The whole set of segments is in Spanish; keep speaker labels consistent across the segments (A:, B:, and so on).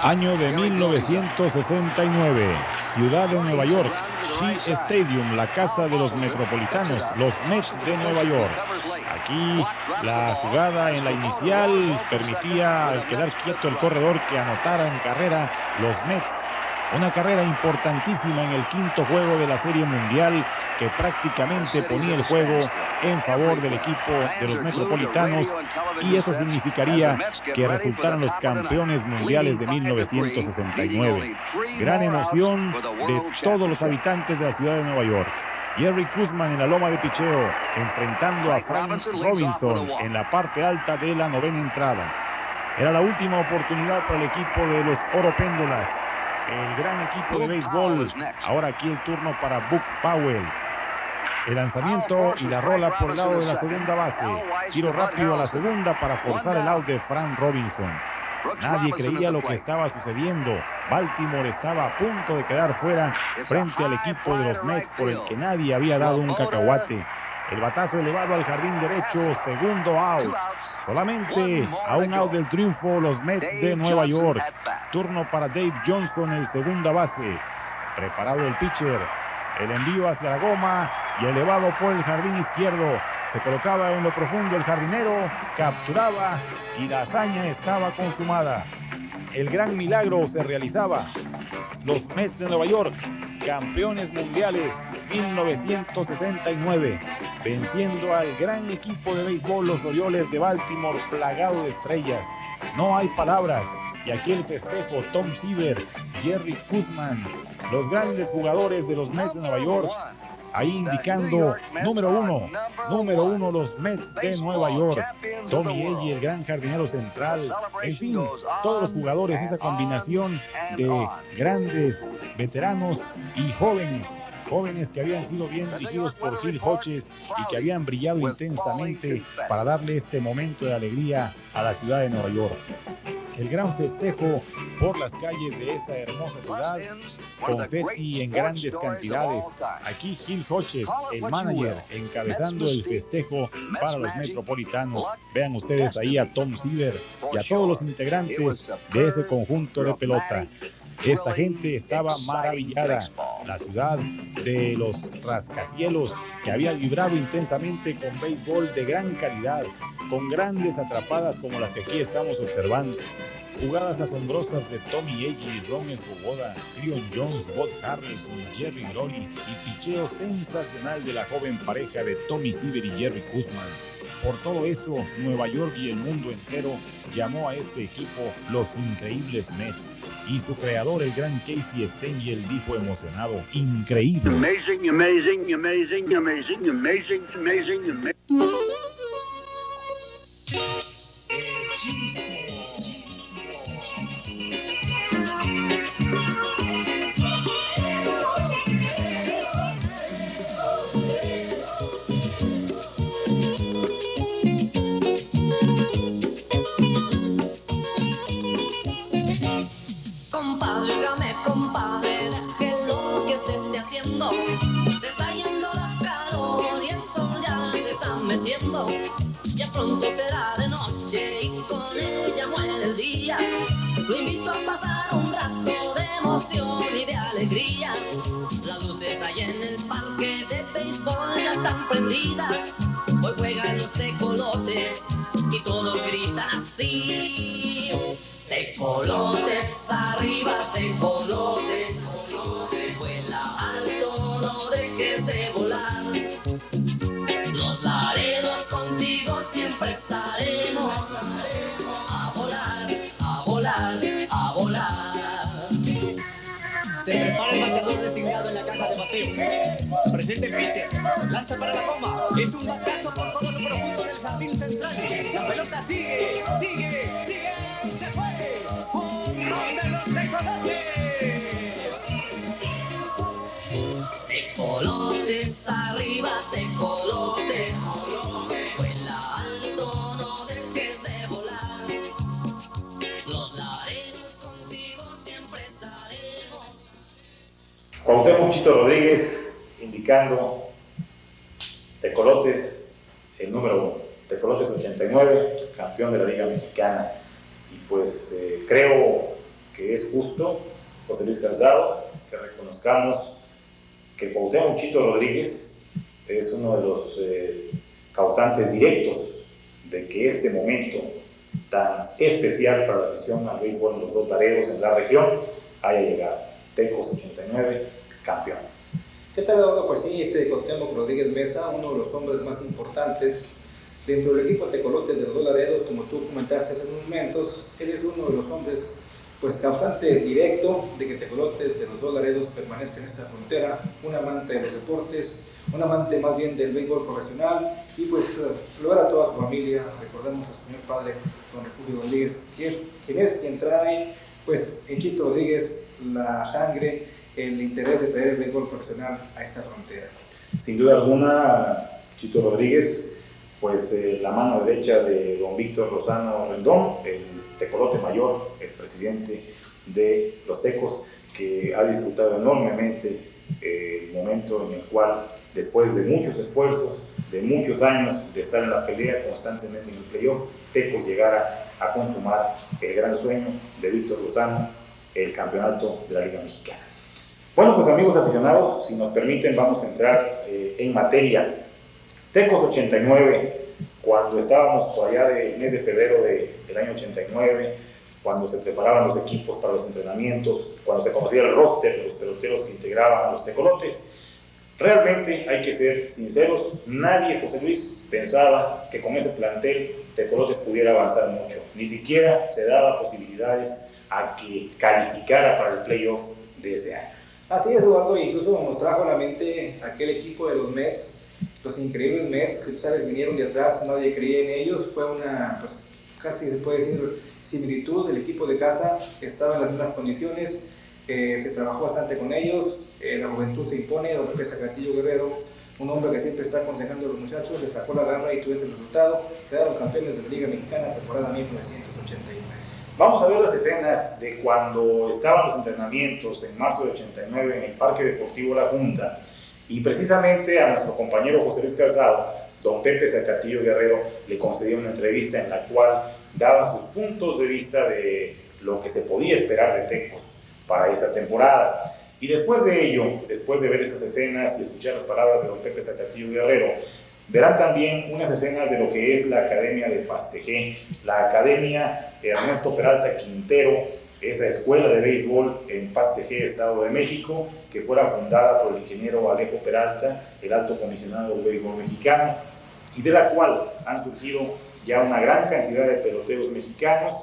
A: Año de 1969, ciudad de Nueva York, Shea Stadium, la casa de los metropolitanos, los Mets de Nueva York. Aquí la jugada en la inicial permitía al quedar quieto el corredor que anotara en carrera los Mets. Una carrera importantísima en el quinto juego de la Serie Mundial que prácticamente ponía el juego en favor del equipo de los metropolitanos, y eso significaría que resultaran los campeones mundiales de 1969. Gran emoción de todos los habitantes de la ciudad de Nueva York. Jerry Koosman en la loma de picheo, enfrentando a Frank Robinson en la parte alta de la novena entrada. Era la última oportunidad para el equipo de los Oropéndolas, el gran equipo de béisbol. Ahora aquí el turno para Buck Powell. El lanzamiento y la rola por el lado de la segunda base. Tiro rápido a la segunda para forzar el out de Frank Robinson. Nadie creía lo que estaba sucediendo. Baltimore estaba a punto de quedar fuera frente al equipo de los Mets, por el que nadie había dado un cacahuate. El batazo elevado al jardín derecho, segundo out. Solamente a un out del triunfo los Mets de Nueva York. Turno para Dave Johnson, el segunda base. Preparado el pitcher. El envío hacia la goma y elevado por el jardín izquierdo. Se colocaba en lo profundo el jardinero, capturaba y la hazaña estaba consumada. El gran milagro se realizaba. Los Mets de Nueva York, campeones mundiales 1969, venciendo al gran equipo de béisbol, los Orioles de Baltimore, plagado de estrellas. No hay palabras. Y aquí el festejo, Tom Seaver, Jerry Koosman, los grandes jugadores de los Mets de Nueva York, ahí indicando número uno los Mets de Nueva York. Tommy Agee, el gran jardinero central, en fin, todos los jugadores, esa combinación de grandes veteranos y jóvenes que habían sido bien dirigidos por Gil Hodges y que habían brillado intensamente para darle este momento de alegría a la ciudad de Nueva York. El gran festejo por las calles de esa hermosa ciudad, confeti en grandes cantidades. Aquí Gil Hodges, el manager, encabezando el festejo para los metropolitanos. Vean ustedes ahí a Tom Seaver y a todos los integrantes de ese conjunto de pelota. Esta gente estaba maravillada. La ciudad de los rascacielos, que había vibrado intensamente con béisbol de gran calidad, con grandes atrapadas como las que aquí estamos observando. Jugadas asombrosas de Tommy Agee, Ron Swoboda, Cleon Jones, Bud Harrelson, Jerry Groly, y picheo sensacional de la joven pareja de Tommy Seaver y Jerry Koosman. Por todo eso, Nueva York y el mundo entero llamó a este equipo los increíbles Mets. Y su creador, el gran Casey Stengel, dijo emocionado: increíble.
B: Amazing, amazing, amazing, amazing, amazing, amazing, amazing.
C: Compadre, que lo que esté haciendo, se está yendo la calor y el sol ya se está metiendo. Ya pronto será de noche y con ella muere el día. Lo invito a pasar un rato de emoción y de alegría. Las luces allá en el parque de béisbol ya están prendidas. Hoy juegan los tecolotes y todos gritan así: tecolotes arriba, tecolotes, vuela alto, no dejes de volar. Los Laredos contigo siempre estaremos, a volar, a volar, a volar.
D: Se prepara el bateador designado en la caja de bateo. Presente el pitcher, lanza para la goma, es un batazo por todo lo profundo del jardín central. La pelota sigue, sigue, sigue, se fue. ¡Home run de los tecolotes!
C: Tecolotes arriba, tecolotes, vuela alto, no dejes de volar. Los Laredos contigo siempre estaremos.
A: Cuauhtémoc Chito Rodríguez indicando Tecolotes, el número 1, Tecolotes 89, campeón de la Liga Mexicana. Y pues creo
E: que es justo, José Luis Calzado, que reconozcamos que Cuauhtémoc Chito Rodríguez es uno de los causantes directos de que este momento tan especial para la afición al béisbol en los Dos Laredos, en la región, haya llegado. Tecos 89, campeón.
F: ¿Qué tal, Eduardo? Pues sí, Cuauhtémoc Rodríguez Mesa, uno de los hombres más importantes dentro del equipo Tecolotes de los Dos Laredos, como tú comentaste hace unos momentos. Él es uno de los hombres, pues, causante directo de que Tecolotes de los Dos Laredos permanezca en esta frontera, un amante de los deportes, un amante más bien del béisbol profesional, y pues lograr a toda su familia. Recordemos a su señor padre, don Refugio Rodríguez, quien trae, pues, en Chito Rodríguez la sangre, el interés de traer el béisbol profesional a esta frontera.
E: Sin duda alguna, Chito Rodríguez, pues la mano derecha de don Víctor Lozano Rendón, el tecolote mayor, el presidente de los Tecos, que ha disfrutado enormemente el momento en el cual, después de muchos esfuerzos, de muchos años de estar en la pelea constantemente en el playoff, Tecos llegara a consumar el gran sueño de Víctor Lozano, el campeonato de la Liga Mexicana. Bueno, pues amigos aficionados, si nos permiten, vamos a entrar en materia. Tecos 89, cuando estábamos por allá del mes de febrero del año 89, cuando se preparaban los equipos para los entrenamientos, cuando se conocía el roster de los peloteros que integraban a los tecolotes, realmente hay que ser sinceros, nadie, José Luis, pensaba que con ese plantel Tecolotes pudiera avanzar mucho. Ni siquiera se daba posibilidades a que calificara para el playoff de ese año.
F: Así es, Eduardo, incluso nos trajo a la mente aquel equipo de los Mets, los increíbles Mets, que tú sabes, vinieron de atrás, nadie creía en ellos. Fue una, pues, casi se puede decir, similitud. El equipo de casa estaba en las mismas condiciones, se trabajó bastante con ellos, la juventud se impone. Don Pepe Zacatillo Guerrero, un hombre que siempre está aconsejando a los muchachos, le sacó la garra y tuvo este resultado. Quedaron campeones de la Liga Mexicana, temporada 1981.
E: Vamos a ver las escenas de cuando estaban los entrenamientos en marzo de 89 en el Parque Deportivo La Junta, y precisamente a nuestro compañero José Luis Calzado, don Pepe Zacatillo Guerrero le concedió una entrevista en la cual daba sus puntos de vista de lo que se podía esperar de Tecos para esa temporada. Y después de ello, después de ver esas escenas y escuchar las palabras de don Pepe Zacatillo Guerrero, verán también unas escenas de lo que es la Academia de Pastejé, la Academia Ernesto Peralta Quintero, esa escuela de béisbol en Pastejé, Estado de México, que fuera fundada por el ingeniero Alejo Peralta, el alto comisionado del béisbol mexicano, y de la cual han surgido ya una gran cantidad de peloteros mexicanos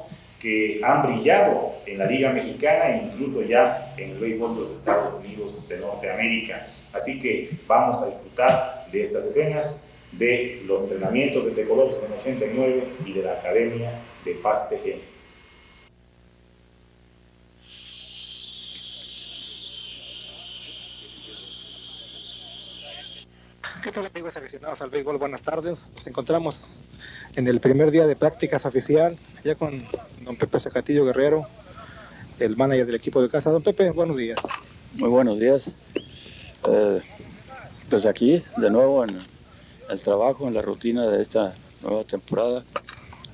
E: que han brillado en la Liga Mexicana e incluso ya en el béisbol de los Estados Unidos de Norteamérica. Así que vamos a disfrutar de estas escenas, de los entrenamientos de Tecolotes en 89 y de la Academia de Pastejé.
G: ¿Qué tal, amigos aficionados al béisbol? Buenas tardes. Nos encontramos en el primer día de prácticas oficial, ya con don Pepe Zacatillo Guerrero, el manager del equipo de casa. Don Pepe, buenos días.
H: Muy buenos días. Pues aquí, de nuevo, en el trabajo, en la rutina de esta nueva temporada,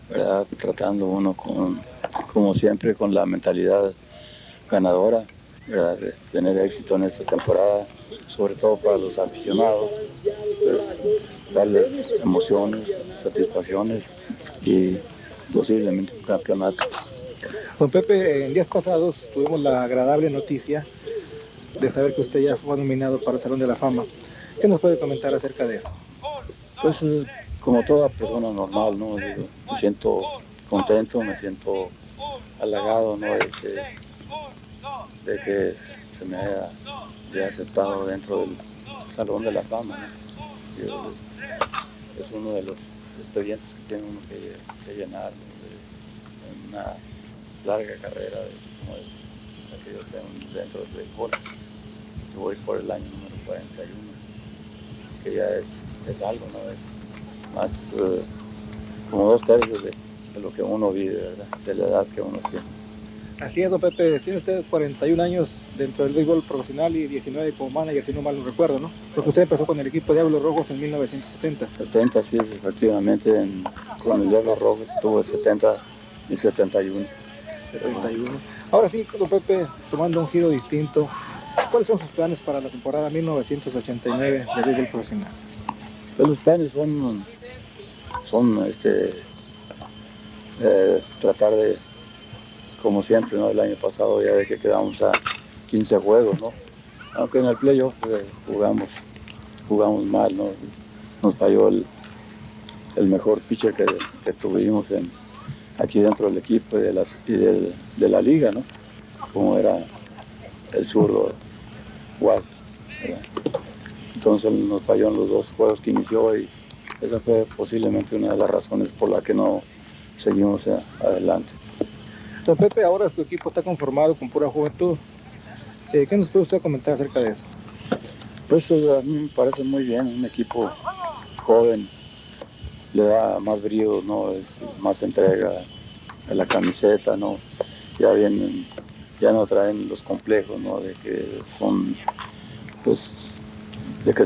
H: ¿verdad? Tratando uno como siempre, con la mentalidad ganadora, ¿verdad? De tener éxito en esta temporada, sobre todo para los aficionados, pues, darles emociones, satisfacciones y posiblemente un campeonato.
G: Don Pepe, en días pasados tuvimos la agradable noticia de saber que usted ya fue nominado para el Salón de la Fama. ¿Qué nos puede comentar acerca de eso?
H: Pues como toda persona normal, ¿no? Digo, me siento contento, me siento halagado, ¿no? De que se me haya aceptado dentro del Salón de la Fama, ¿no? Digo, es uno de los expedientes que tiene uno que llenar, ¿no? De una larga carrera como la que yo tengo dentro del béisbol. Yo voy por el año número 41, que ya es algo, ¿no? Es más como 2/3 de lo que uno vive, ¿verdad? De la edad que uno tiene.
G: Así es, don Pepe. Tiene usted 41 años dentro del béisbol profesional y 19 como manager, si no mal no recuerdo, ¿no? Porque usted empezó con el equipo Diablos Rojos en 1970.
H: 70, sí, efectivamente. Con el Diablos Rojos estuvo el 70 y 71.
G: Ahora sí, don Pepe, tomando un giro distinto, ¿cuáles son sus planes para la temporada 1989 de béisbol profesional?
H: Pues los planes son tratar de, como siempre, ¿no? El año pasado ya de que quedamos a 15 juegos, ¿no? Aunque en el playoff jugamos mal, ¿no? Nos falló el mejor pitcher que tuvimos aquí dentro del equipo de la liga, ¿no? Como era el zurdo Watt, ¿verdad? Entonces nos falló en los 2 juegos que inició y esa fue posiblemente una de las razones por la que no seguimos adelante.
G: Don Pepe, ahora su equipo está conformado con pura juventud. ¿Qué nos puede usted comentar acerca de eso?
H: Pues a mí me parece muy bien, un equipo joven, le da más brío, ¿no? Más entrega a la camiseta, ¿no? Ya no traen los complejos, ¿no? De que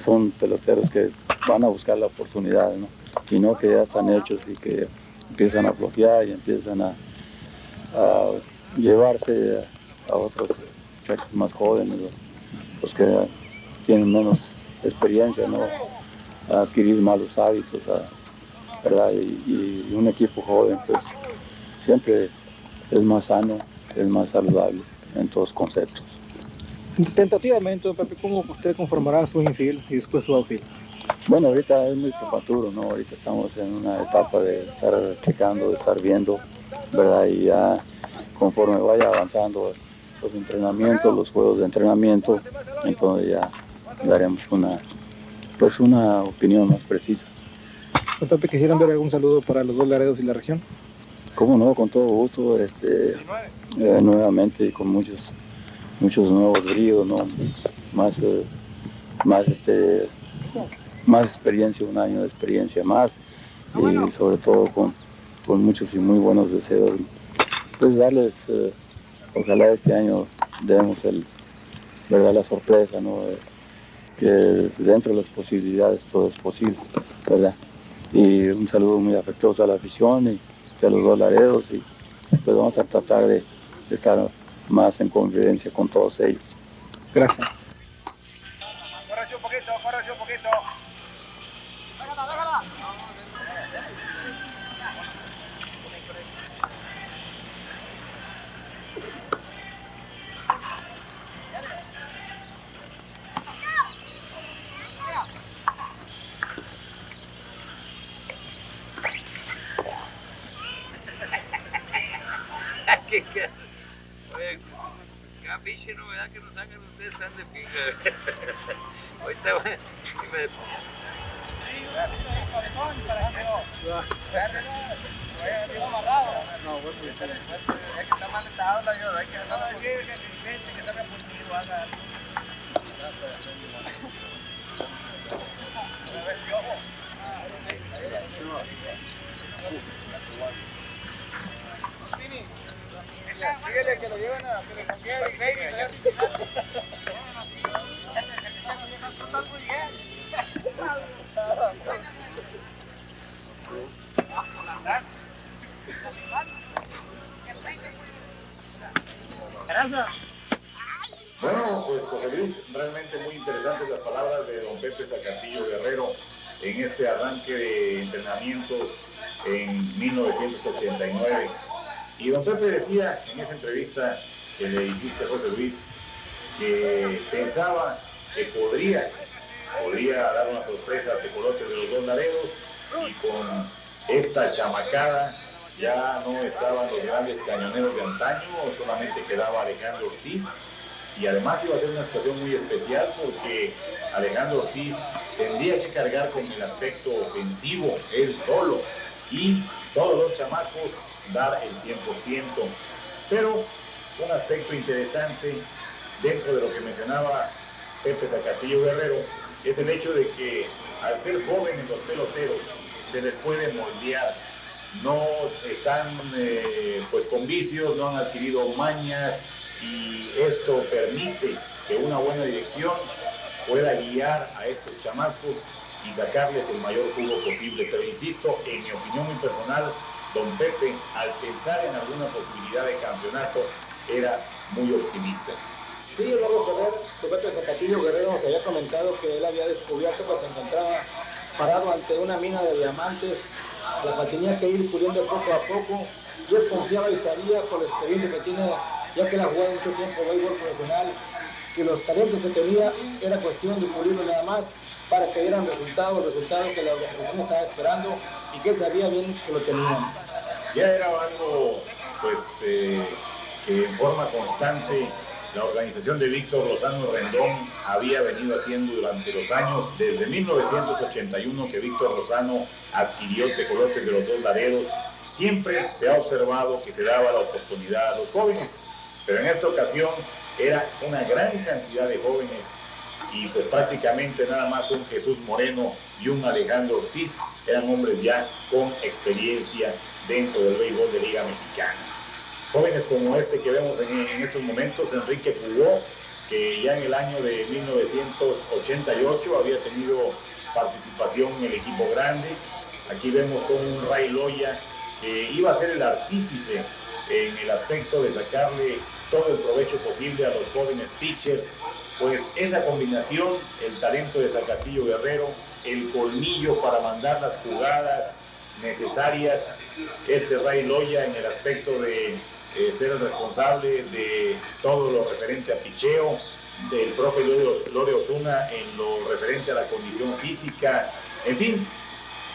H: son peloteros que van a buscar la oportunidad, ¿no? Y no que ya están hechos y que empiezan a flojear y empiezan a llevarse a otros muchachos más jóvenes, ¿no? Los que tienen menos experiencia, ¿no? A adquirir malos hábitos, ¿verdad? Y un equipo joven, pues siempre es más sano, es más saludable en todos conceptos.
G: Tentativamente, don Pepe, ¿cómo usted conformará su infield y después su outfield?
H: Bueno, ahorita es muy prematuro, ¿no? Ahorita estamos en una etapa de estar checando, de estar viendo, ¿verdad? Y ya conforme vaya avanzando los entrenamientos, los juegos de entrenamiento, entonces ya daremos una opinión más precisa.
G: Don Pepe, ¿quisieran ver algún saludo para los 2 Laredos y la región?
H: Cómo no, con todo gusto, nuevamente y con muchos nuevos bríos, ¿no? Más experiencia, un año de experiencia más, y sobre todo con muchos y muy buenos deseos. Pues darles, ojalá este año demos ¿verdad? La sorpresa, ¿no? Que dentro de las posibilidades todo es posible, ¿verdad? Y un saludo muy afectuoso a la afición y a los 2 Laredos, y pues vamos a tratar de estar más en convivencia con todos ellos.
G: Gracias.
I: Córrese un poquito. Déjala.
J: Oye, cada pinche novedad que nos sacan ustedes están de pinga. Ahorita voy y me...
I: No, bueno, es que está mal entajado la ayuda, hay que hacerlo así, que salga positivo, haga... Dígale que lo lleven a que le cambie el baby. Está muy bien.
E: Bueno, pues José Luis, realmente muy interesantes las palabras de don Pepe Zacatillo Guerrero en este arranque de entrenamientos en 1989. Y don Pepe decía en esa entrevista que le hiciste a José Luis que pensaba que podría dar una sorpresa a Tecolotes de los 2 Laredos, y con esta chamacada ya no estaban los grandes cañoneros de antaño, solamente quedaba Alejandro Ortiz, y además iba a ser una situación muy especial porque Alejandro Ortiz tendría que cargar con el aspecto ofensivo él solo, y todos los chamacos dar el 100%. Pero un aspecto interesante dentro de lo que mencionaba Pepe Zacatillo Guerrero es el hecho de que al ser jóvenes los peloteros se les puede moldear, no están pues con vicios, no han adquirido mañas, y esto permite que una buena dirección pueda guiar a estos chamacos y sacarles el mayor jugo posible. Pero insisto, en mi opinión muy personal, don Pepe, al pensar en alguna posibilidad de campeonato, era muy optimista.
F: Sí, luego Pepe Zacatillo Guerrero nos había comentado que él había descubierto que se encontraba parado ante una mina de diamantes, a la cual tenía que ir puliendo poco a poco, y él confiaba y sabía por la experiencia que tiene, ya que él ha jugado mucho tiempo béisbol profesional, que los talentos que tenía era cuestión de pulirlo nada más para que dieran el resultado que la organización estaba esperando y que él sabía bien que lo tenían.
E: Ya era algo pues que en forma constante la organización de Víctor Lozano Rendón había venido haciendo durante los años, desde 1981 que Víctor Lozano adquirió Tecolotes de los Dos Laredos. Siempre se ha observado que se daba la oportunidad a los jóvenes, pero en esta ocasión era una gran cantidad de jóvenes y pues prácticamente nada más un Jesús Moreno y un Alejandro Ortiz eran hombres ya con experiencia dentro del béisbol de Liga Mexicana. Jóvenes como este que vemos en estos momentos, Enrique Pugó, que ya en el año de 1988 había tenido participación en el equipo grande. Aquí vemos con un Ray Loya que iba a ser el artífice en el aspecto de sacarle todo el provecho posible a los jóvenes pitchers. Pues esa combinación, el talento de Zacatillo Guerrero, el colmillo para mandar las jugadas necesarias, Ray Loya en el aspecto de ser el responsable de todo lo referente a picheo, del profe Lore Osuna en lo referente a la condición física, en fin,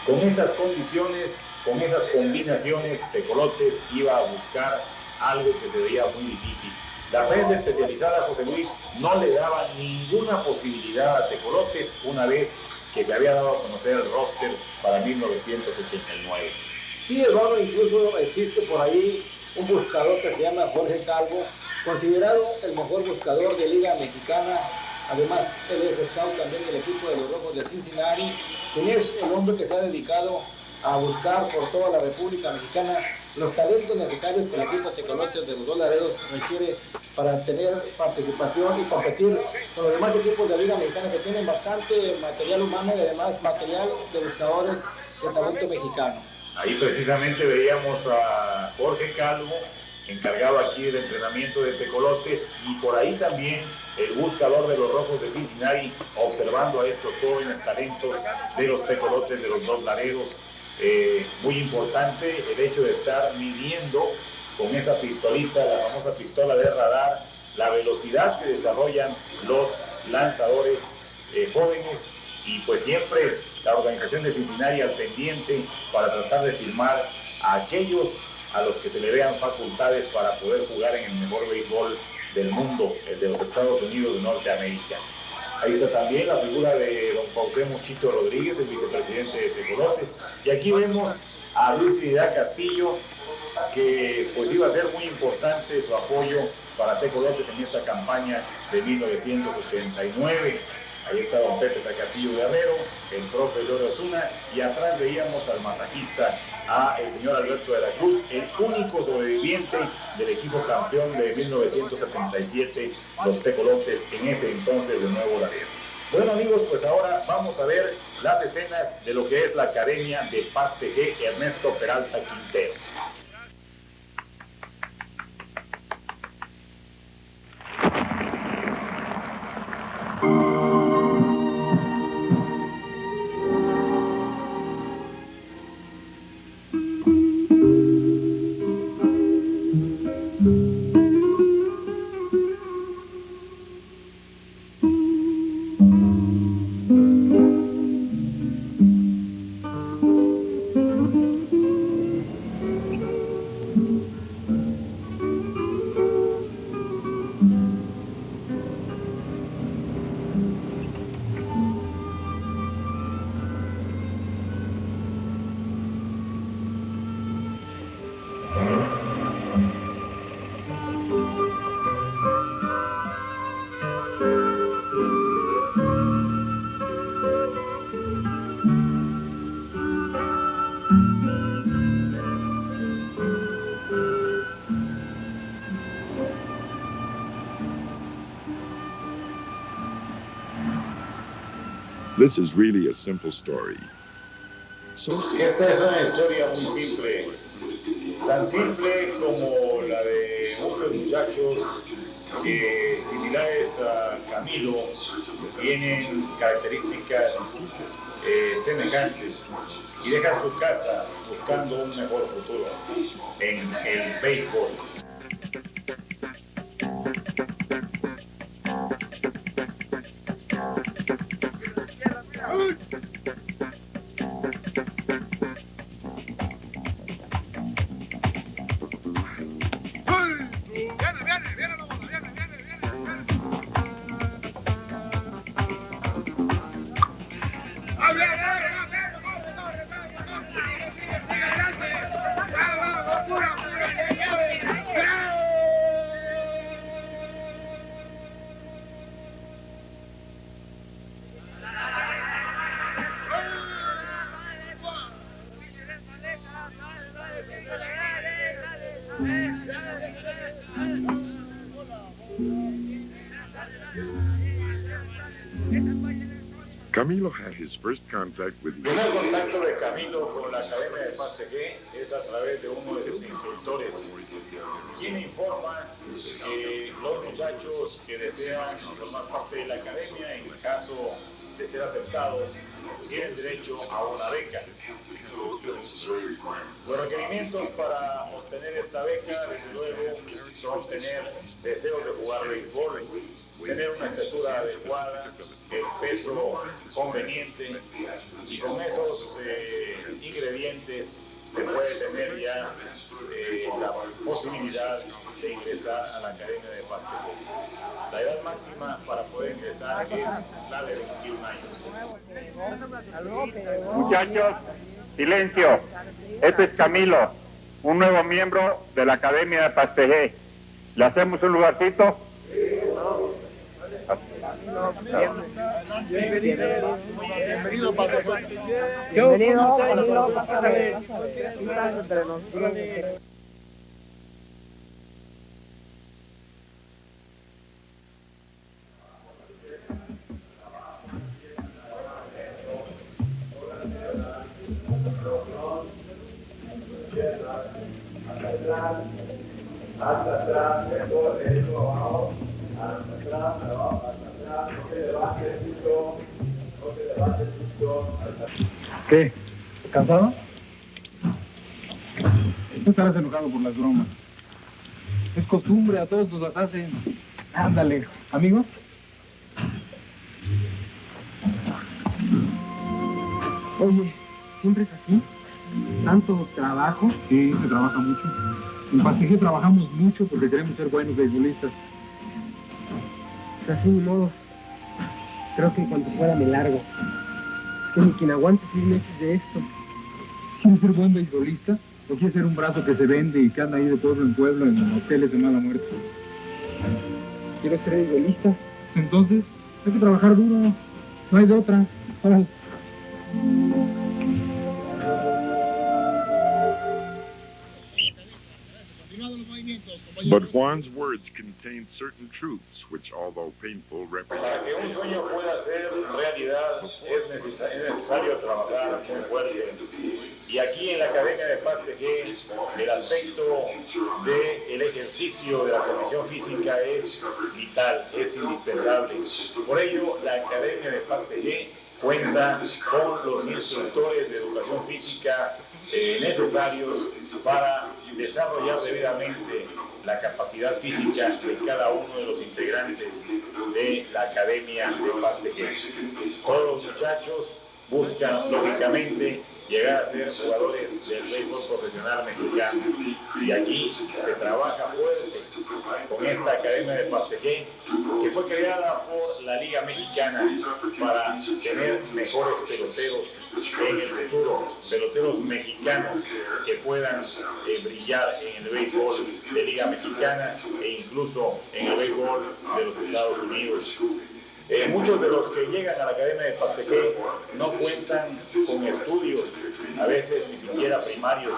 E: con esas condiciones, con esas combinaciones, Tecolotes iba a buscar algo que se veía muy difícil. La prensa especializada, José Luis, no le daba ninguna posibilidad a Tecolotes una vez que se había dado a conocer el roster para 1989.
F: Sí, Eduardo, incluso existe por ahí un buscador que se llama Jorge Calvo, considerado el mejor buscador de Liga Mexicana. Además, él es scout también del equipo de los Rojos de Cincinnati, quien es el hombre que se ha dedicado a buscar por toda la República Mexicana los talentos necesarios que el equipo Tecolotes de los Dos Laredos requiere para tener participación y competir con los demás equipos de la Liga Mexicana que tienen bastante material humano y además material de buscadores de talento mexicano.
E: Ahí precisamente veíamos a Jorge Calvo, encargado aquí del entrenamiento de Tecolotes, y por ahí también el buscador de los Rojos de Cincinnati, observando a estos jóvenes talentos de los Tecolotes de los Dos Laredos. Muy importante el hecho de estar midiendo con esa pistolita, la famosa pistola de radar, la velocidad que desarrollan los lanzadores jóvenes, y pues siempre la organización de Cincinnati al pendiente para tratar de firmar a aquellos a los que se le vean facultades para poder jugar en el mejor béisbol del mundo, el de los Estados Unidos de Norteamérica. Ahí está también la figura de don Cuauhtémoc Chito Rodríguez, el vicepresidente de Tecolotes. Y aquí vemos a Luis Trinidad Castillo, que pues iba a ser muy importante su apoyo para Tecolotes en esta campaña de 1989. Ahí está don Pepe Zacatillo Guerrero, el profe Lore Osuna, y atrás veíamos al masajista, a el señor Alberto de la Cruz, el único sobreviviente del equipo campeón de 1977, los Tecolotes, en ese entonces de Nuevo Laredo. Bueno amigos, pues ahora vamos a ver las escenas de lo que es la Academia de Paste G Ernesto Peralta Quintero.
K: This is really a simple story.
E: Esta es una historia muy simple. tan simple como la de muchos muchachos que, similares a Camilo, tienen características semejantes y dejan su casa buscando un mejor futuro en el béisbol.
K: Camilo had his first contact with
E: El primer contacto de Camilo con la Academia de Pastegué es a través de uno de sus instructores, quien informa que los muchachos que desean formar parte de la academia, en caso de ser aceptados, tienen derecho a una beca. Los requerimientos para obtener esta beca, desde luego, son tener deseos de jugar béisbol, tener una estatura adecuada, el peso conveniente, y con esos ingredientes se puede tener ya la posibilidad de ingresar a la Academia de Pastegué. La edad máxima para poder ingresar es la de 21 años.
L: Muchachos, silencio. Este es Camilo, un nuevo miembro de la Academia de Pastegué. ¿Le hacemos un lugarcito?
I: Bienvenido, Pastegué.
M: Hasta atrás, derecho abajo, hasta atrás, abajo, hasta atrás, no se levante el piso, no se levante el piso.
N: ¿Qué? ¿Cansado? No estarás enojado por las bromas. Es costumbre, a todos nos las hacen. Ándale, amigo.
O: Oye, ¿siempre es así? ¿Tanto trabajo?
N: Sí, se trabaja mucho. En Pastegué trabajamos mucho porque queremos ser buenos beisbolistas.
O: Pues así ni modo. Creo que en cuanto pueda me largo. Es que ni quien aguante 6 meses de esto.
N: ¿Quieres ser buen beisbolista? ¿O quieres ser un brazo que se vende y que anda ahí de pueblo en pueblo en hoteles de mala muerte?
O: Quiero ser beisbolista.
N: Entonces, hay que trabajar duro. No hay de otra. Órale.
K: But Juan's words contained certain truths which, although painful,
E: Para que un sueño pueda ser realidad es necesario trabajar muy fuerte. Y aquí en la Academia de Pastegué, el aspecto del ejercicio de la condición física es vital, es indispensable. Por ello, la Academia de Pastegué cuenta con los instructores de educación física necesarios para desarrollar debidamente la capacidad física de cada uno de los integrantes de la Academia de Pastegué. Todos los muchachos buscan, lógicamente, llegar a ser jugadores del béisbol profesional mexicano. Y aquí se trabaja fuerte con esta Academia de Pastegué, que fue creada por la Liga Mexicana para tener mejores peloteros en el futuro, peloteros mexicanos que puedan brillar en el béisbol de Liga Mexicana e incluso en el béisbol de los Estados Unidos. Muchos de los que llegan a la Academia de Pastegué no cuentan con estudios, a veces ni siquiera primarios.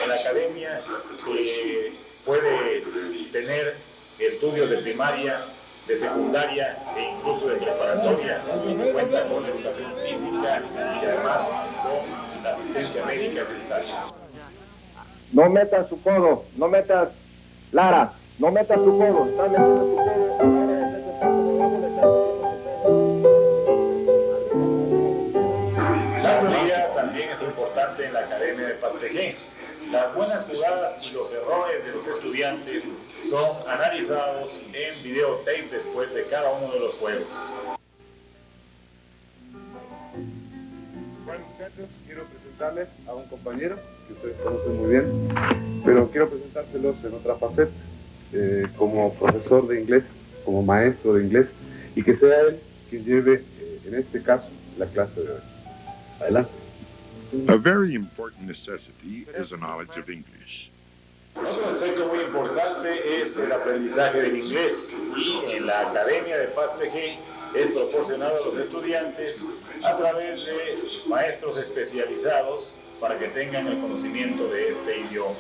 E: En la Academia se puede tener estudios de primaria, de secundaria e incluso de preparatoria, y se cuenta con educación física y además con la asistencia médica necesaria.
P: No metas su codo, no metas, Lara, no metas tu codo, estás metiendo tu codo a la hora de hacer tu
E: La teoría también es importante en la Academia de Pastejé. Las buenas jugadas y los errores de los estudiantes son analizados en videotapes después de cada uno de los juegos.
Q: Bueno, muchachos, quiero presentarles a un compañero que ustedes conocen muy bien, pero quiero presentárselos en otra faceta, como profesor de inglés, como maestro de inglés, y que sea él quien lleve, en este caso, la clase de hoy. Adelante.
K: A very important necessity is a knowledge of English.
E: Otro aspecto muy importante es el aprendizaje del inglés, y en la Academia de Pastejé es proporcionado a los estudiantes a través de maestros especializados para que tengan el conocimiento de este idioma.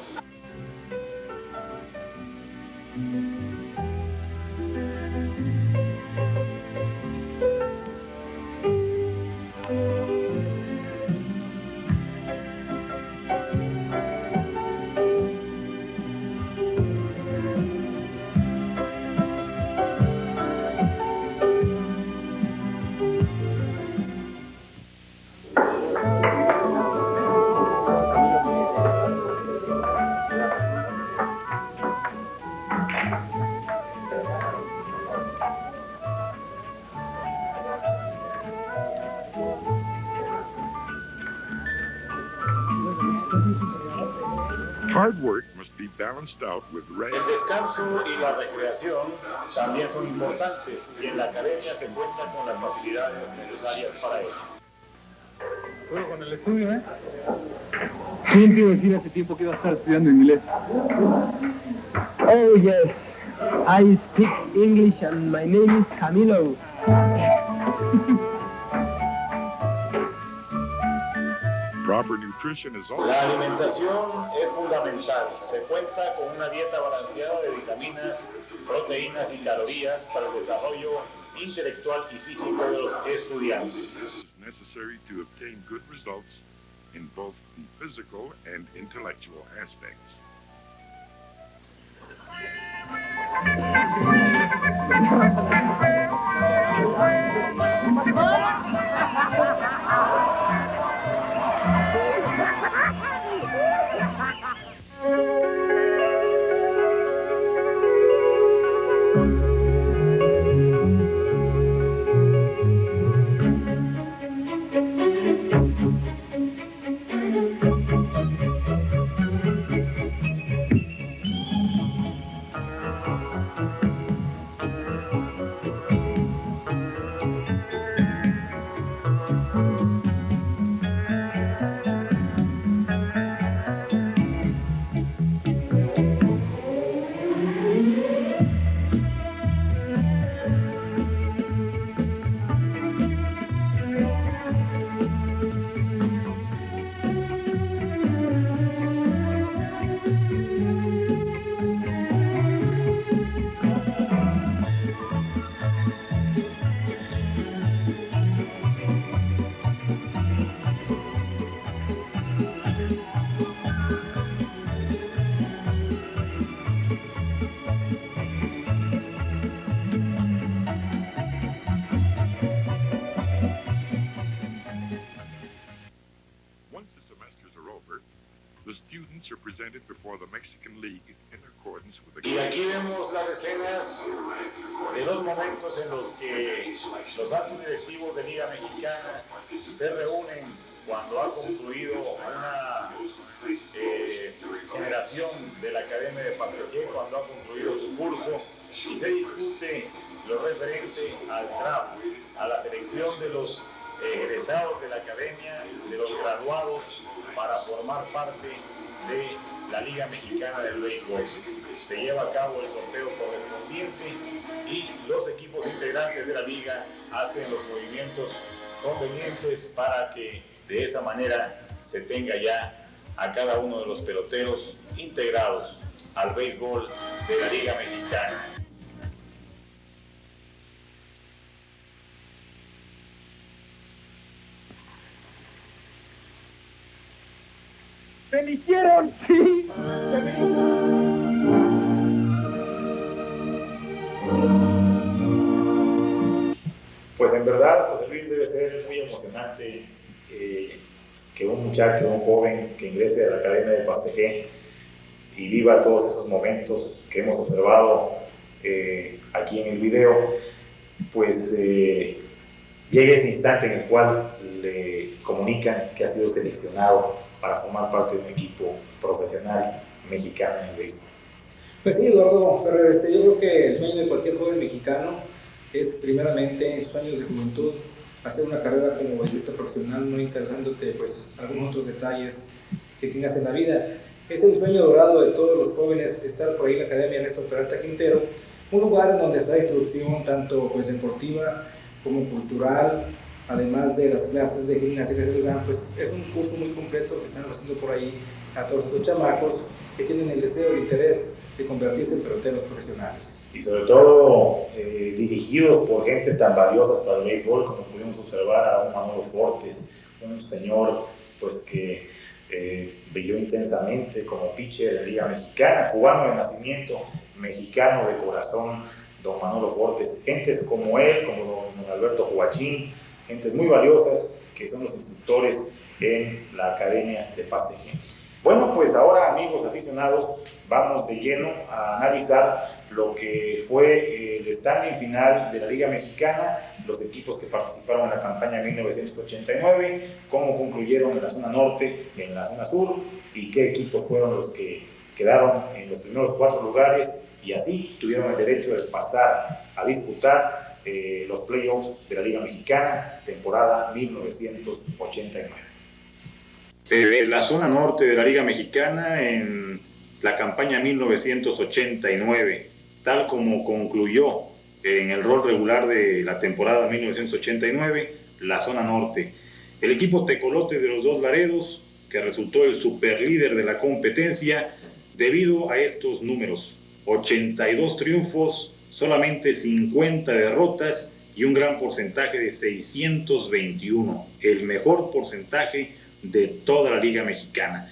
K: Hard work must be balanced out with rest.
E: El descanso y la recreación también son importantes, y en la academia se cuenta con las facilidades necesarias para ello.
N: Bueno, con el estudio, ¿eh? ¿Quién te iba a decir hace tiempo que iba a estar estudiando inglés?
O: Oh, yes. I speak English and my name is Camilo.
K: Proper nutrition is also...
E: La alimentación es fundamental. Se cuenta con una dieta balanceada de vitaminas, proteínas y calorías para el desarrollo intelectual y físico de los estudiantes.
K: This is necessary to obtain good results in both the physical and intellectual aspects.
E: Y aquí vemos las escenas de los momentos en los que los altos directivos de Liga Mexicana se reúnen cuando ha concluido una generación de la Academia de Pastejé, cuando ha concluido su curso, y se discute lo referente al draft, a la selección de los egresados de la Academia, de los graduados, para formar parte de la Liga Mexicana del Béisbol. Se lleva a cabo el sorteo correspondiente y los equipos integrantes de la liga hacen los movimientos convenientes para que de esa manera se tenga ya a cada uno de los peloteros integrados al béisbol de la Liga Mexicana.
I: ¡Me eligieron! ¡Sí!
E: Pues en verdad, José Luis, debe ser muy emocionante que un muchacho, un joven que ingrese a la Academia de Pastejé y viva todos esos momentos que hemos observado aquí en el video, pues llegue ese instante en el cual le comunican que ha sido seleccionado para formar parte de un equipo profesional mexicano en el béisbol.
F: Pues sí, Eduardo Ferrer, yo creo que el sueño de cualquier joven mexicano es primeramente sueños de juventud, hacer una carrera como beisbolista profesional, no interesándote pues algunos otros detalles que tengas en la vida. Es el sueño dorado de todos los jóvenes estar por ahí en la Academia Néstor Peralta Quintero, un lugar en donde está la instrucción tanto pues deportiva como cultural, además de las clases de gimnasia que se les dan, pues es un curso muy completo que están haciendo por ahí a todos estos chamacos que tienen el deseo, el interés de convertirse en peloteros profesionales.
E: Y sobre todo dirigidos por gentes tan valiosas para el béisbol, como pudimos observar a un Manolo Fortes, un señor pues que brilló intensamente como pitcher de la Liga Mexicana, cubano de nacimiento, mexicano de corazón, don Manolo Fortes, gentes como él, como don Alberto Joachín, gentes muy valiosas que son los instructores en la Academia de Pastejé. Bueno, pues ahora, amigos aficionados, vamos de lleno a analizar lo que fue el standing final de la Liga Mexicana, los equipos que participaron en la campaña 1989, cómo concluyeron en la zona norte, en la zona sur, y qué equipos fueron los que quedaron en los primeros 4 lugares y así tuvieron el derecho de pasar a disputar los playoffs de la Liga Mexicana, temporada 1989. La zona norte de la Liga Mexicana en la campaña 1989, tal como concluyó en el rol regular de la temporada 1989, la zona norte. El equipo Tecolotes de los Dos Laredos, que resultó el superlíder de la competencia debido a estos números: 82 triunfos, solamente 50 derrotas y un gran porcentaje de 621, el mejor porcentaje de toda la Liga Mexicana.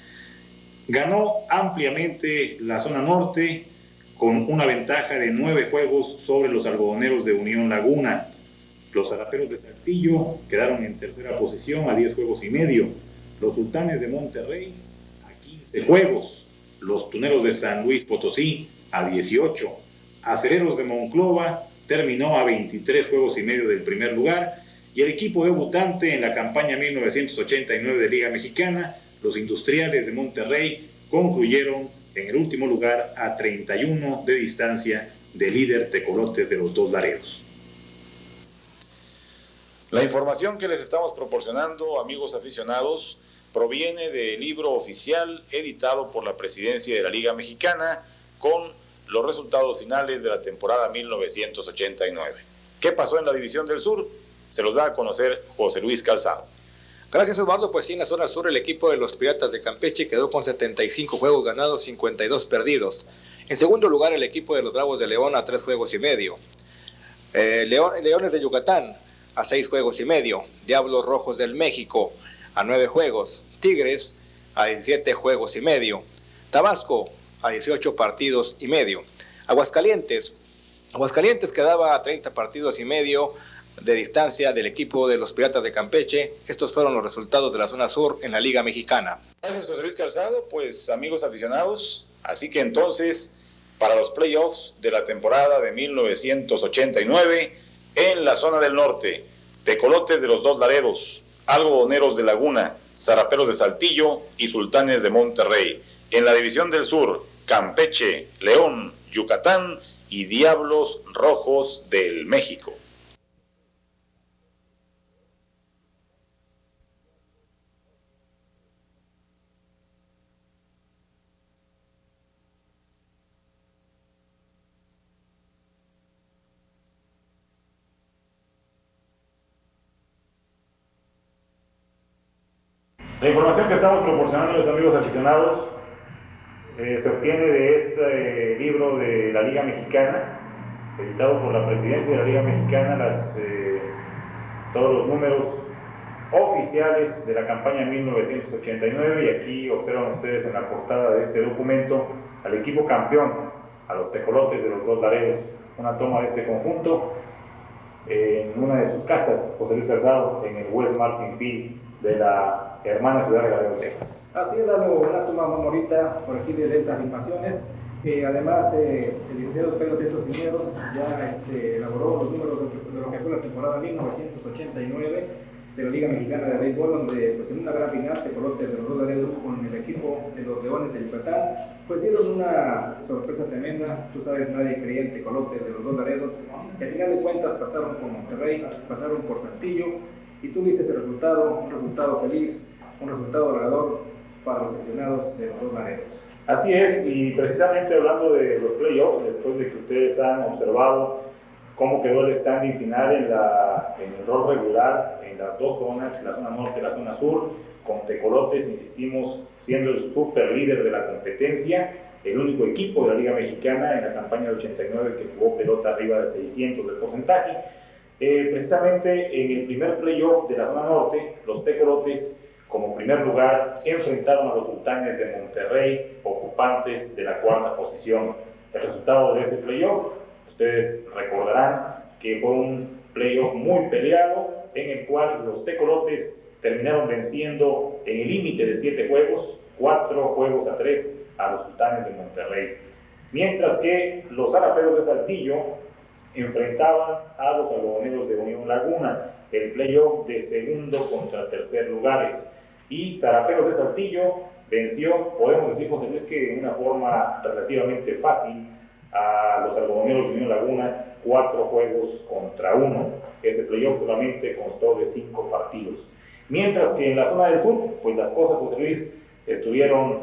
E: Ganó ampliamente la zona norte con una ventaja de 9 juegos sobre los algodoneros de Unión Laguna. Los Zaraperos de Saltillo quedaron en tercera posición a 10 juegos y medio. Los Sultanes de Monterrey a 15 juegos. Los Tuneros de San Luis Potosí a 18. Acereros de Monclova terminó a 23 juegos y medio del primer lugar. Y el equipo debutante en la campaña 1989 de Liga Mexicana, los Industriales de Monterrey, concluyeron en el último lugar a 31 de distancia del líder Tecolotes de los Dos Laredos. La información que les estamos proporcionando, amigos aficionados, proviene del libro oficial editado por la Presidencia de la Liga Mexicana con los resultados finales de la temporada 1989. ¿Qué pasó en la División del Sur? Se los da a conocer José Luis Calzado.
G: Gracias, Eduardo. Pues sí, en la zona sur el equipo de los Piratas de Campeche quedó con 75 juegos ganados, 52 perdidos. En segundo lugar el equipo de los Bravos de León a 3 juegos y medio. Leones de Yucatán a 6 juegos y medio. Diablos Rojos del México a 9 juegos. Tigres a 17 juegos y medio. Tabasco a 18 partidos y medio. Aguascalientes quedaba a 30 partidos y medio de distancia del equipo de los Piratas de Campeche. Estos fueron los resultados de la zona sur en la Liga Mexicana.
E: Gracias, José Luis Calzado. Pues, amigos aficionados, así que entonces, para los playoffs de la temporada de 1989, en la zona del norte, Tecolotes de los Dos Laredos, Algodoneros de Laguna, Zaraperos de Saltillo y Sultanes de Monterrey. En la división del sur, Campeche, León, Yucatán y Diablos Rojos del México. La información que estamos proporcionando a los amigos aficionados se obtiene de este libro de la Liga Mexicana, editado por la Presidencia de la Liga Mexicana, todos los números oficiales de la campaña 1989, y aquí observan ustedes en la portada de este documento al equipo campeón, a los Tecolotes de los Dos Laredos. Una toma de este conjunto en una de sus casas, José Luis Calzado, en el West Martin Field de la hermana ciudad de Laredo, Texas.
F: Así es, Lalo, una toma muy bonita por aquí de Delta Animaciones. Además, el licenciado Pedro Teto Cineros ya elaboró los números de lo que fue la temporada 1989 de la Liga Mexicana de Béisbol, donde pues, en una gran final, Tecolotes de los Dos Laredos con el equipo de los Leones de Yucatán, pues dieron una sorpresa tremenda. Tú sabes, nadie creía en Tecolotes de los Dos Laredos, y al final de cuentas pasaron por Monterrey, pasaron por Saltillo, y tú viste ese resultado, un resultado feliz, un resultado halagador para los aficionados de los Dos Laredos.
E: Así es, y precisamente hablando de los playoffs, después de que ustedes han observado cómo quedó el standing final en el rol regular en las dos zonas, la zona norte y la zona sur, con Tecolotes, insistimos, siendo el super líder de la competencia, el único equipo de la Liga Mexicana en la campaña de 89 que jugó pelota arriba de 600 de porcentaje. Precisamente en el primer playoff de la zona norte, los Tecolotes, como primer lugar, enfrentaron a los Sultanes de Monterrey, ocupantes de la cuarta posición. El resultado de ese playoff, ustedes recordarán que fue un playoff muy peleado, en el cual los Tecolotes terminaron venciendo en el límite de 7 juegos, 4 juegos a 3 a los Sultanes de Monterrey. Mientras que los Zaraperos de Saltillo enfrentaban a los Algodoneros de Unión Laguna, el playoff de segundo contra tercer lugares. Y Zaraperos de Saltillo venció, podemos decir, José Luis, que de una forma relativamente fácil a los Algodoneros de Unión Laguna, 4 juegos contra 1. Ese playoff solamente constó de 5 partidos. Mientras que en la zona del sur, pues las cosas, José Luis, estuvieron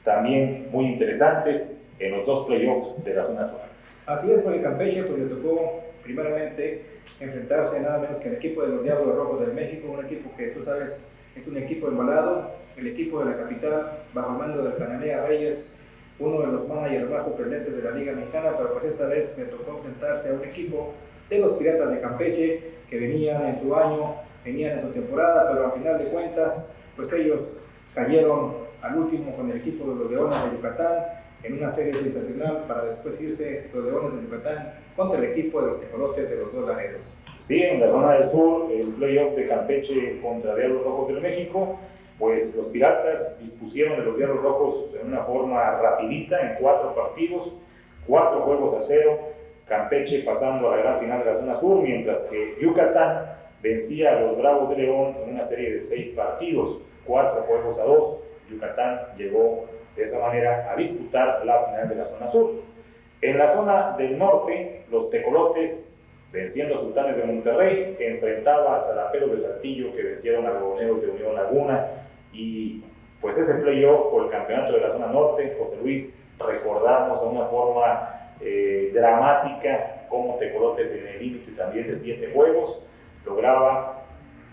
E: también muy interesantes en los dos playoffs de la zona sur.
F: Así es, porque Campeche pues, le tocó primeramente enfrentarse nada menos que al equipo de los Diablos Rojos del México, un equipo que tú sabes es un equipo embalado, el equipo de la capital, bajo el mando del Cananea Reyes, uno de los managers más sorprendentes de la Liga Mexicana, pero pues esta vez le tocó enfrentarse a un equipo de los Piratas de Campeche, que venían en su año, venían en su temporada, pero a final de cuentas, pues ellos cayeron al último con el equipo de los Leones de Yucatán, en una serie sensacional para después irse los Leones de Yucatán contra el equipo de los Tecolotes de los Dos Laredos.
E: Sí, en la zona del sur, el playoff de Campeche contra Diablos Rojos del México, pues los Piratas dispusieron de los Diablos Rojos en una forma rapidita, en 4 partidos, 4 juegos a 0, Campeche pasando a la gran final de la zona sur, mientras que Yucatán vencía a los Bravos de León en una serie de 6 partidos, 4 juegos a 2, Yucatán llegó de esa manera a disputar la final de la zona sur. En la zona del norte, los Tecolotes, venciendo a Sultanes de Monterrey, enfrentaba a Zaraperos de Saltillo, que vencieron a Algodoneros de Unión Laguna, y pues ese playoff por el campeonato de la zona norte, José Luis, recordamos de una forma dramática cómo Tecolotes en el límite también de 7 juegos lograba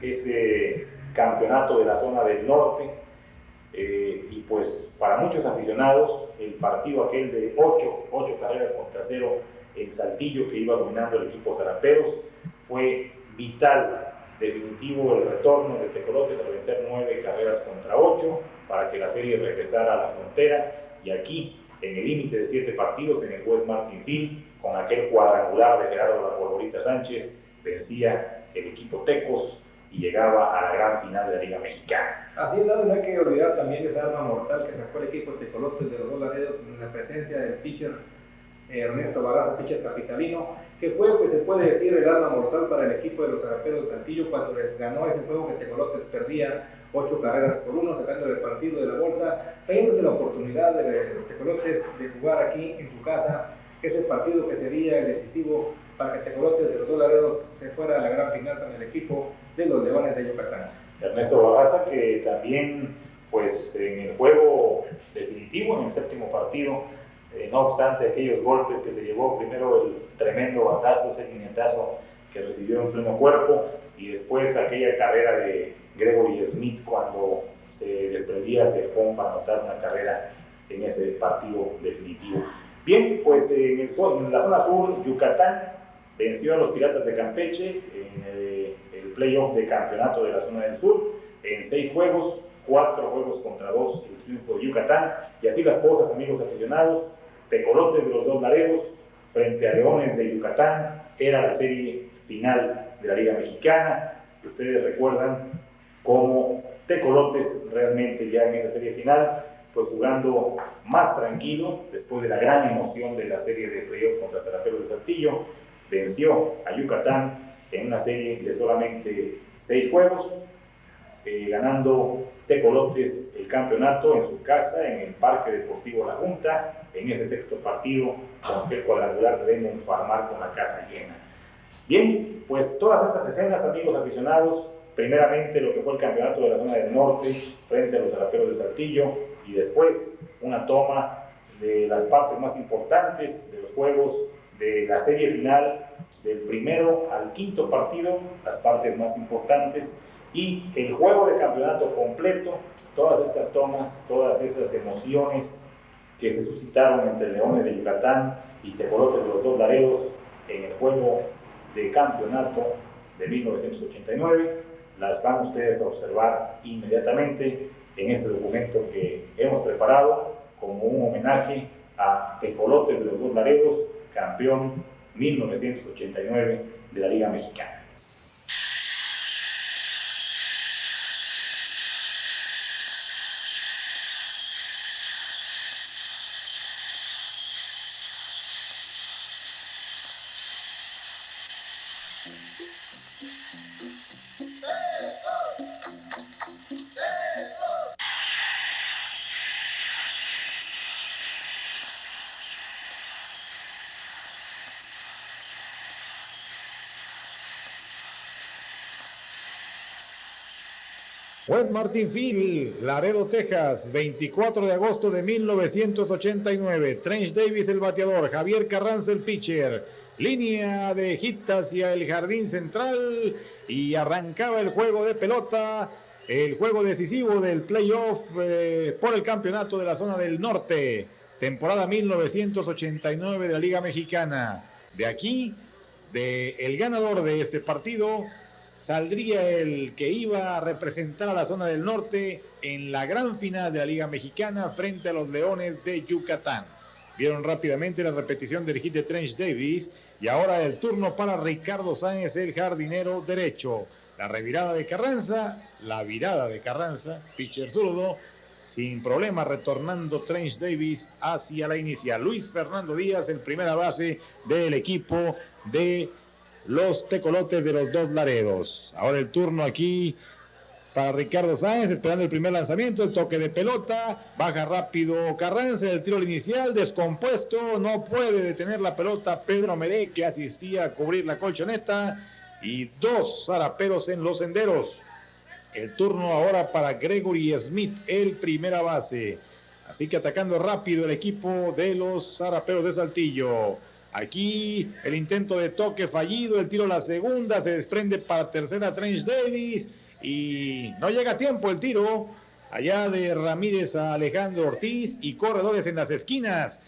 E: ese campeonato de la zona del norte. Y pues para muchos aficionados el partido aquel de 8 carreras contra 0 en Saltillo, que iba dominando el equipo Zaraperos, fue vital, definitivo el retorno de Tecolotes al vencer 9 carreras contra 8 para que la serie regresara a la frontera, y aquí en el límite de 7 partidos en el West Martin Field, con aquel cuadrangular de Gerardo La Polvorita Sánchez, vencía el equipo Tecos y llegaba a la gran final de la Liga Mexicana.
F: Así es, no hay que olvidar también esa arma mortal que sacó el equipo Tecolotes de los Dos Laredos en la presencia del pitcher Ernesto Barraza, pitcher capitalino, que fue, pues se puede decir, el arma mortal para el equipo de los Zaraperos de Saltillo cuando les ganó ese juego que Tecolotes perdía 8 carreras por 1, sacándole el partido de la bolsa, trayéndose la oportunidad de los Tecolotes de jugar aquí en su casa ese partido que sería el decisivo para que Tecolotes de los Dos Laredos se fuera a la gran final con el equipo de los Leones de Yucatán.
E: Ernesto Barraza, que también pues en el juego definitivo, en el 7º partido, no obstante aquellos golpes que se llevó, primero el tremendo batazo, ese puñetazo que recibió en pleno cuerpo, y después aquella carrera de Gregory Smith cuando se desprendía hacia el home para anotar una carrera en ese partido definitivo. Bien, pues en la zona sur, Yucatán venció a los Piratas de Campeche en el playoff de campeonato de la zona del sur. En 6 juegos, 4 juegos contra 2, el triunfo de Yucatán. Y así las cosas, amigos aficionados. Tecolotes de los Dos Laredos frente a Leones de Yucatán. Era la serie final de la Liga Mexicana. Ustedes recuerdan cómo Tecolotes realmente ya en esa serie final, pues jugando más tranquilo, después de la gran emoción de la serie de playoff contra Zaraperos de Saltillo, venció a Yucatán en una serie de solamente 6 juegos, ganando Tecolotes el campeonato en su casa, en el Parque Deportivo La Junta, en ese 6º partido, con aquel cuadrangular de Demon Farmar con la casa llena. Bien, pues todas estas escenas, amigos aficionados, primeramente lo que fue el campeonato de la zona del norte frente a los Zaraperos de Saltillo, y después una toma de las partes más importantes de los juegos de la serie final, del primero al 5º partido, las partes más importantes, y el juego de campeonato completo, todas estas tomas, todas esas emociones que se suscitaron entre Leones de Yucatán y Tecolotes de los Dos Laredos en el juego de campeonato de 1989, las van ustedes a observar inmediatamente en este documento que hemos preparado como un homenaje a Tecolotes de los Dos Laredos, campeón 1989 de la Liga Mexicana.
A: West Martin Field, Laredo, Texas, 24 de agosto de 1989. Trench Davis el bateador, Javier Carranza el pitcher. Línea de hit hacia el jardín central y arrancaba el juego de pelota, el juego decisivo del playoff por el campeonato de la zona del norte, temporada 1989 de la Liga Mexicana. De aquí, el ganador de este partido, saldría el que iba a representar a la zona del norte en la gran final de la Liga Mexicana frente a los Leones de Yucatán. Vieron rápidamente la repetición del hit de Trench Davis y ahora el turno para Ricardo Sáenz, el jardinero derecho. La revirada de Carranza, la virada de Carranza, pitcher zurdo, sin problema retornando Trench Davis hacia la inicial. Luis Fernando Díaz, el primera base del equipo de los Tecolotes de los Dos Laredos. Ahora el turno aquí para Ricardo Sáenz, esperando el primer lanzamiento, el toque de pelota, baja rápido Carranza, el tiro inicial, descompuesto, no puede detener la pelota Pedro Meré, que asistía a cubrir la colchoneta, y 2 zaraperos en los senderos. El turno ahora para Gregory Smith, el primera base. Así que atacando rápido el equipo de los Zaraperos de Saltillo. Aquí el intento de toque fallido, el tiro a la segunda, se desprende para tercera Trench Davis y no llega a tiempo el tiro allá de Ramírez a Alejandro Ortiz y corredores en las esquinas.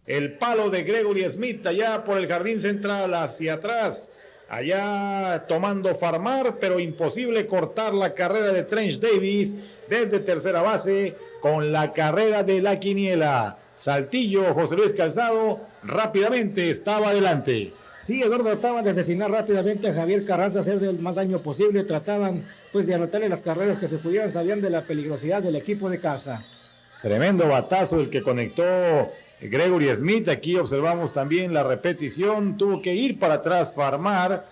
A: El palo de Gregory Smith allá por el jardín central hacia atrás. Allá tomando Farmar, pero imposible cortar la carrera de Trench Davis desde tercera base con la carrera de la quiniela. Saltillo, José Luis Calzado, rápidamente estaba adelante.
O: Sí, Eduardo, trataban de asesinar rápidamente a Javier Carranza, hacer el más daño posible, trataban pues de anotarle las carreras que se pudieran, sabían de la peligrosidad del equipo de casa.
A: Tremendo batazo el que conectó Gregory Smith. Aquí observamos también la repetición, tuvo que ir para atrás Farmar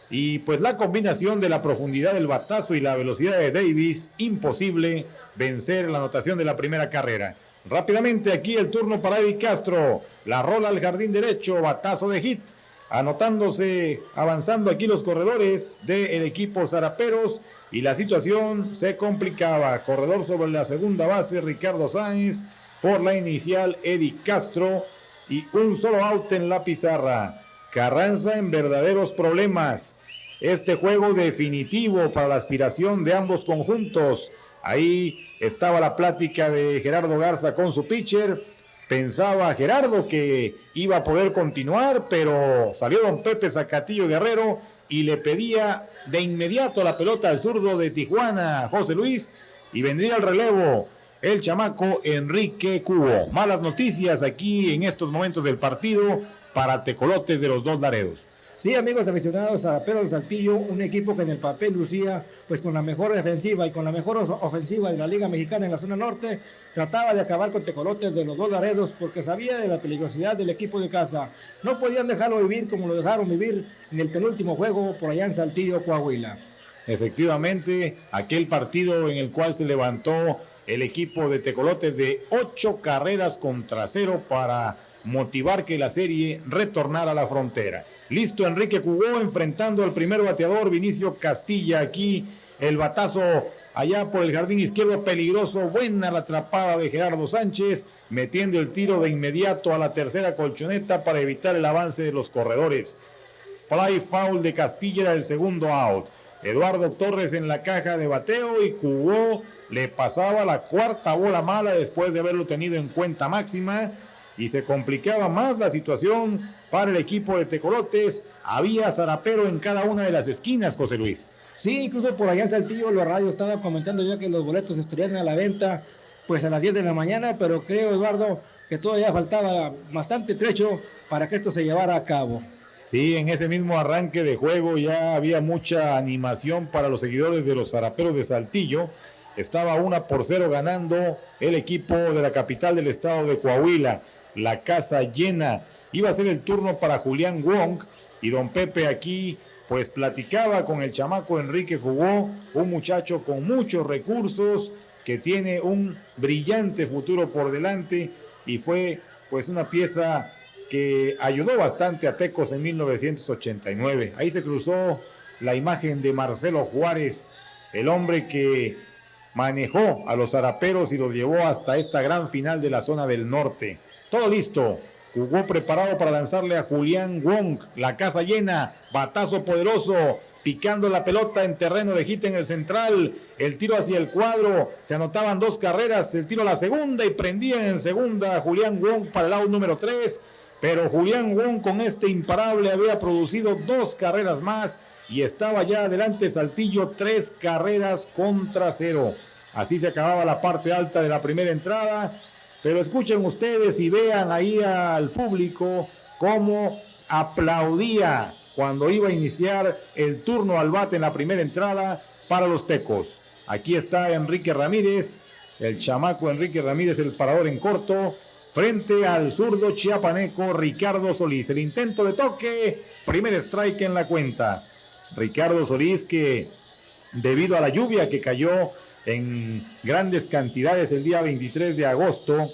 A: y pues la combinación de la profundidad del batazo y la velocidad de Davis, imposible vencer la anotación de la primera carrera. Rápidamente aquí el turno para Eddie Castro, la rola al jardín derecho, batazo de hit, anotándose, avanzando aquí los corredores del equipo Zaraperos y la situación se complicaba. Corredor sobre la segunda base Ricardo Sáenz, por la inicial Eddie Castro y un solo out en la pizarra. Carranza en verdaderos problemas. este juego definitivo para la aspiración de ambos conjuntos. Ahí estaba la plática de Gerardo Garza con su pitcher. Pensaba Gerardo que iba a poder continuar, pero salió don Pepe Zacatillo Guerrero y le pedía de inmediato la pelota al zurdo de Tijuana, José Luis, y vendría al relevo el chamaco Enrique Cubo. Malas noticias aquí en estos momentos del partido para Tecolotes de los Dos Laredos.
O: Sí, amigos aficionados a Pedro de Saltillo, un equipo que en el papel lucía pues con la mejor defensiva y con la mejor ofensiva de la Liga Mexicana en la zona norte, trataba de acabar con Tecolotes de los Dos Laredos porque sabía de la peligrosidad del equipo de casa. No podían dejarlo vivir como lo dejaron vivir en el penúltimo juego por allá en Saltillo, Coahuila.
A: Efectivamente, aquel partido en el cual se levantó el equipo de Tecolotes de 8 carreras contra 0 para motivar que la serie retornara a la frontera. Listo Enrique Cubó enfrentando al primer bateador Vinicio Castilla. Aquí el batazo allá por el jardín izquierdo peligroso, buena la atrapada de Gerardo Sánchez, metiendo el tiro de inmediato a la tercera colchoneta para evitar el avance de los corredores. Fly foul de Castilla era el segundo out. Eduardo Torres en la caja de bateo y Cubó le pasaba la cuarta bola mala después de haberlo tenido en cuenta máxima. Y se complicaba más la situación para el equipo de Tecolotes. Había zarapero en cada una de las esquinas, José Luis.
O: Sí, incluso por allá en Saltillo, la radio estaba comentando ya que los boletos estarían a la venta pues a las 10 de la mañana, pero creo, Eduardo, que todavía faltaba bastante trecho para que esto se llevara a cabo.
A: Sí, en ese mismo arranque de juego ya había mucha animación para los seguidores de los zaraperos de Saltillo. Estaba 1-0 ganando el equipo de la capital del estado de Coahuila. La casa llena. Iba a ser el turno para Julián Wong y don Pepe aquí pues platicaba con el chamaco Enrique Jugó, un muchacho con muchos recursos que tiene un brillante futuro por delante y fue pues una pieza que ayudó bastante a Tecos en 1989. Ahí se cruzó la imagen de Marcelo Juárez, el hombre que manejó a los zaraperos y los llevó hasta esta gran final de la zona del norte. Todo listo, jugó preparado para lanzarle a Julián Wong, la casa llena, batazo poderoso, picando la pelota en terreno de hit en el central, el tiro hacia el cuadro, se anotaban 2 carreras, el tiro a la segunda y prendían en segunda a Julián Wong para el out número 3, pero Julián Wong con este imparable había producido 2 carreras más y estaba ya adelante Saltillo 3 carreras contra 0. Así se acababa la parte alta de la primera entrada. Pero escuchen ustedes y vean ahí al público cómo aplaudía cuando iba a iniciar el turno al bate en la primera entrada para los Tecos. Aquí está Enrique Ramírez, el chamaco Enrique Ramírez, el parador en corto, frente al zurdo chiapaneco Ricardo Solís. El intento de toque, primer strike en la cuenta. Ricardo Solís que debido a la lluvia que cayó en grandes cantidades el día 23 de agosto,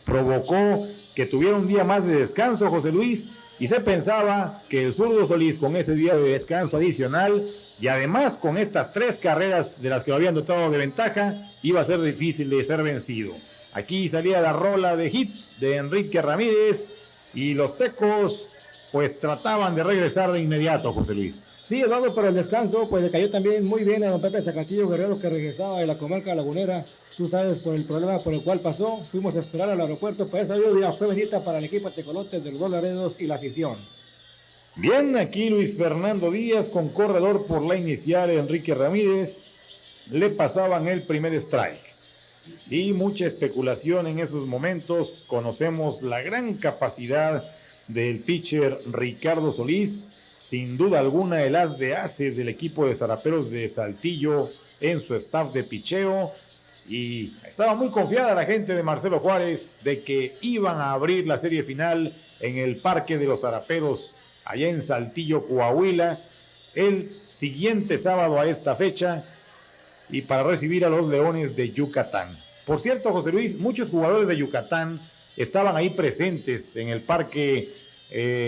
A: provocó que tuviera un día más de descanso, José Luis, y se pensaba que el zurdo Solís con ese día de descanso adicional y además con estas 3 carreras de las que lo habían dotado de ventaja, iba a ser difícil de ser vencido. Aquí salía la rola de hit de Enrique Ramírez y los Tecos pues trataban de regresar de inmediato, José Luis.
O: Sí, Eduardo, para el descanso, pues le cayó también muy bien a don Pepe Zacatillo Guerrero, que regresaba de la comarca lagunera. Tú sabes, por el problema por el cual pasó, fuimos a esperar al aeropuerto, pero esa lluvia fue bendita para el equipo de Tecolotes de los Dos Laredos y la afición.
A: Bien, aquí Luis Fernando Díaz con corredor por la inicial, Enrique Ramírez, le pasaban el primer strike. Sí, mucha especulación en esos momentos, conocemos la gran capacidad del pitcher Ricardo Solís, sin duda alguna el as de ases del equipo de zaraperos de Saltillo en su staff de picheo, y estaba muy confiada la gente de Marcelo Juárez de que iban a abrir la serie final en el Parque de los Zaraperos allá en Saltillo, Coahuila, el siguiente sábado a esta fecha y para recibir a los Leones de Yucatán. Por cierto, José Luis, muchos jugadores de Yucatán estaban ahí presentes en el Parque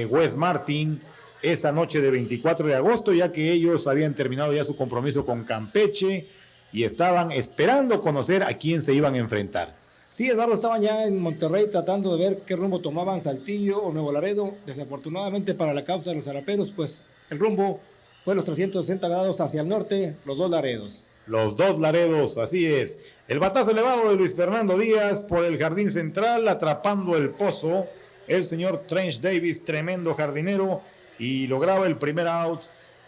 A: West Martin esa noche de 24 de agosto, ya que ellos habían terminado ya su compromiso con Campeche y estaban esperando conocer a quién se iban a enfrentar.
O: Sí, Eduardo, estaban ya en Monterrey tratando de ver qué rumbo tomaban Saltillo o Nuevo Laredo. Desafortunadamente para la causa de los zaraperos, pues el rumbo fue los 360 grados hacia el norte, los Dos Laredos.
A: Los Dos Laredos, así es. El batazo elevado de Luis Fernando Díaz por el jardín central, atrapando el pozo. El señor Trench Davis, tremendo jardinero, y lograba el primer out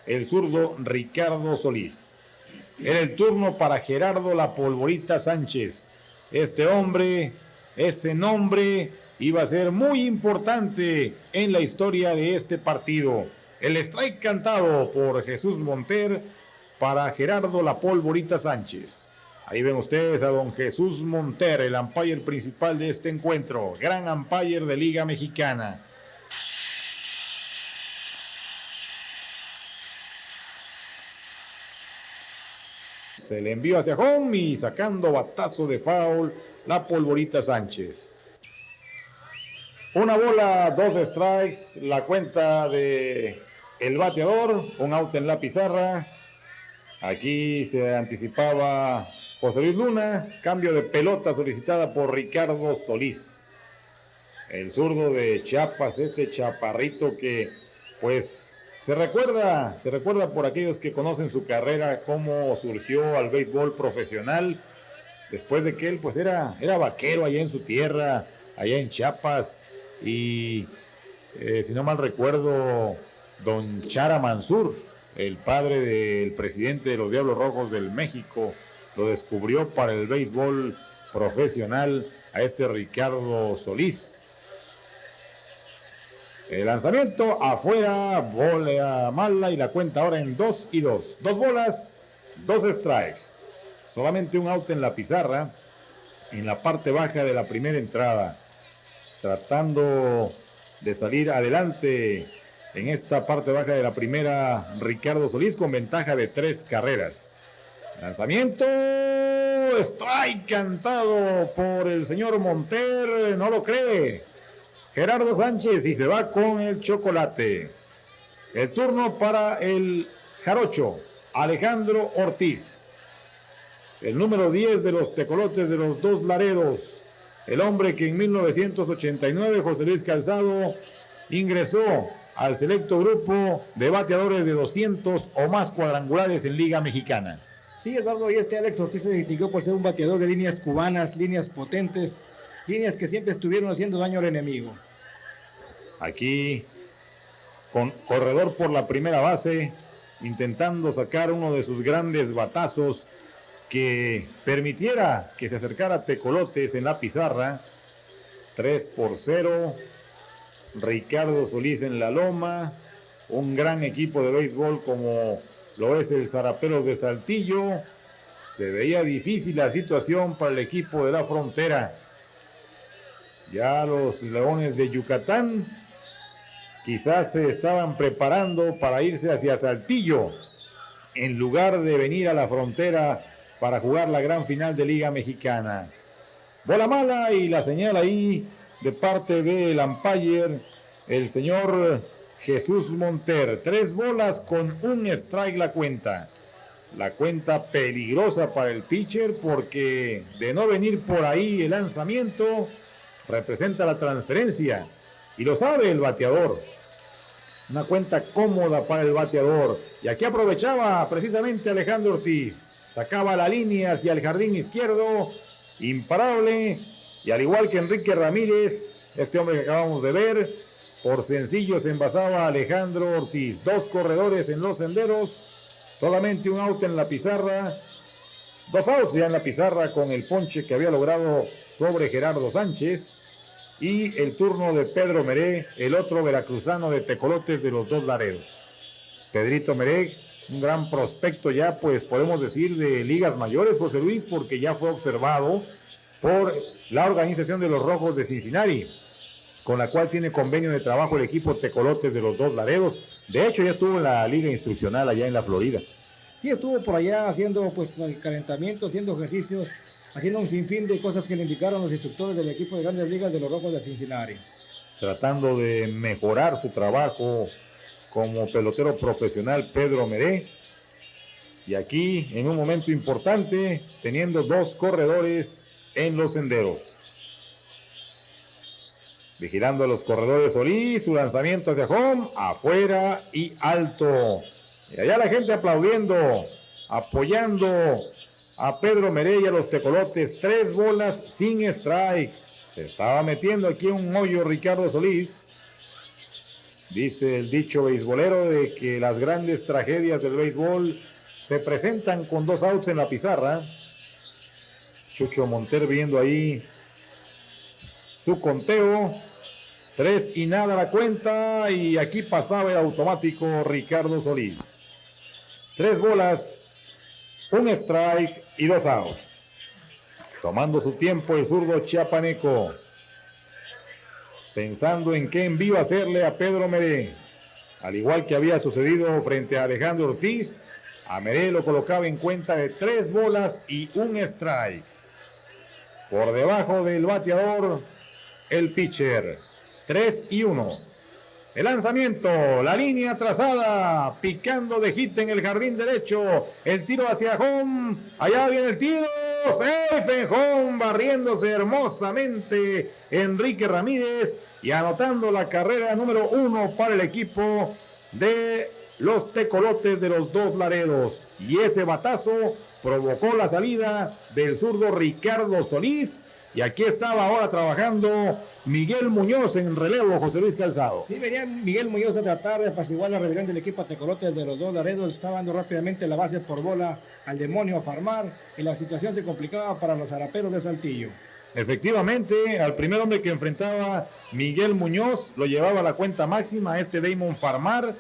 A: el zurdo Ricardo Solís. Era el turno para Gerardo La Polvorita Sánchez. Este hombre, ese nombre, iba a ser muy importante en la historia de este partido. El strike cantado por Jesús Monter para Gerardo La Polvorita Sánchez. Ahí ven ustedes a don Jesús Monter, el umpire principal de este encuentro, gran umpire de Liga Mexicana. Se le envió hacia home y sacando batazo de foul La Polvorita Sánchez. Una bola, 2 strikes, la cuenta de el bateador, un out en la pizarra. Aquí se anticipaba José Luis Luna, cambio de pelota solicitada por Ricardo Solís. El zurdo de Chiapas, este chaparrito que pues se recuerda por aquellos que conocen su carrera, cómo surgió al béisbol profesional, después de que él pues era vaquero allá en su tierra, allá en Chiapas, y si no mal recuerdo, don Chara Mansur, el padre del presidente de los Diablos Rojos del México, lo descubrió para el béisbol profesional a este Ricardo Solís. El lanzamiento afuera, bola mala y la cuenta ahora en 2-2. 2 bolas, 2 strikes. Solamente un out en la pizarra, en la parte baja de la primera entrada. Tratando de salir adelante en esta parte baja de la primera, Ricardo Solís con ventaja de 3 carreras. Lanzamiento, strike cantado por el señor Monter, no lo cree Gerardo Sánchez, y se va con el chocolate. El turno para el jarocho, Alejandro Ortiz, el número 10 de los tecolotes de los Dos Laredos, el hombre que en 1989 José Luis Calzado ingresó al selecto grupo de bateadores de 200 o más cuadrangulares en Liga Mexicana.
O: Sí, Eduardo, y este Alex Ortiz se distinguió por ser un bateador de líneas cubanas, líneas potentes, líneas que siempre estuvieron haciendo daño al enemigo.
A: Aquí, con corredor por la primera base, intentando sacar uno de sus grandes batazos que permitiera que se acercara Tecolotes en la pizarra. 3-0, Ricardo Solís en la loma, un gran equipo de béisbol como lo es el Zaraperos de Saltillo. Se veía difícil la situación para el equipo de la frontera. Ya los Leones de Yucatán quizás se estaban preparando para irse hacia Saltillo, en lugar de venir a la frontera para jugar la gran final de Liga Mexicana. Bola mala y la señal ahí de parte del umpire, el señor Jesús Monter. 3 bolas con 1 strike la cuenta. La cuenta peligrosa para el pitcher porque de no venir por ahí el lanzamiento representa la transferencia y lo sabe el bateador. Una cuenta cómoda para el bateador, y aquí aprovechaba precisamente Alejandro Ortiz. Sacaba la línea hacia el jardín izquierdo, imparable, y al igual que Enrique Ramírez, este hombre que acabamos de ver, por sencillo se envasaba Alejandro Ortiz. 2 corredores en los senderos, solamente un out en la pizarra, 2 outs ya en la pizarra con el ponche que había logrado sobre Gerardo Sánchez, y el turno de Pedro Meré, el otro veracruzano de Tecolotes de los Dos Laredos. Pedrito Meré, un gran prospecto ya, pues podemos decir, de ligas mayores, José Luis, porque ya fue observado por la organización de los Rojos de Cincinnati, con la cual tiene convenio de trabajo el equipo Tecolotes de los Dos Laredos. De hecho, ya estuvo en la liga instruccional allá en la Florida.
O: Sí, estuvo por allá haciendo pues el calentamiento, haciendo ejercicios, haciendo un sinfín de cosas que le indicaron los instructores del equipo de Grandes Ligas de los Rojos de Cincinnati.
A: Tratando de mejorar su trabajo como pelotero profesional Pedro Meré. Y aquí, en un momento importante, teniendo 2 corredores en los senderos. Vigilando a los corredores Solís, su lanzamiento hacia home, afuera y alto. Y allá la gente aplaudiendo, apoyando a Pedro Meré y a los tecolotes. 3 bolas sin strike. Se estaba metiendo aquí un hoyo Ricardo Solís. Dice el dicho beisbolero de que las grandes tragedias del béisbol se presentan con 2 outs en la pizarra. Chucho Monter viendo ahí su conteo. 3 y nada la cuenta, y aquí pasaba el automático Ricardo Solís. 3 bolas, 1 strike y 2 outs. Tomando su tiempo el zurdo chiapaneco, pensando en qué envío hacerle a Pedro Meré. Al igual que había sucedido frente a Alejandro Ortiz, a Meré lo colocaba en cuenta de 3 bolas y 1 strike. Por debajo del bateador, el pitcher. 3 y 1. El lanzamiento, la línea trazada, picando de hit en el jardín derecho. El tiro hacia home. Allá viene el tiro. Safe en home, barriéndose hermosamente Enrique Ramírez y anotando la carrera número 1 para el equipo de los tecolotes de los Dos Laredos. Y ese batazo provocó la salida del zurdo Ricardo Solís. Y aquí estaba ahora trabajando Miguel Muñoz en relevo, José Luis Calzado.
O: Sí, venía Miguel Muñoz a tratar de apaciguar la rebelión del equipo tecolotes de los Dos Laredos. Estaba dando rápidamente la base por bola al demonio Farmar y la situación se complicaba para los zaraperos de Saltillo.
A: Efectivamente, al primer hombre que enfrentaba Miguel Muñoz lo llevaba a la cuenta máxima este Damon Farmar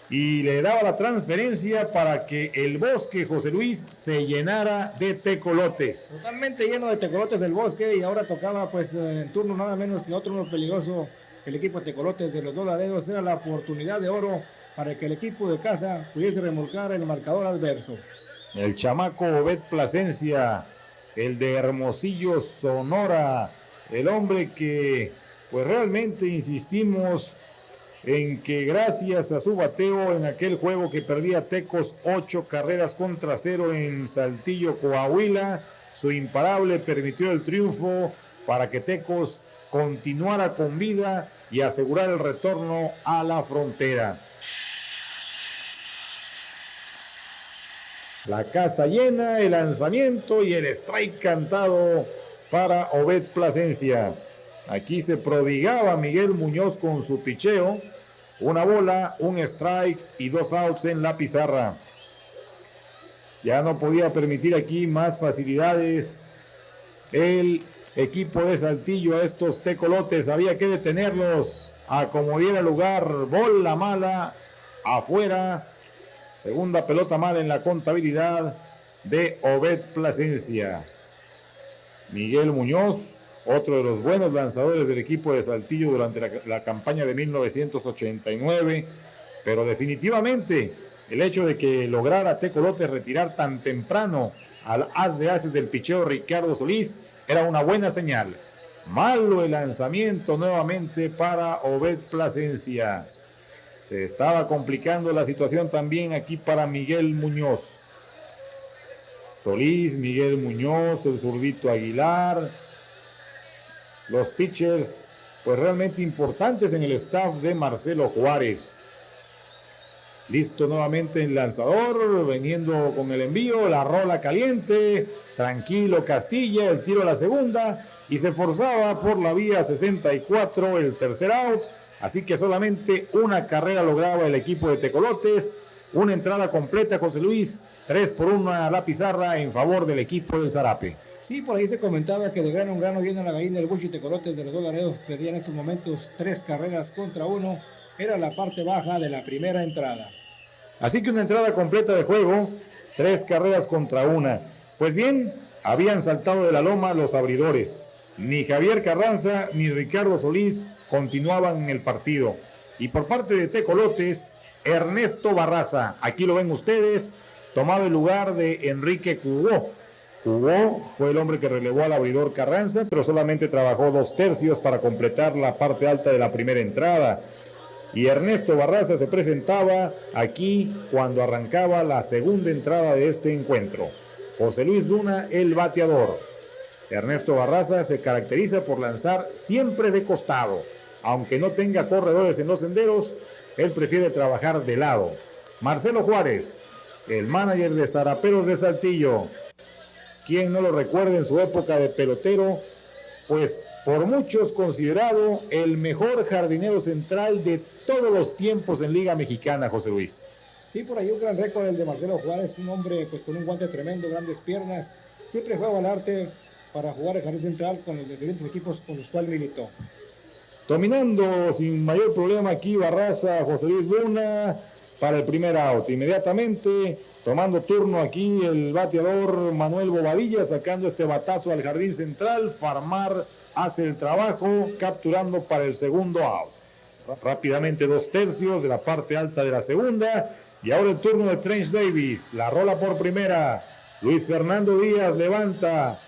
A: y le daba la transferencia para que el bosque, José Luis, se llenara de tecolotes.
O: Totalmente lleno de tecolotes del bosque, y ahora tocaba pues en turno nada menos que otro uno peligroso. El equipo de tecolotes de los Dos Laredos era la oportunidad de oro para que el equipo de casa pudiese remolcar el marcador adverso.
A: El chamaco Obed Plasencia, el de Hermosillo, Sonora, el hombre que pues realmente insistimos en que gracias a su bateo en aquel juego que perdía Tecos 8 carreras contra 0 en Saltillo, Coahuila, su imparable permitió el triunfo para que Tecos continuara con vida y asegurar el retorno a la frontera. La casa llena, el lanzamiento y el strike cantado para Obed Plasencia. Aquí se prodigaba Miguel Muñoz con su picheo. 1 bola, 1 strike y 2 outs en la pizarra. Ya no podía permitir aquí más facilidades el equipo de Saltillo a estos tecolotes. Había que detenerlos a como diera lugar. Bola mala afuera. Segunda pelota mala en la contabilidad de Obed Plasencia. Miguel Muñoz, otro de los buenos lanzadores del equipo de Saltillo durante la campaña de 1989, pero definitivamente el hecho de que lograra Tecolotes retirar tan temprano al as de ases del picheo Ricardo Solís era una buena señal. Malo el lanzamiento nuevamente para Obed Plasencia. Se estaba complicando la situación también aquí para Miguel Muñoz. Solís, Miguel Muñoz, el zurdito Aguilar, los pitchers pues realmente importantes en el staff de Marcelo Juárez. Listo nuevamente el lanzador, veniendo con el envío, la rola caliente, tranquilo Castilla, el tiro a la segunda y se forzaba por la vía 64 el tercer out, así que solamente una carrera lograba el equipo de Tecolotes, una entrada completa José Luis, 3-1 a la pizarra en favor del equipo del Zarape.
O: Sí, por ahí se comentaba que de grano en grano viene la gallina del Bushi Tecolotes de los Dos Laredos, perdía en estos momentos 3 carreras contra 1, era la parte baja de la primera entrada.
A: Así que una entrada completa de juego, 3 carreras contra 1. Pues bien, habían saltado de la loma los abridores. Ni Javier Carranza ni Ricardo Solís continuaban en el partido. Y por parte de Tecolotes, Ernesto Barraza, aquí lo ven ustedes, tomaba el lugar de Enrique Cubó. Cubó fue el hombre que relevó al abridor Carranza, pero solamente trabajó 2 tercios para completar la parte alta de la primera entrada. Y Ernesto Barraza se presentaba aquí cuando arrancaba la segunda entrada de este encuentro. José Luis Luna, el bateador. Ernesto Barraza se caracteriza por lanzar siempre de costado. Aunque no tenga corredores en los senderos, él prefiere trabajar de lado. Marcelo Juárez, el manager de Zaraperos de Saltillo. ¿Quién no lo recuerda en su época de pelotero? Pues por muchos considerado el mejor jardinero central de todos los tiempos en Liga Mexicana, José Luis.
O: Sí, por ahí un gran récord el de Marcelo Juárez, un hombre pues con un guante tremendo, grandes piernas, siempre juega al arte para jugar el jardín central con los diferentes equipos con los cuales militó.
A: Dominando sin mayor problema aquí Barraza, José Luis Luna para el primer out. Inmediatamente tomando turno aquí el bateador Manuel Bobadilla, sacando este batazo al jardín central. Farmar hace el trabajo, capturando para el segundo out. Rápidamente 2/3 de la parte alta de la segunda. Y ahora el turno de Trench Davis. La rola por primera. Luis Fernando Díaz levanta,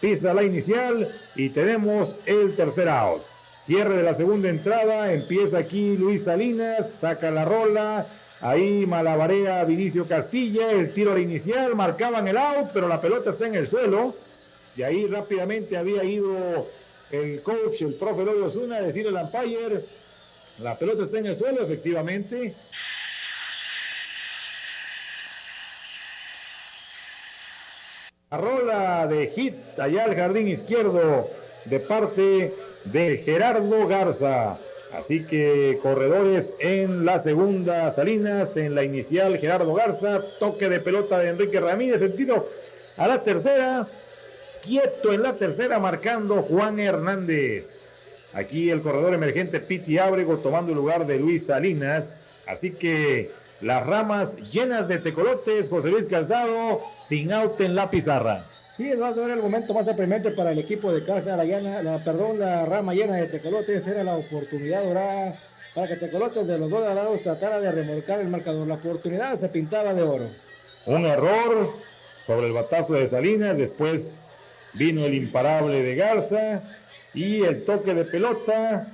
A: pisa la inicial y tenemos el tercer out. Cierre de la segunda entrada. Empieza aquí Luis Salinas, saca la rola. Ahí malabarea Vinicio Castilla, el tiro a la inicial, marcaban el out, pero la pelota está en el suelo. Y ahí rápidamente había ido el coach, el profe Loyo Osuna, a decirle al umpire, la pelota está en el suelo, efectivamente. La rola de hit allá al jardín izquierdo de parte de Gerardo Garza. Así que corredores en la segunda Salinas, en la inicial Gerardo Garza, toque de pelota de Enrique Ramírez, el tiro a la tercera, quieto en la tercera marcando Juan Hernández. Aquí el corredor emergente Piti Ábrego tomando el lugar de Luis Salinas, así que las ramas llenas de tecolotes, José Luis Calzado, sin out en la pizarra.
O: Sí, es más o menos el momento más deprimente para el equipo de Casa, la rama llena de tecolotes, era la oportunidad dorada para que Tecolotes de los dos lados tratara de remolcar el marcador. La oportunidad se pintaba de oro.
A: Un error sobre el batazo de Salinas, después vino el imparable de Garza y el toque de pelota.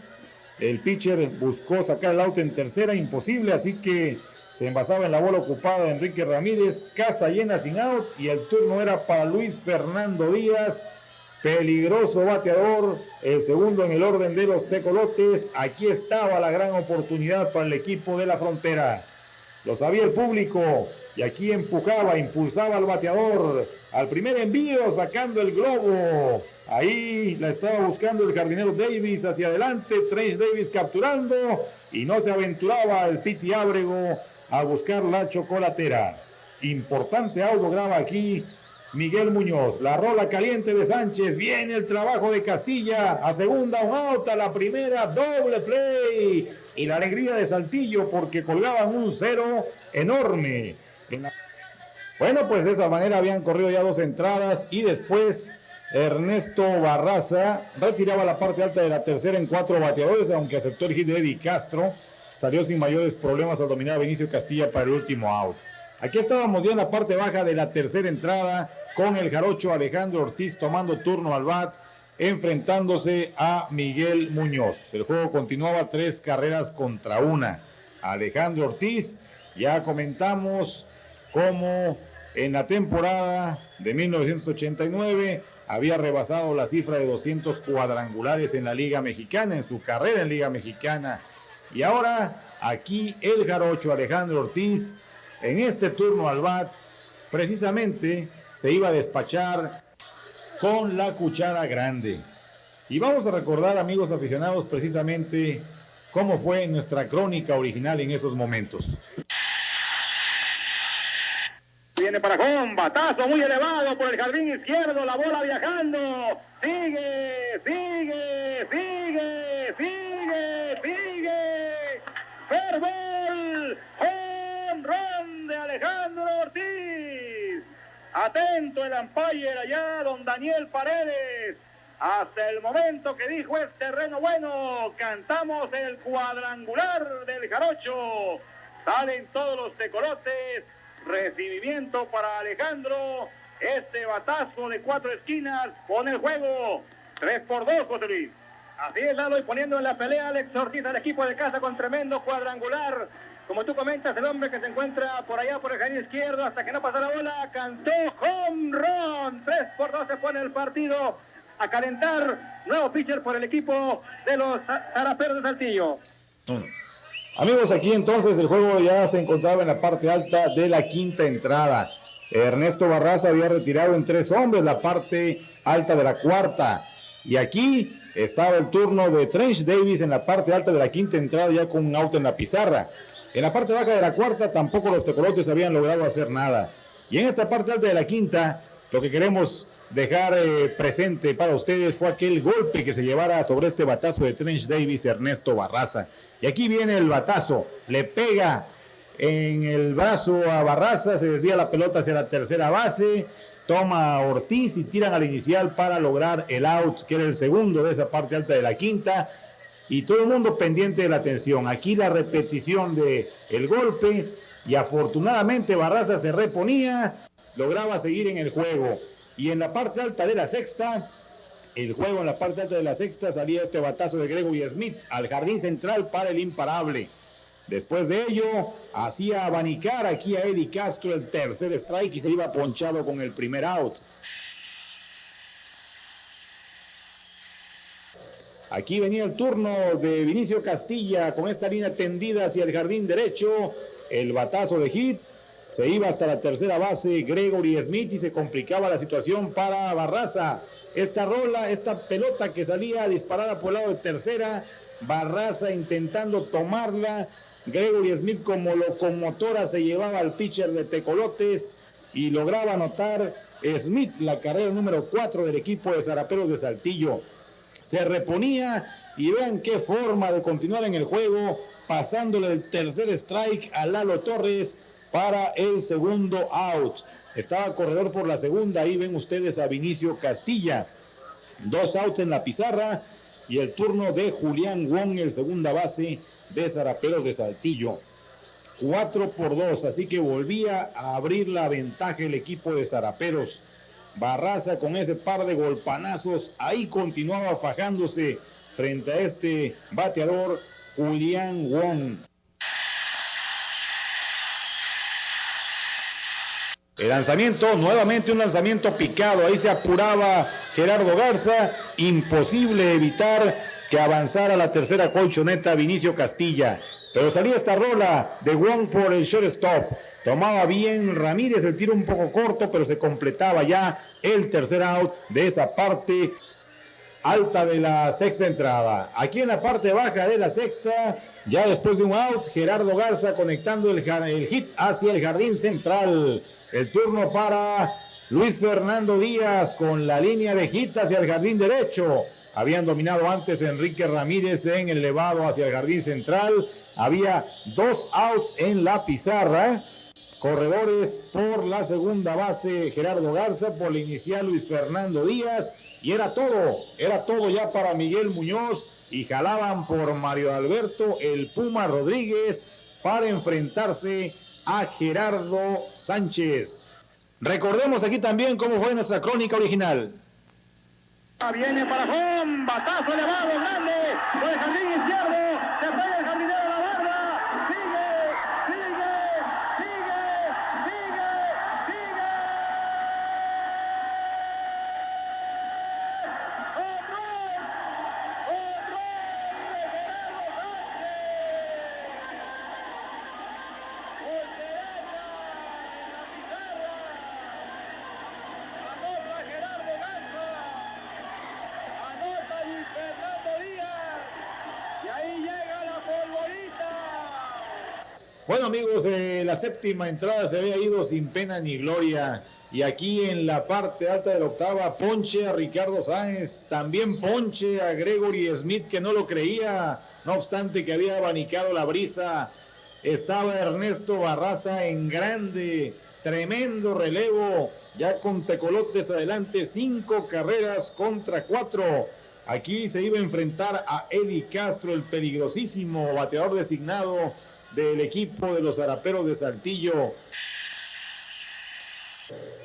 A: El pitcher buscó sacar el out en tercera, imposible, así que se envasaba en la bola ocupada de Enrique Ramírez, casa llena sin out, y el turno era para Luis Fernando Díaz, peligroso bateador, el segundo en el orden de los tecolotes. Aquí estaba la gran oportunidad para el equipo de la Frontera. Lo sabía el público, y aquí empujaba, impulsaba al bateador, al primer envío, sacando el globo. Ahí la estaba buscando el jardinero Davis hacia adelante, Trench Davis capturando, y no se aventuraba el Piti Ábrego a buscar la chocolatera. Importante out lograba aquí Miguel Muñoz. La rola caliente de Sánchez, viene el trabajo de Castilla, a segunda un out, a la primera doble play, y la alegría de Saltillo porque colgaban un cero enorme. Bueno, pues de esa manera habían corrido ya 2 entradas y después Ernesto Barraza retiraba la parte alta de la tercera en 4 bateadores, aunque aceptó el hit de Eddie Castro. Salió sin mayores problemas al dominar a Vinicio Castilla para el último out. Aquí estábamos ya en la parte baja de la tercera entrada con el jarocho Alejandro Ortiz tomando turno al bat, enfrentándose a Miguel Muñoz. El juego continuaba 3 carreras contra 1. Alejandro Ortiz, ya comentamos cómo en la temporada de 1989 había rebasado la cifra de 200 cuadrangulares en la Liga Mexicana, en su carrera en Liga Mexicana. Y ahora aquí el jarocho Alejandro Ortiz, en este turno al bat, precisamente se iba a despachar con la cuchara grande. Y vamos a recordar, amigos aficionados, precisamente cómo fue nuestra crónica original en esos momentos.
L: Viene para home, batazo muy elevado por el jardín izquierdo, la bola viajando, sigue, fair ball, home run de Alejandro Ortiz. Atento el umpire allá, don Daniel Paredes. Hasta el momento que dijo es terreno bueno, cantamos el cuadrangular del jarocho. Salen todos los tecolotes. Recibimiento para Alejandro. Este batazo de 4 esquinas pone el juego 3-2, José Luis. Así es, Lalo, y poniendo en la pelea Alex Ortiz al equipo de casa con tremendo cuadrangular. Como tú comentas, el hombre que se encuentra por allá por el jardín izquierdo hasta que no pasa la bola, cantó home run. 3-2 se pone el partido a calentar. Nuevo pitcher por el equipo de los Zaraperos de Saltillo.
A: Amigos, aquí entonces el juego ya se encontraba en la parte alta de la quinta entrada. Ernesto Barraza había retirado en 3 hombres la parte alta de la cuarta. Y aquí estaba el turno de Trench Davis en la parte alta de la quinta entrada, ya con un out en la pizarra. En la parte baja de la cuarta tampoco los tecolotes habían logrado hacer nada. Y en esta parte alta de la quinta, lo que queremos dejar presente para ustedes fue aquel golpe que se llevara sobre este batazo de Trench Davis Ernesto Barraza. Y aquí viene el batazo, le pega en el brazo a Barraza, se desvía la pelota hacia la tercera base, toma a Ortiz y tiran al inicial para lograr el out, que era el segundo de esa parte alta de la quinta. Y todo el mundo pendiente de la atención. Aquí la repetición de el golpe y afortunadamente Barraza se reponía, lograba seguir en el juego. Y en la parte alta de la sexta, el juego en la parte alta de la sexta, salía este batazo de Gregory Smith al jardín central para el imparable. Después de ello, hacía abanicar aquí a Eddie Castro el tercer strike y se iba ponchado con el primer out. Aquí venía el turno de Vinicio Castilla con esta línea tendida hacia el jardín derecho. El batazo de hit. Se iba hasta la tercera base Gregory Smith y se complicaba la situación para Barraza. Esta pelota que salía disparada por el lado de tercera. Barraza intentando tomarla. Gregory Smith como locomotora se llevaba al pitcher de Tecolotes y lograba anotar Smith la carrera número 4 del equipo de Zaraperos de Saltillo. Se reponía y vean qué forma de continuar en el juego, pasándole el tercer strike a Lalo Torres para el segundo out. Estaba corredor por la segunda, ahí ven ustedes a Vinicio Castilla. 2 outs en la pizarra y el turno de Julián Wong, el segunda base de Zaraperos de Saltillo. 4-2, así que volvía a abrir la ventaja el equipo de Zaraperos. Barraza con ese par de golpanazos, ahí continuaba fajándose frente a este bateador Julián Wong. El lanzamiento, nuevamente un lanzamiento picado, ahí se apuraba Gerardo Garza, imposible evitar que avanzara la tercera colchoneta Vinicio Castilla, pero salía esta rola de Wong por el shortstop. Tomaba bien Ramírez el tiro un poco corto, pero se completaba ya el tercer out de esa parte alta de la sexta entrada. Aquí en la parte baja de la sexta, ya después de un out, Gerardo Garza conectando el hit hacia el jardín central. El turno para Luis Fernando Díaz con la línea de hit hacia el jardín derecho. Habían dominado antes Enrique Ramírez en el elevado hacia el jardín central. Había 2 outs en la pizarra. Corredores por la segunda base Gerardo Garza, por la inicial Luis Fernando Díaz, y era todo ya para Miguel Muñoz, y jalaban por Mario Alberto el Puma Rodríguez para enfrentarse a Gerardo Sánchez. Recordemos aquí también cómo fue nuestra crónica original.
L: Viene para home, batazo elevado, grande, por el jardín izquierdo, se pega el jardinero a la barra, sigue.
A: Bueno amigos, la séptima entrada se había ido sin pena ni gloria, y aquí en la parte alta de la octava, ponche a Ricardo Sáenz, también ponche a Gregory Smith, que no lo creía, no obstante que había abanicado la brisa. Estaba Ernesto Barraza en grande, tremendo relevo, ya con Tecolotes adelante, 5 carreras contra 4. Aquí se iba a enfrentar a Eddie Castro, el peligrosísimo bateador designado del equipo de los Zaraperos de Saltillo.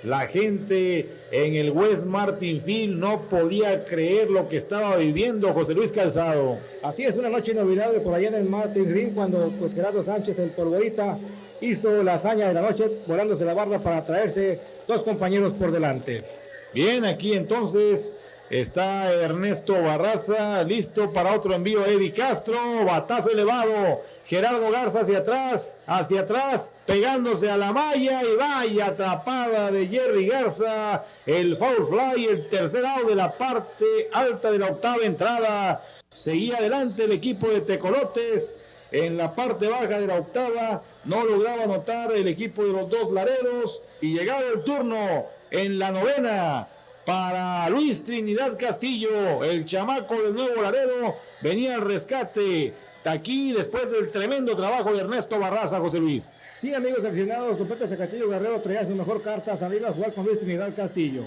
A: La gente en el West Martin Field no podía creer lo que estaba viviendo José Luis Calzado.
O: Así es, una noche inolvidable por allá en el Martin Green, cuando pues Gerardo Sánchez, el polvorita, hizo la hazaña de la noche, volándose la barda para traerse 2 compañeros por delante.
A: Bien, aquí entonces está Ernesto Barraza, listo para otro envío. Eddie Castro, batazo elevado.
O: Gerardo Garza hacia atrás, pegándose a la malla y vaya atrapada de Jerry Garza, el foul fly, el tercer out de la parte alta de la octava entrada. Seguía adelante el equipo de Tecolotes en la parte baja de la octava, no lograba anotar el equipo de los Dos Laredos y llegaba el turno en la novena para Luis Trinidad Castillo, el chamaco del Nuevo Laredo, venía al rescate. Aquí después del tremendo trabajo de Ernesto Barraza, José Luis. Sí, amigos aficionados, don Pepe Castillo Guerrero traía su mejor carta, salir a jugar con Luis Trinidad Castillo.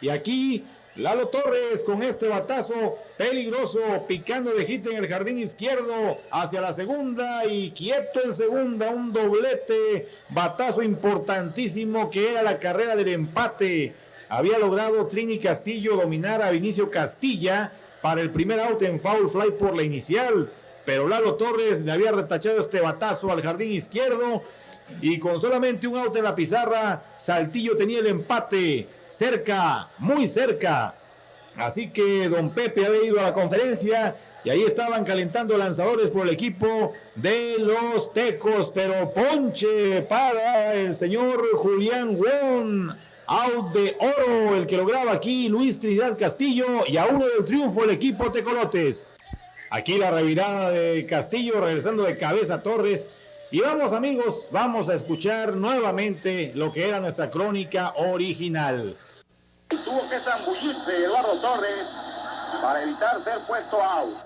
A: Y aquí Lalo Torres con este batazo peligroso, picando de hit en el jardín izquierdo hacia la segunda y quieto en segunda, un doblete, batazo importantísimo que era la carrera del empate. Había logrado Trini Castillo dominar a Vinicio Castilla para el primer out en foul fly por la inicial, pero Lalo Torres le había retachado este batazo al jardín izquierdo y con solamente un out en la pizarra, Saltillo tenía el empate cerca, muy cerca. Así que don Pepe había ido a la conferencia y ahí estaban calentando lanzadores por el equipo de los Tecos, pero ponche para el señor Julián Won. Out de oro, el que lograba aquí Luis Trinidad Castillo, y a uno del triunfo el equipo Tecolotes. Aquí la revirada de Castillo, regresando de cabeza a Torres. Y vamos, amigos, vamos a escuchar nuevamente lo que era nuestra crónica original.
L: Tuvo que zambullirse Eduardo Torres para evitar ser puesto out.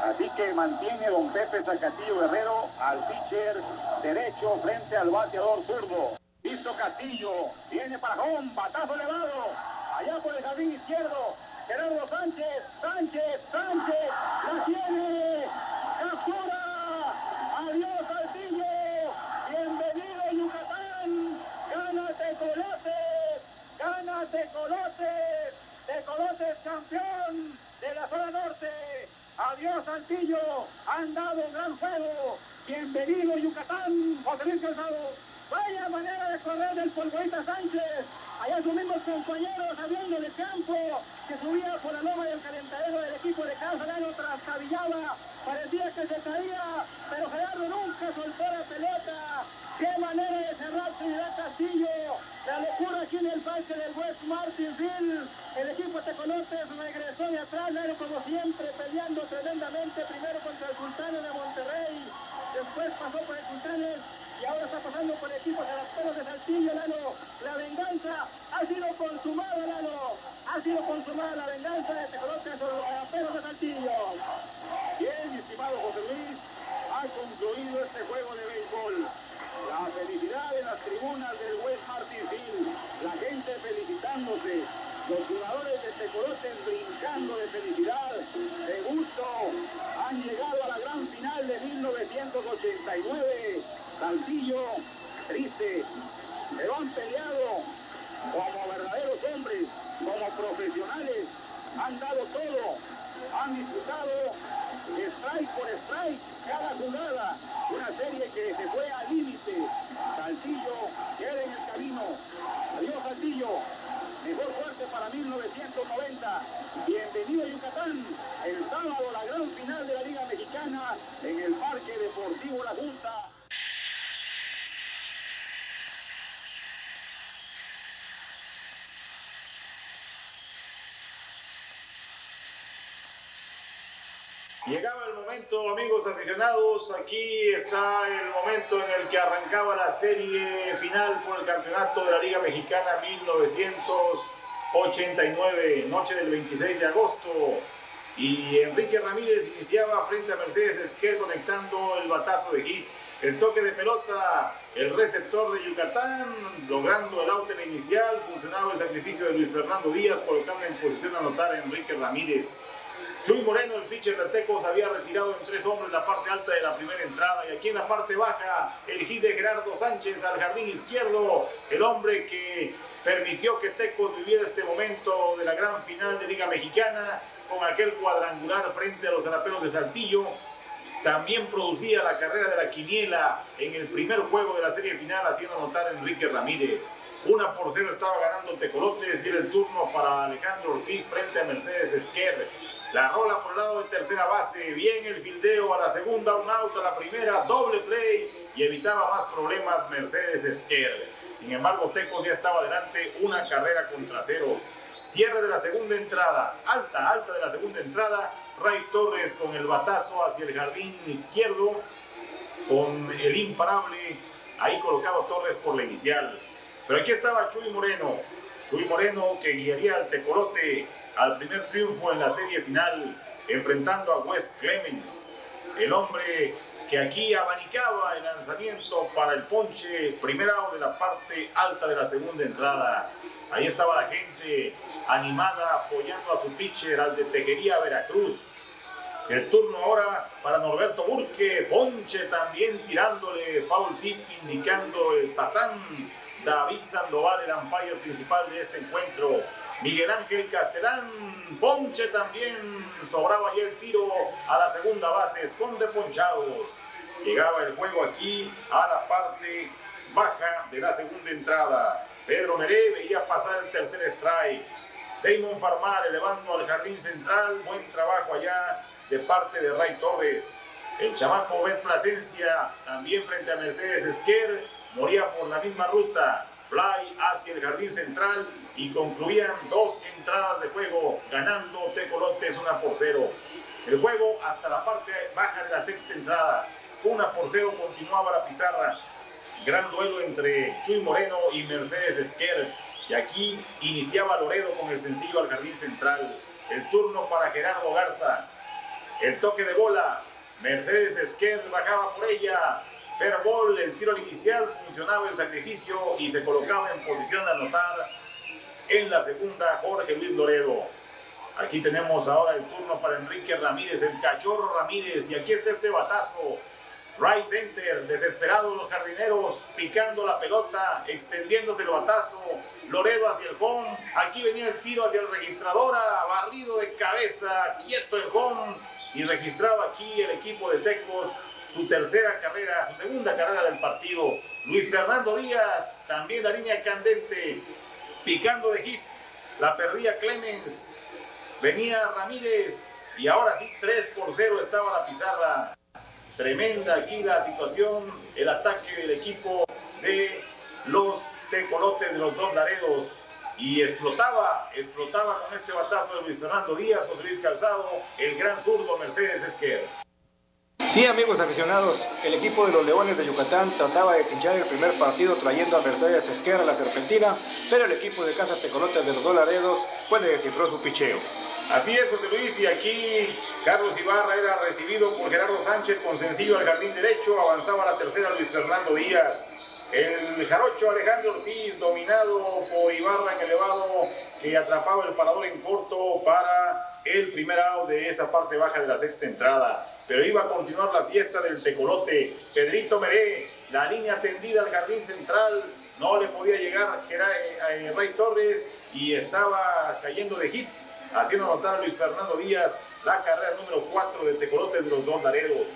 L: Así que mantiene don Pepe Castillo Guerrero al pitcher derecho frente al bateador zurdo. Listo Castillo, viene para home, batazo elevado, allá por el jardín izquierdo, Gerardo Sánchez, la tiene, captura, adiós Saltillo, bienvenido Yucatán, gana Tecolotes, Tecolotes campeón de la zona norte, adiós Saltillo, han dado un gran juego, bienvenido Yucatán, José Luis Calzado. Vaya manera de correr del Polvorita Sánchez. Allá sus mismos compañeros hablando de campo, que subía por la loma del calentadero del equipo de casa, Lalo trastabillaba, parecía que se caía, pero Gerardo nunca soltó la pelota. Qué manera de cerrar Trinidad Castillo. La locura aquí en el parque del West Martinsville. El equipo Tecolotes regresó de atrás, Lalo como siempre peleando tremendamente, primero contra el Sultanes de Monterrey, después pasó por el Sultanes y ahora está pasando por el equipo de Saltillo, Lalo. La venganza ha sido consumada, Lalo. Ha sido consumada la venganza de Tecolotes sobre los Jalaperos de Saltillo. Bien, mi estimado José Luis, ha concluido este juego de béisbol. La felicidad de las tribunas del West Martinsville, la gente felicitándose, los jugadores de Tecolotes brincando de felicidad, de gusto, han llegado a la gran final de 1989. Saltillo, triste, pero han peleado como verdaderos hombres, como profesionales, han dado todo, han disputado strike por strike cada jugada, una serie que se fue al límite. Saltillo queda en el camino. Adiós Saltillo, mejor suerte para 1990. Bienvenido a Yucatán, el sábado la gran final de la Liga Mexicana en el Parque Deportivo La Junta.
A: Llegaba el momento, amigos aficionados, aquí está el momento en el que arrancaba la serie final por el campeonato de la Liga Mexicana 1989, noche del 26 de agosto, y Enrique Ramírez iniciaba frente a Mercedes Esquer conectando el batazo de hit, el toque de pelota, el receptor de Yucatán, logrando el out en la inicial, funcionaba el sacrificio de Luis Fernando Díaz, colocando en posición a anotar a Enrique Ramírez. Chuy Moreno, el pitcher de Tecos, había retirado en 3 hombres la parte alta de la primera entrada, y aquí en la parte baja el hit de Gerardo Sánchez al jardín izquierdo, el hombre que permitió que Tecos viviera este momento de la gran final de Liga Mexicana con aquel cuadrangular frente a los Jalaperos de Saltillo. También producía la carrera de la quiniela en el primer juego de la serie final, haciendo anotar a Enrique Ramírez.
E: 1-0 estaba ganando Tecolotes y era el turno para Alejandro Ortiz frente a Mercedes Esquer. La rola por el lado de tercera base, bien el fildeo a la segunda, un out a la primera, doble play y evitaba más problemas Mercedes Esquer. Sin embargo, Tecos ya estaba adelante, 1 carrera contra 0. Cierre de la segunda entrada, alta de la segunda entrada. Ray Torres con el batazo hacia el jardín izquierdo, con el imparable, ahí colocado Torres por la inicial. Pero aquí estaba Chuy Moreno que guiaría al Tecolote al primer triunfo en la serie final, enfrentando a Wes Clemens, el hombre que aquí abanicaba el lanzamiento para el ponche, primer out de la parte alta de la segunda entrada. Ahí estaba la gente animada apoyando a su pitcher, al de Tejería Veracruz. El turno ahora para Norberto Burke, ponche también tirándole foul tip indicando el Satán. David Sandoval, el umpire principal de este encuentro. Miguel Ángel Castelán, ponche también, sobraba ahí el tiro a la segunda base, esconde ponchados. Llegaba el juego aquí a la parte baja de la segunda entrada. Pedro Meré veía pasar el tercer strike. Damon Farmar elevando al jardín central, buen trabajo allá de parte de Ray Torres. El chamaco Bet Plasencia también frente a Mercedes Esquer, moría por la misma ruta, fly hacia el jardín central y concluían 2 entradas de juego, ganando Tecolotes 1-0. El juego hasta la parte baja de la sexta entrada, 1-0 continuaba la pizarra. Gran duelo entre Chuy Moreno y Mercedes Esquer. Y aquí iniciaba Loredo con el sencillo al jardín central. El turno para Gerardo Garza. El toque de bola. Mercedes Esquer bajaba por ella. Fair ball, el tiro al inicial, funcionaba el sacrificio y se colocaba en posición de anotar en la segunda Jorge Luis Loredo. Aquí tenemos ahora el turno para Enrique Ramírez, el Cachorro Ramírez, y aquí está este batazo. Right center, desesperados los jardineros, picando la pelota, extendiéndose el batazo. Loredo hacia el home, aquí venía el tiro hacia el registradora, barrido de cabeza, quieto el home, y registraba aquí el equipo de Tecos su tercera carrera, su segunda carrera del partido. Luis Fernando Díaz, también la línea candente, picando de hit, la perdía Clemens, venía Ramírez, y ahora sí 3-0 estaba la pizarra. Tremenda aquí la situación, el ataque del equipo de los Tecolotes de los Dos Laredos, y explotaba con este batazo de Luis Fernando Díaz, José Luis Calzado, el gran zurdo Mercedes Esquer.
O: Sí, amigos aficionados, el equipo de los Leones de Yucatán trataba de cinchar el primer partido trayendo a Mercedes Esquer a la Serpentina, pero el equipo de Casa Tecolotes de los Dos Laredos pues le descifró su picheo.
E: Así es, José Luis, y aquí Carlos Ibarra era recibido por Gerardo Sánchez con sencillo al jardín derecho, avanzaba la tercera Luis Fernando Díaz. El jarocho Alejandro Ortiz, dominado por Ibarra en elevado, que atrapaba el parador en corto para el primer out de esa parte baja de la sexta entrada. Pero iba a continuar la fiesta del Tecolote. Pedrito Meré, la línea tendida al jardín central, no le podía llegar a Ray Torres y estaba cayendo de hit, haciendo anotar a Luis Fernando Díaz la carrera número 4 de Tecolotes de los Dos Laredos.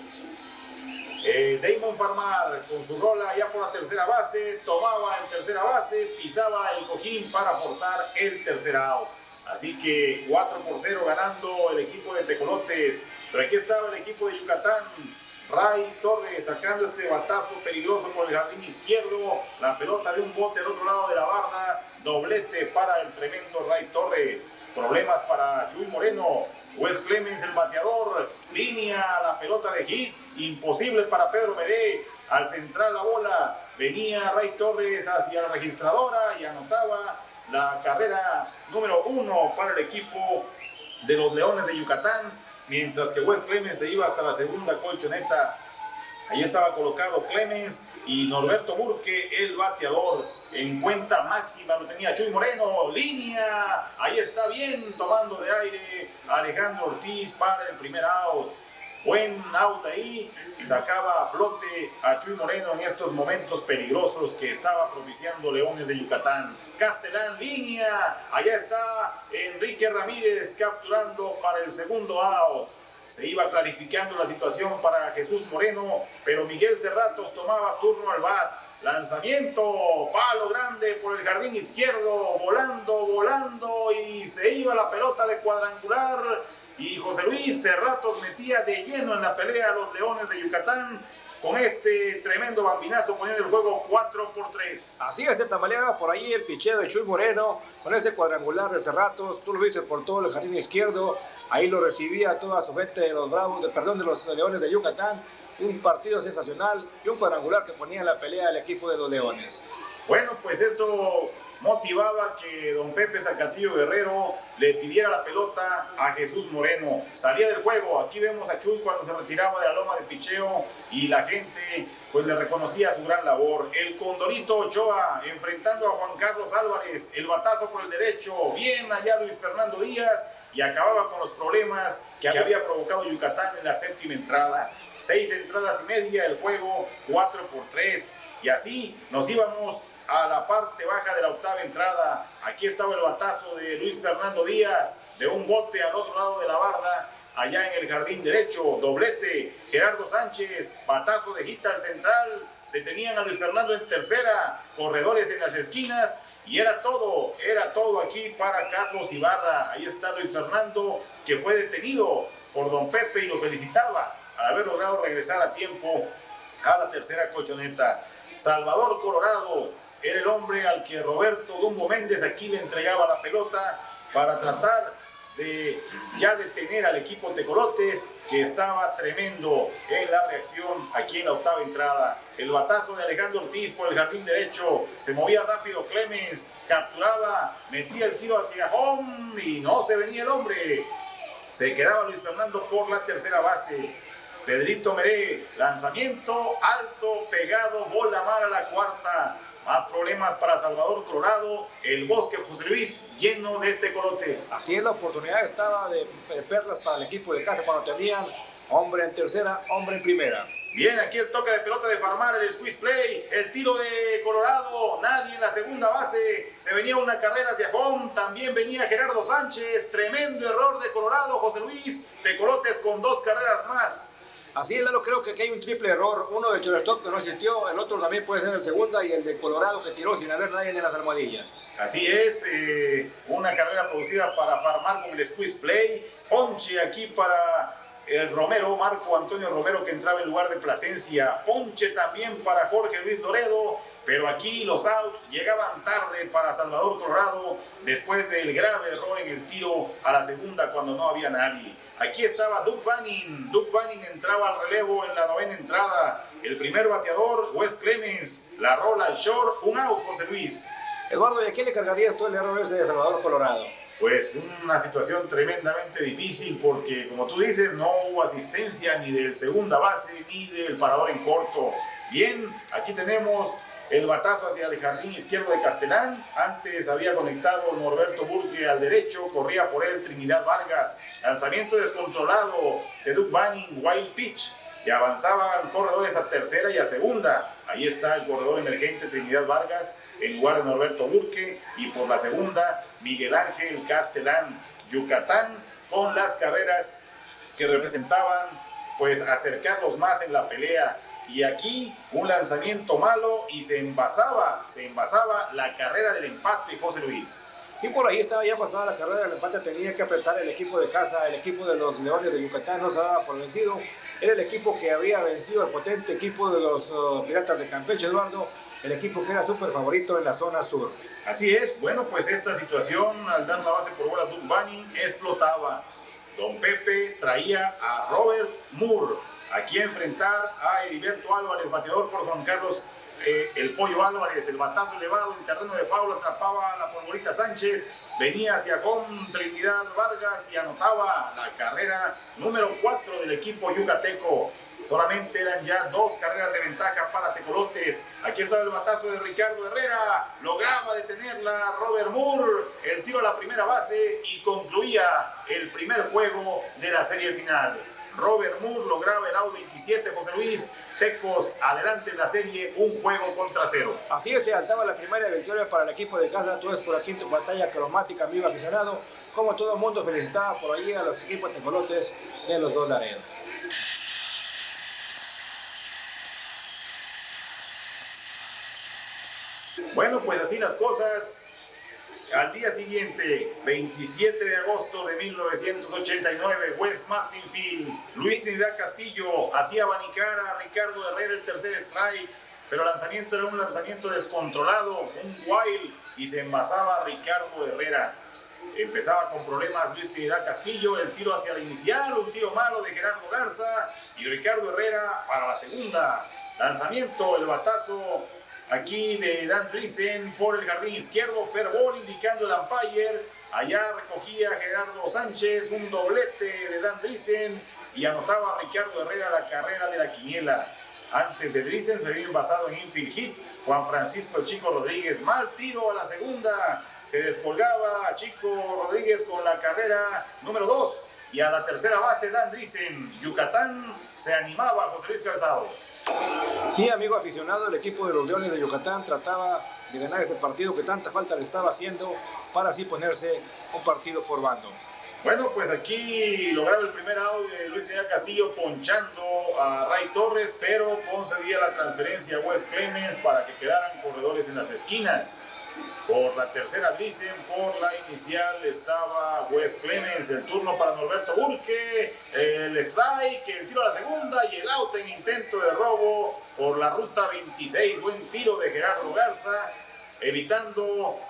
E: Damon Farmar con su rola ya por la tercera base, tomaba en tercera base, pisaba el cojín para forzar el tercer out. Así que 4-0 ganando el equipo de Tecolotes. Pero aquí estaba el equipo de Yucatán. Ray Torres sacando este batazo peligroso por el jardín izquierdo. La pelota de un bote al otro lado de la barda. Doblete para el tremendo Ray Torres. Problemas para Chuy Moreno. Wes Clemens, el bateador. Línea, la pelota de hit. Imposible para Pedro Meré. Al central la bola. Venía Ray Torres hacia la registradora y anotaba la carrera número 1 para el equipo de los Leones de Yucatán, mientras que Wes Clemens se iba hasta la segunda colchoneta. Ahí estaba colocado Clemens y Norberto Burke, el bateador. En cuenta máxima lo tenía Chuy Moreno, línea, ahí está bien, tomando de aire Alejandro Ortiz para el primer out. Buen out ahí, sacaba a flote a Chuy Moreno en estos momentos peligrosos que estaba propiciando Leones de Yucatán. Castelán, línea, allá está Enrique Ramírez capturando para el segundo out. Se iba clarificando la situación para Jesús Moreno, pero Miguel Cerratos tomaba turno al bat. lanzamiento, palo grande por el jardín izquierdo, volando, y se iba la pelota de cuadrangular, y José Luis Cerratos metía de lleno en la pelea a los Leones de Yucatán, con este tremendo bambinazo poniendo el juego 4-3.
O: Así es, se tambaleaba por ahí el picheo de Chuy Moreno, con ese cuadrangular de Cerratos, tú lo viste por todo el jardín izquierdo, ahí lo recibía toda su gente de los de los Leones de Yucatán, un partido sensacional y un cuadrangular que ponía en la pelea al equipo de los Leones.
E: Bueno, pues esto motivaba que don Pepe Zacatillo Guerrero le pidiera la pelota a Jesús Moreno. Salía del juego, aquí vemos a Chuy cuando se retiraba de la loma de picheo y la gente pues le reconocía su gran labor. El Condorito Ochoa enfrentando a Juan Carlos Álvarez, el batazo por el derecho, bien allá Luis Fernando Díaz, y acababa con los problemas que había provocado Yucatán en la séptima entrada. 6 entradas y media, el juego 4-3, y así nos íbamos a la parte baja de la octava entrada. Aquí estaba el batazo de Luis Fernando Díaz, de un bote al otro lado de la barda, allá en el jardín derecho, doblete, Gerardo Sánchez, batazo de hit al central, detenían a Luis Fernando en tercera, corredores en las esquinas, y era todo aquí para Carlos Ibarra. Ahí está Luis Fernando, que fue detenido por don Pepe y lo felicitaba al haber logrado regresar a tiempo a la tercera colchoneta. Salvador Colorado era el hombre al que Roberto Dumbo Méndez aquí le entregaba la pelota para tratar de ya detener al equipo Tecolotes, que estaba tremendo en la reacción aquí en la octava entrada. El batazo de Alejandro Ortiz por el jardín derecho, se movía rápido Clemens, capturaba, metía el tiro hacia home y no se venía el hombre. Se quedaba Luis Fernando por la tercera base. Pedrito Meré, lanzamiento alto, pegado, bola mala a la cuarta. Más problemas para Salvador Colorado, el Bosque José Luis lleno de tecolotes.
O: Así es, la oportunidad estaba de perlas para el equipo de casa cuando tenían hombre en tercera, hombre en primera.
E: Bien, aquí el toque de pelota de Farmar, el squeeze play, el tiro de Colorado, nadie en la segunda base, se venía una carrera hacia home, también venía Gerardo Sánchez, tremendo error de Colorado, José Luis, Tecolotes con 2 carreras más.
O: Así es, Lalo, creo que aquí hay un triple error, uno del shortstop que no asistió, el otro también puede ser el segunda, y el de Colorado que tiró sin haber nadie en las almohadillas.
E: Así es, una carrera producida para Farmar con el squeeze play, ponche aquí para el Romero, Marco Antonio Romero, que entraba en lugar de Plasencia, ponche también para Jorge Luis Loredo, pero aquí los outs llegaban tarde para Salvador Colorado después del grave error en el tiro a la segunda cuando no había nadie. Aquí estaba Doug Banning entraba al relevo en la novena entrada, el primer bateador Wes Clemens, la rola al short, un out José Luis.
O: Eduardo, ¿y a quién le cargarías tú el error ese de Salvador Colorado?
E: Pues una situación tremendamente difícil porque, como tú dices, no hubo asistencia ni del segunda base ni del parador en corto. Bien, aquí tenemos el batazo hacia el jardín izquierdo de Castellán. Antes había conectado Norberto Burke al derecho, corría por él Trinidad Vargas. Lanzamiento descontrolado de Doug Banning, wild pitch. Y avanzaban corredores a tercera y a segunda. Ahí está el corredor emergente Trinidad Vargas en lugar de Norberto Burke. Y por la segunda, Miguel Ángel Castellán. Yucatán con las carreras que representaban pues acercarlos más en la pelea. Y aquí un lanzamiento malo y se envasaba la carrera del empate, José Luis.
O: Sí, por ahí estaba ya pasada la carrera del empate, tenía que apretar el equipo de casa, el equipo de los Leones de Yucatán no se daba por vencido. Era el equipo que había vencido al potente equipo de los Piratas de Campeche, Eduardo, el equipo que era súper favorito en la zona sur.
E: Así es, bueno, pues esta situación al dar la base por bola Doug Banning explotaba. Don Pepe traía a Robert Moore aquí a enfrentar a Heriberto Álvarez, bateador por Juan Carlos el Pollo Álvarez, el batazo elevado en terreno de foul, atrapaba a la Polvorita Sánchez, venía hacia con Trinidad Vargas y anotaba la carrera número 4 del equipo yucateco. Solamente eran ya 2 carreras de ventaja para Tecolotes. Aquí estaba el batazo de Ricardo Herrera, lograba detenerla Robert Moore, el tiro a la primera base y concluía el primer juego de la serie final. Robert Moore lograba el out 27, José Luis. Tecos adelante en la serie, 1-0.
O: Así es, se alzaba la primera victoria para el equipo de casa. Tú ves por aquí en tu pantalla cromática, amigo aficionado, como todo el mundo felicitaba por ahí a los equipos tecolotes de los dos Laredos.
E: Bueno, pues así las cosas. Al día siguiente, 27 de agosto de 1989, West Martin Field, Luis Trinidad Castillo hacía abanicar a Ricardo Herrera el tercer strike, pero el lanzamiento era un lanzamiento descontrolado, un wild, y se envasaba Ricardo Herrera. Empezaba con problemas Luis Trinidad Castillo, el tiro hacia la inicial, un tiro malo de Gerardo Garza, y Ricardo Herrera para la segunda. Lanzamiento, el batazo aquí de Dan Driesen por el jardín izquierdo, fair ball indicando el umpire. Allá recogía Gerardo Sánchez, un doblete de Dan Driesen y anotaba Ricardo Herrera la carrera de la quiniela. Antes de Driesen se había envasado en infield hit Juan Francisco Chico Rodríguez. Mal tiro a la segunda, se descolgaba Chico Rodríguez con la carrera número 2 y a la tercera base Dan Driesen. Yucatán se animaba, José Luis Calzado.
O: Sí, amigo aficionado, el equipo de los Leones de Yucatán trataba de ganar ese partido que tanta falta le estaba haciendo para así ponerse un partido por bando.
E: Bueno, pues aquí lograba el primer out de Luis Trinidad Castillo ponchando a Ray Torres, pero concedía la transferencia a Wes Clemens para que quedaran corredores en las esquinas. Por la tercera Driesen, por la inicial estaba Wes Clemens. El turno para Norberto Burke, el strike, el tiro a la segunda y el out en intento de robo por la ruta 26. Buen tiro de Gerardo Garza, evitando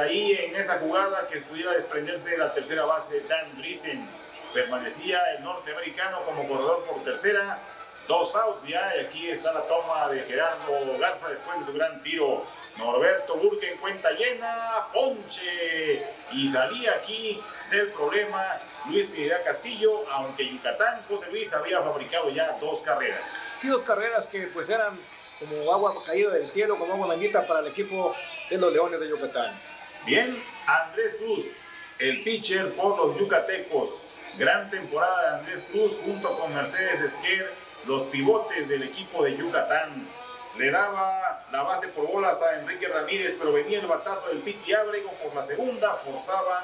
E: ahí en esa jugada que pudiera desprenderse de la tercera base Dan Driesen. Permanecía el norteamericano como corredor por tercera. 2 outs ya, y aquí está la toma de Gerardo Garza después de su gran tiro. Norberto Burke en cuenta llena, ponche, y salía aquí del problema Luis Trinidad Castillo, aunque Yucatán, José Luis, había fabricado ya 2 carreras.
O: Sí, 2 carreras que pues eran como agua caída del cielo, como agua bendita para el equipo de los Leones de Yucatán.
E: Bien, Andrés Cruz, el pitcher por los yucatecos. Gran temporada de Andrés Cruz junto con Mercedes Esquer, los pivotes del equipo de Yucatán. Le daba la base por bolas a Enrique Ramírez, pero venía el batazo del Piti Ábrego por la segunda, forzaban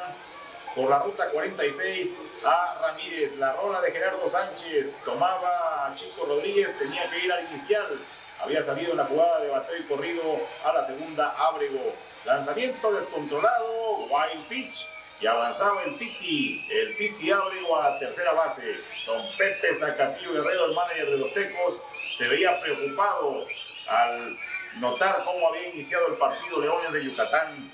E: por la ruta 46 a Ramírez. La rola de Gerardo Sánchez, tomaba a Chico Rodríguez, tenía que ir al inicial. Había salido en la jugada de bateo y corrido a la segunda Ábrego. Lanzamiento descontrolado, wild pitch, y avanzaba el Piti Ábrego a la tercera base. Don Pepe Zacatillo Guerrero, el manager de los Tecos, se veía preocupado al notar cómo había iniciado el partido Leones de Yucatán.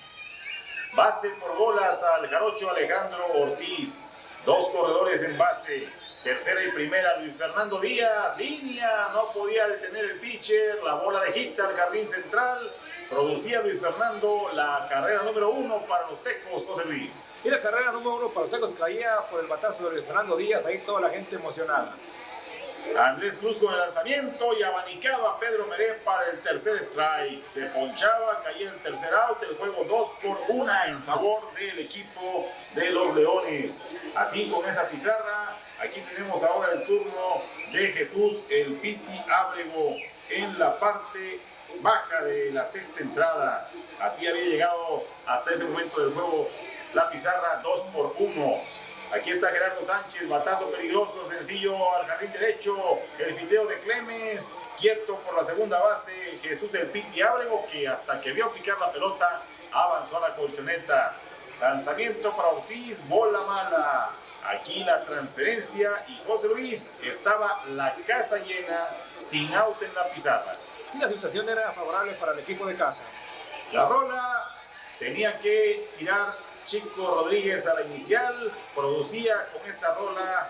E: Base por bolas al jarocho Alejandro Ortiz. 2 corredores en base. Tercera y primera Luis Fernando Díaz. Línea, no podía detener el pitcher. La bola de hit al jardín central. Producía Luis Fernando la carrera número 1 para los Tecos, José Luis.
O: Sí, la carrera número 1 para los Tecos caía por el batazo de Luis Fernando Díaz. Ahí toda la gente emocionada.
E: Andrés Cruz con el lanzamiento y abanicaba a Pedro Meré para el tercer strike. Se ponchaba, caía el tercer out, el juego 2-1 en favor del equipo de los Leones. Así con esa pizarra, aquí tenemos ahora el turno de Jesús el Piti Ábrego en la parte baja de la sexta entrada. Así había llegado hasta ese momento del juego la pizarra 2-1. Aquí está Gerardo Sánchez, batazo peligroso, sencillo al jardín derecho, el fildeo de Clemens, quieto por la segunda base, Jesús el Piti Ábrego, que hasta que vio picar la pelota, avanzó a la colchoneta. Lanzamiento para Ortiz, bola mala. Aquí la transferencia y José Luis, estaba la casa llena, sin out en la pizarra.
O: Sí, la situación era favorable para el equipo de casa.
E: La rola tenía que tirar Chico Rodríguez a la inicial, producía con esta rola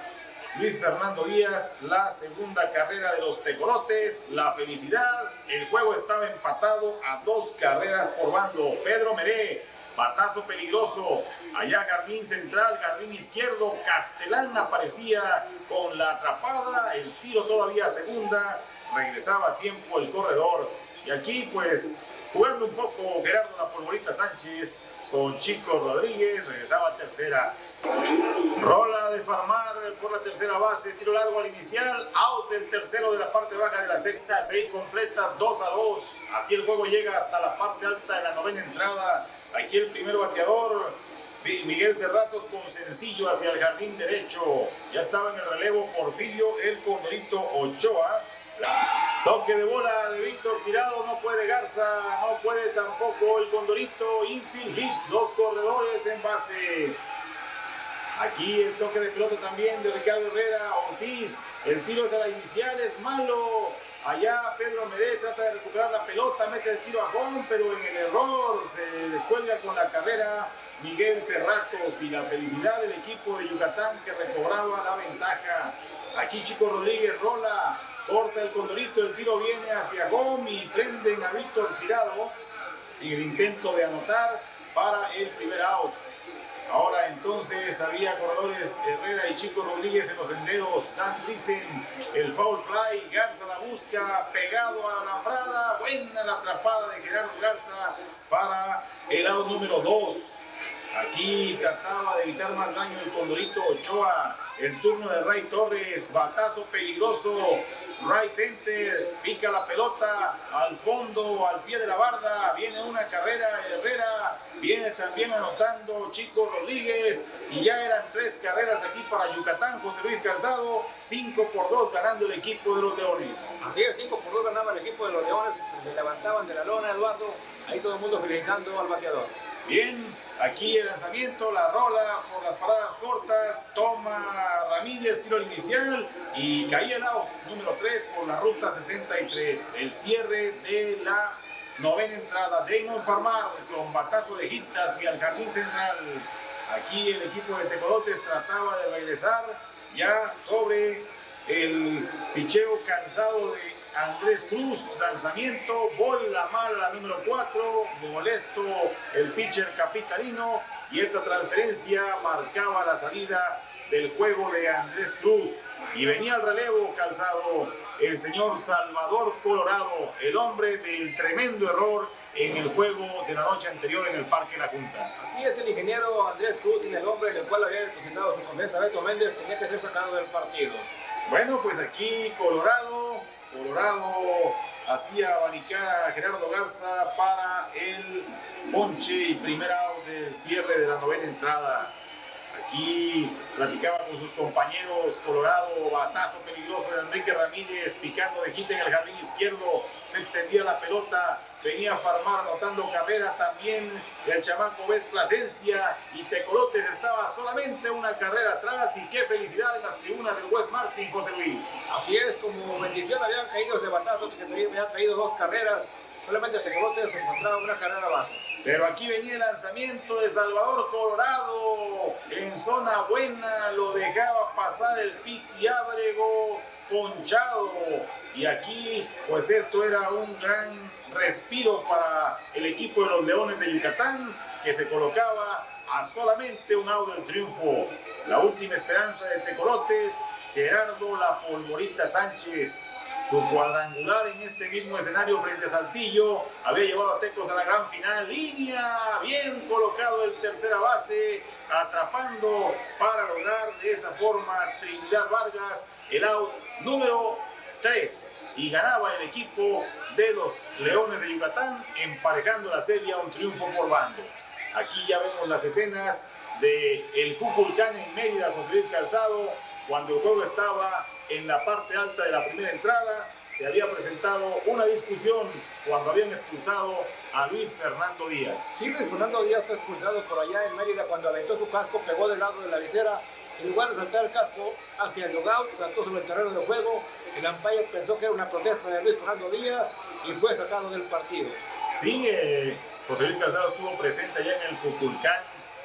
E: Luis Fernando Díaz la segunda carrera de los Tecolotes. La felicidad, el juego estaba empatado a 2 carreras por bando. Pedro Meré, batazo peligroso, allá jardín central, jardín izquierdo, Castelán aparecía con la atrapada, el tiro todavía a segunda, regresaba a tiempo el corredor, y aquí pues jugando un poco Gerardo La Polvorita Sánchez con Chico Rodríguez, regresaba a tercera. Rola de Farmar por la tercera base, tiro largo al inicial, out el tercero de la parte baja de la sexta, 6 completas, 2-2. Así el juego llega hasta la parte alta de la novena entrada. Aquí el primer bateador, Miguel Cerratos, con sencillo hacia el jardín derecho. Ya estaba en el relevo Porfirio el Condorito Ochoa. Toque de bola de Víctor Tirado, no puede Garza, no puede tampoco el Condorito. Infield hit, 2 corredores en base. Aquí el toque de pelota también de Ricardo Herrera Ortiz. El tiro es a la inicial, es malo. Allá Pedro Meré trata de recuperar la pelota, mete el tiro a home, pero en el error se descuelga con la carrera Miguel Cerratos, y la felicidad del equipo de Yucatán que recobraba la ventaja. Aquí Chico Rodríguez rola, corta el Condorito, el tiro viene hacia home y prenden a Víctor Tirado en el intento de anotar para el primer out. Ahora entonces había corredores Herrera y Chico Rodríguez en los senderos. Dan Driesen, el foul fly, Garza la busca, pegado a la alambrada. Buena la atrapada de Gerardo Garza para el lado número 2. Aquí trataba de evitar más daño el Condorito Ochoa. El turno de Ray Torres, batazo peligroso. Right center, pica la pelota al fondo, al pie de la barda. Viene una carrera Herrera, viene también anotando Chico Rodríguez. Y ya eran 3 carreras aquí para Yucatán. José Luis Calzado, 5-2 ganando el equipo de los Leones.
D: Así es, 5-2 ganaba el equipo de los Leones. Se levantaban de la lona, Eduardo. Ahí todo el mundo felicitando al bateador.
E: Bien, aquí el lanzamiento, la rola por las paradas cortas, toma Ramírez, tiro inicial y caía el out número 3 por la ruta 63. El cierre de la 9ª entrada, Damon Farmar con batazo de hit hacia el jardín central. Aquí el equipo de Tecolotes trataba de regresar ya sobre el picheo cansado de Andrés Cruz. Lanzamiento, bola mala la número 4, molesto el pitcher capitalino, y esta transferencia marcaba la salida del juego de Andrés Cruz. Y venía al relevo Calzado, el señor Salvador Colorado, el hombre del tremendo error en el juego de la noche anterior en el Parque La Junta.
D: Así es, el ingeniero Andrés Cruz, tiene el hombre en el cual había depositado su confianza Beto Méndez, tenía que ser sacado del partido.
E: Bueno, pues aquí Colorado hacía abanicar a Gerardo Garza para el ponche y primer out del cierre de la 9ª entrada. Aquí platicaba con sus compañeros Colorado, batazo peligroso de Enrique Ramírez, picando de hit en el jardín izquierdo, se extendía la pelota, venía Farmar anotando carrera también el chamaco Bet Plasencia, y Tecolotes estaba solamente una carrera atrás, y qué felicidad en las tribunas del West Martin, José Luis.
D: Así es, como bendición habían caído ese batazo que había traído 2 carreras, solamente Tecolotes se encontraba una carrera abajo.
E: Pero aquí venía el lanzamiento de Salvador Colorado en zona buena, lo dejaba pasar el Piti Ábrego ponchado, y aquí pues esto era un gran respiro para el equipo de los Leones de Yucatán, que se colocaba a solamente un out del triunfo. La última esperanza de Tecolotes, Gerardo La Polvorita Sánchez. Su cuadrangular en este mismo escenario frente a Saltillo había llevado a Tecos a la gran final. Línea, bien colocado el tercera base, atrapando para lograr de esa forma Trinidad Vargas el out número 3. Y ganaba el equipo de los Leones de Yucatán, emparejando la serie a un triunfo por bando. Aquí ya vemos las escenas del Cuculcán en Mérida, José Luis Calzado, cuando el juego estaba en la parte alta de la primera entrada. Se había presentado una discusión cuando habían expulsado a Luis Fernando Díaz.
D: Sí, Luis Fernando Díaz fue expulsado por allá en Mérida cuando aventó su casco, pegó del lado de la visera. En lugar de saltar el casco hacia el logout, saltó sobre el terreno de juego. El umpire pensó que era una protesta de Luis Fernando Díaz y fue sacado del partido.
E: Sí, José Luis Calzado estuvo presente allá en el Cuculcán,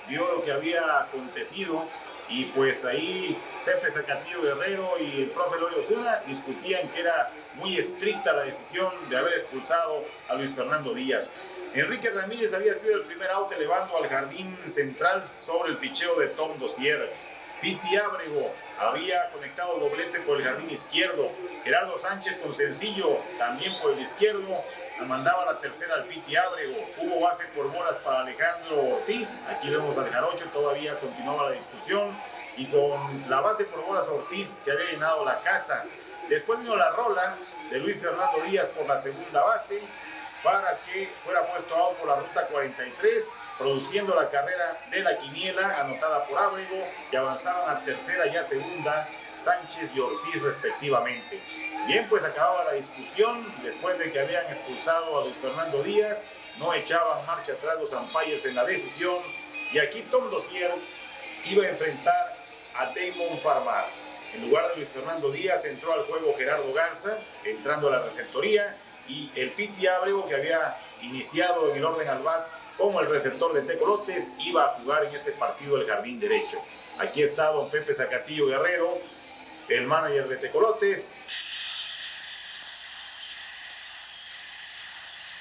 E: vio lo que había acontecido. Y pues ahí Pepe Zacatillo Guerrero y el profe Lorio Osuna discutían que era muy estricta la decisión de haber expulsado a Luis Fernando Díaz. Enrique Ramírez había sido el primer out elevando al jardín central sobre el picheo de Tom Dozier. Piti Ábrego había conectado doblete por el jardín izquierdo. Gerardo Sánchez con sencillo también por el izquierdo. Mandaba la tercera al Piti Ábrego. Hubo base por bolas para Alejandro Ortiz. Aquí vemos al Jarocho, todavía continuaba la discusión. Y con la base por bolas a Ortiz se había llenado la casa. Después vino la rola de Luis Fernando Díaz por la segunda base para que fuera puesto out por la ruta 43, produciendo la carrera de la quiniela anotada por Ábrego, y avanzaban a tercera y a segunda Sánchez y Ortiz respectivamente. Bien, pues acababa la discusión después de que habían expulsado a Luis Fernando Díaz. No echaban marcha atrás los umpires en la decisión. Y aquí Tom Dozier iba a enfrentar a Damon Farmar. En lugar de Luis Fernando Díaz entró al juego Gerardo Garza, entrando a la receptoría, y el Piti Ábrego, que había iniciado en el orden al bat como el receptor de Tecolotes, iba a jugar en este partido el jardín derecho. Aquí está don Pepe Zacatillo Guerrero, el manager de Tecolotes.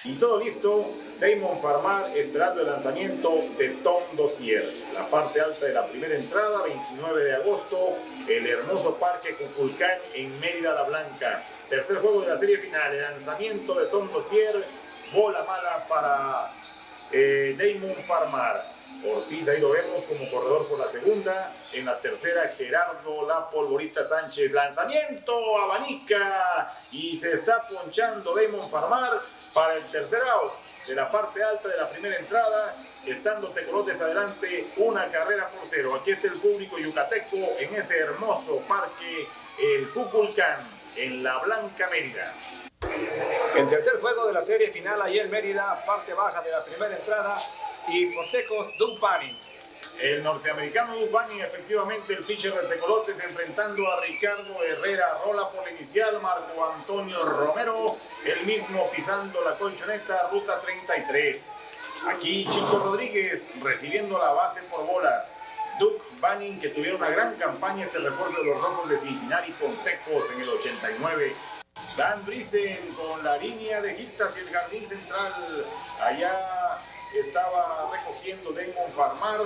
E: Y todo listo, Damon Farmar esperando el lanzamiento de Tom Dozier. La parte alta de la primera entrada, 29 de agosto, el hermoso Parque Cuculcán en Mérida la Blanca. Tercer juego de la serie final, el lanzamiento de Tom Dozier, bola mala para Damon Farmar. Ortiz, ahí lo vemos como corredor por la segunda. En la tercera, Gerardo La Polvorita Sánchez. Lanzamiento, abanica, y se está ponchando Damon Farmar para el tercer out de la parte alta de la primera entrada, estando Tecolotes adelante, 1-0. Aquí está el público yucateco en ese hermoso parque, el Cuculcán, en la Blanca Mérida.
O: El tercer juego de la serie final allí en Mérida, parte baja de la primera entrada, y por Tecos, Doug Banning.
E: El norteamericano Doug Banning, efectivamente el pitcher de Tecolotes, enfrentando a Ricardo Herrera. Rola por la inicial, Marco Antonio Romero, el mismo pisando la colchoneta, ruta 33. Aquí Chico Rodríguez recibiendo la base por bolas. Doug Banning, que tuvieron una gran campaña este refuerzo de los Rojos de Cincinnati con Tecos en el 89. Dan Driessen con la línea de hit hacia el jardín central. Allá estaba recogiendo Damon Farmar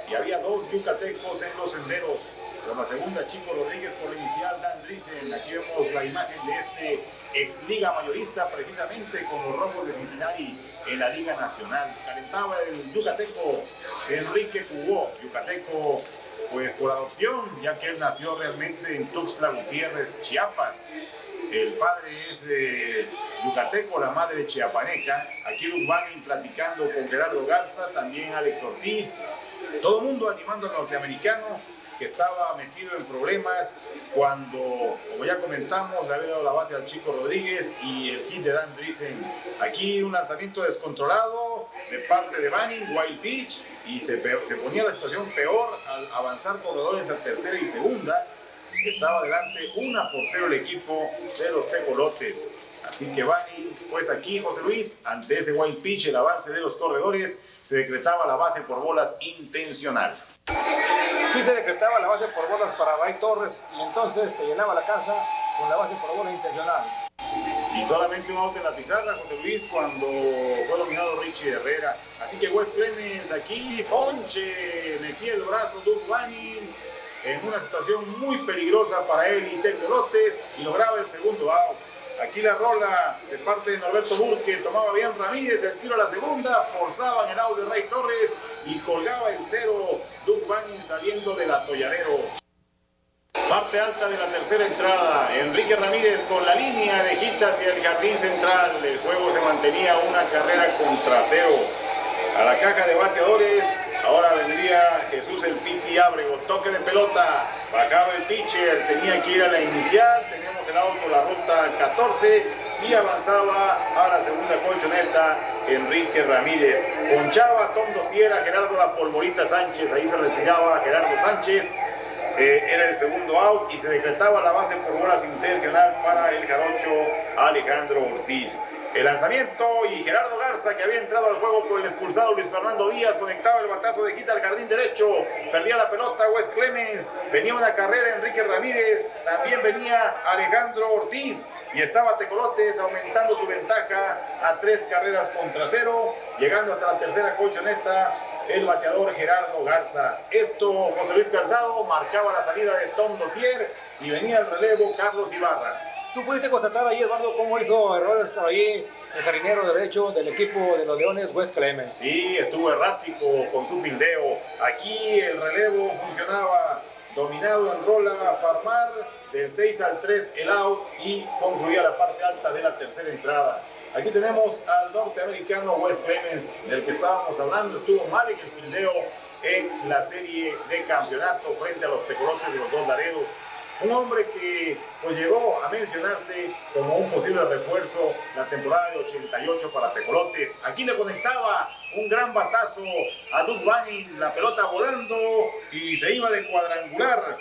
E: y había dos yucatecos en los senderos. Con la segunda, Chico Rodríguez, por la inicial, Dan Driessen. Aquí vemos la imagen de este ex liga mayorista, precisamente con los Rojos de Cincinnati en la Liga Nacional. Calentaba el yucateco Enrique Cubó, yucateco pues por adopción, ya que él nació realmente en Tuxtla Gutiérrez, Chiapas. El padre es yucateco, la madre chiapaneca. Aquí Doug Banning platicando con Gerardo Garza, también Alex Ortiz. Todo el mundo animando al norteamericano, que estaba metido en problemas cuando, como ya comentamos, le había dado la base al Chico Rodríguez y el hit de Dan Driessen. Aquí un lanzamiento descontrolado de parte de Banning, wild pitch, y se ponía la situación peor al avanzar corredores a tercera y segunda. Estaba adelante 1-0 el equipo de los Tecolotes. Así que Banning, pues aquí José Luis, ante ese wild pitch, el avance de los corredores, se decretaba la base por bolas intencional.
O: Sí, se decretaba la base por bolas para Ray Torres, y entonces se llenaba la casa con la base por bolas intencional.
E: Y solamente un out en la pizarra, José Luis, cuando fue dominado Richie Herrera. Así que Wes Clemens aquí, ponche, metía el brazo Doug Banning en una situación muy peligrosa para él y Tecolotes, y lograba el segundo out. Aquí la rola de parte de Norberto Burke, tomaba bien Ramírez, el tiro a la segunda, forzaban el out de Ray Torres y colgaba el cero Doug Banning saliendo del atolladero. Parte alta de la tercera entrada, Enrique Ramírez con la línea de hit hacia el jardín central. El juego se mantenía 1-0. A la caja de bateadores, ahora vendría Jesús el Piti Ábrego, toque de pelota, bajaba el pitcher, tenía que ir a la inicial, tenemos el out por la ruta 14 y avanzaba a la segunda colchoneta Enrique Ramírez. Ponchaba Tom Dozier a Gerardo La Polvorita Sánchez, ahí se retiraba Gerardo Sánchez, era el segundo out y se decretaba la base por bolas intencional para el jarocho Alejandro Ortiz. El lanzamiento y Gerardo Garza, que había entrado al juego con el expulsado Luis Fernando Díaz, conectaba el batazo de quita al jardín derecho, perdía la pelota Wes Clemens, venía una carrera Enrique Ramírez, también venía Alejandro Ortiz y estaba Tecolotes aumentando su ventaja a 3-0, llegando hasta la tercera colchoneta el bateador Gerardo Garza. Esto, José Luis Calzado, marcaba la salida de Tom Dozier y venía el relevo Carlos Ibarra.
O: ¿Tú pudiste constatar ahí, Eduardo, cómo hizo errores por ahí el jardinero derecho del equipo de los Leones, Wes Clemens?
E: Sí, estuvo errático con su fildeo. Aquí el relevo funcionaba dominado en rola Farmar, del 6 al 3 el out y concluía la parte alta de la tercera entrada. Aquí tenemos al norteamericano Wes Clemens, del que estábamos hablando. Estuvo mal en el fildeo en la serie de campeonato frente a los Tecolotes de los Dos Laredos. un hombre que pues llegó a mencionarse como un posible refuerzo la temporada de 88 para Tecolotes. Aquí le conectaba un gran batazo a Doug Banning, la pelota volando y se iba de cuadrangular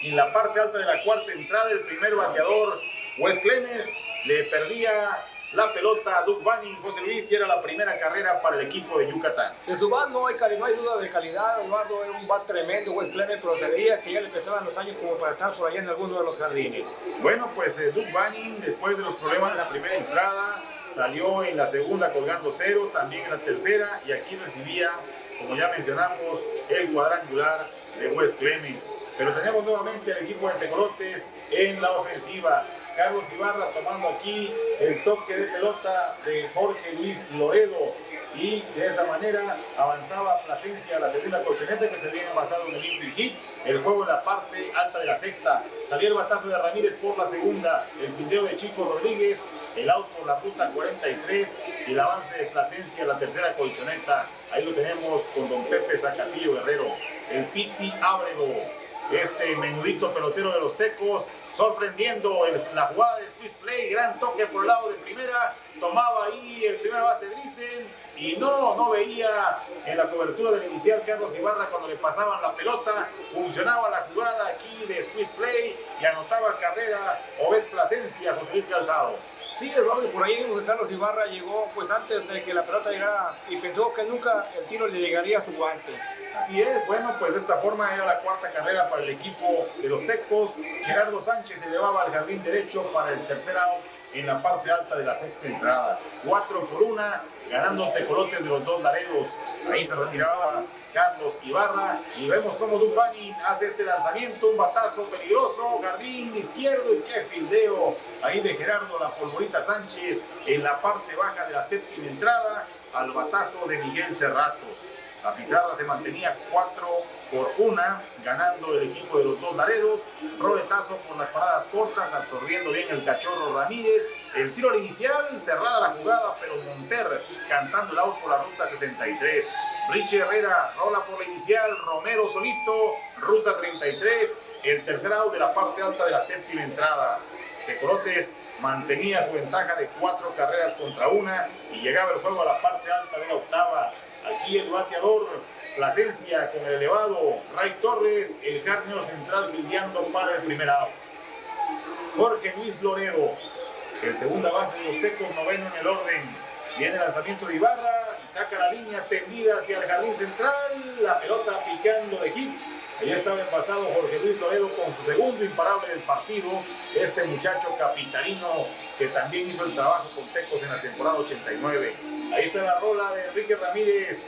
E: en la parte alta de la cuarta entrada. El primer bateador, Wes Clemens, le perdía la pelota a Doug Banning, José Luis, y era la primera carrera para el equipo de Yucatán.
O: De su bat no hay duda de calidad. Eduardo era un bat tremendo, Wes Clemens, pero se veía que ya le pesaban los años como para estar por allá en alguno de los jardines.
E: Bueno, pues Doug Banning, después de los problemas de la primera entrada, salió en la segunda colgando cero, también en la tercera, y aquí recibía, como ya mencionamos, el cuadrangular de Wes Clemens. Pero tenemos nuevamente al equipo de Tecolotes en la ofensiva. Carlos Ibarra tomando aquí el toque de pelota de Jorge Luis Loredo, y de esa manera avanzaba Plasencia a la segunda colchoneta, que se había envasado en el infield hit. El juego en la parte alta de la sexta. Salía el batazo de Ramírez por la segunda, el pindeo de Chico Rodríguez, el out por la ruta 43 y el avance de Plasencia a la tercera colchoneta. Ahí lo tenemos con don Pepe Zacatillo Guerrero, el Piti Ábrego, este menudito pelotero de los Tecos, sorprendiendo la jugada de twist play, gran toque por el lado de primera, tomaba ahí el primer base Driesen y no veía en la cobertura del inicial Carlos Ibarra cuando le pasaban la pelota. Funcionaba la jugada aquí de twist play y anotaba carrera Obed Plasencia, José Luis Calzado.
O: Sí, Eduardo, por ahí vimos que Carlos Ibarra llegó pues antes de que la pelota llegara y pensó que nunca el tiro le llegaría a su guante.
E: Así es, bueno, pues de esta forma era la cuarta carrera para el equipo de los Tecos. Gerardo Sánchez se elevaba al jardín derecho para el tercer out en la parte alta de la sexta entrada. 4-1, ganando Tecolotes de los Dos Laredos. Ahí se retiraba Carlos Ibarra y vemos cómo Doug Banning hace este lanzamiento, un batazo peligroso, jardín izquierdo, y qué fildeo ahí de Gerardo La Polvorita Sánchez en la parte baja de la séptima entrada al batazo de Miguel Cerratos. La pizarra se mantenía 4-1, ganando el equipo de los Dos Laredos. Roletazo por las paradas cortas, absorbiendo bien el Cachorro Ramírez. El tiro al inicial, cerrada la jugada, pero Monter cantando el out por la ruta 63. Richie Herrera rola por la inicial, Romero solito, ruta 33. El tercer out de la parte alta de la séptima entrada. Tecolotes mantenía su ventaja de 4 carreras contra 1 y llegaba el juego a la parte alta de la octava. Aquí el bateador Plasencia con el elevado Ray Torres, el jardinero central fildeando para el primer out. Jorge Luis Loredo, el segunda base de los Tecos, noveno en el orden. Viene el lanzamiento de Ibarra y saca la línea tendida hacia el jardín central, la pelota picando de hit. Ahí estaba envasado Jorge Luis Loredo con su segundo imparable del partido. Este muchacho capitalino que también hizo el trabajo con Tecos en la temporada 89. Ahí está la rola de Enrique Ramírez.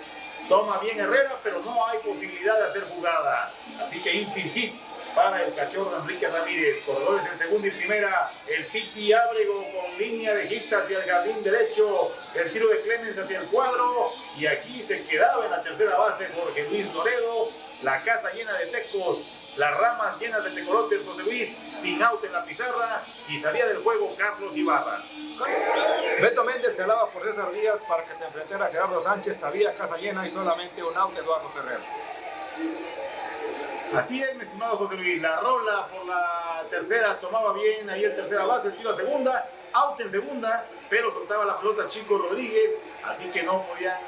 E: Toma bien Herrera, pero no hay posibilidad de hacer jugada. Así que infield hit para el Cachorro Enrique Ramírez. Corredores en segunda y primera. El Piti Ábrego con línea de hit hacia el jardín derecho. El tiro de Clemens hacia el cuadro. Y aquí se quedaba en la tercera base Jorge Luis Loredo. La casa llena de Tecos, las ramas llenas de Tecolotes, José Luis, sin out en la pizarra, y salía del juego Carlos Ibarra.
O: Beto Méndez jalaba por César Díaz para que se enfrentara a Gerardo Sánchez. Sabía casa llena y solamente un out, Eduardo Ferrer.
E: Así es, mi estimado José Luis. La rola por la tercera tomaba bien ahí el tercera base, el tiro a segunda, out en segunda, pero soltaba la pelota Chico Rodríguez, así que no podían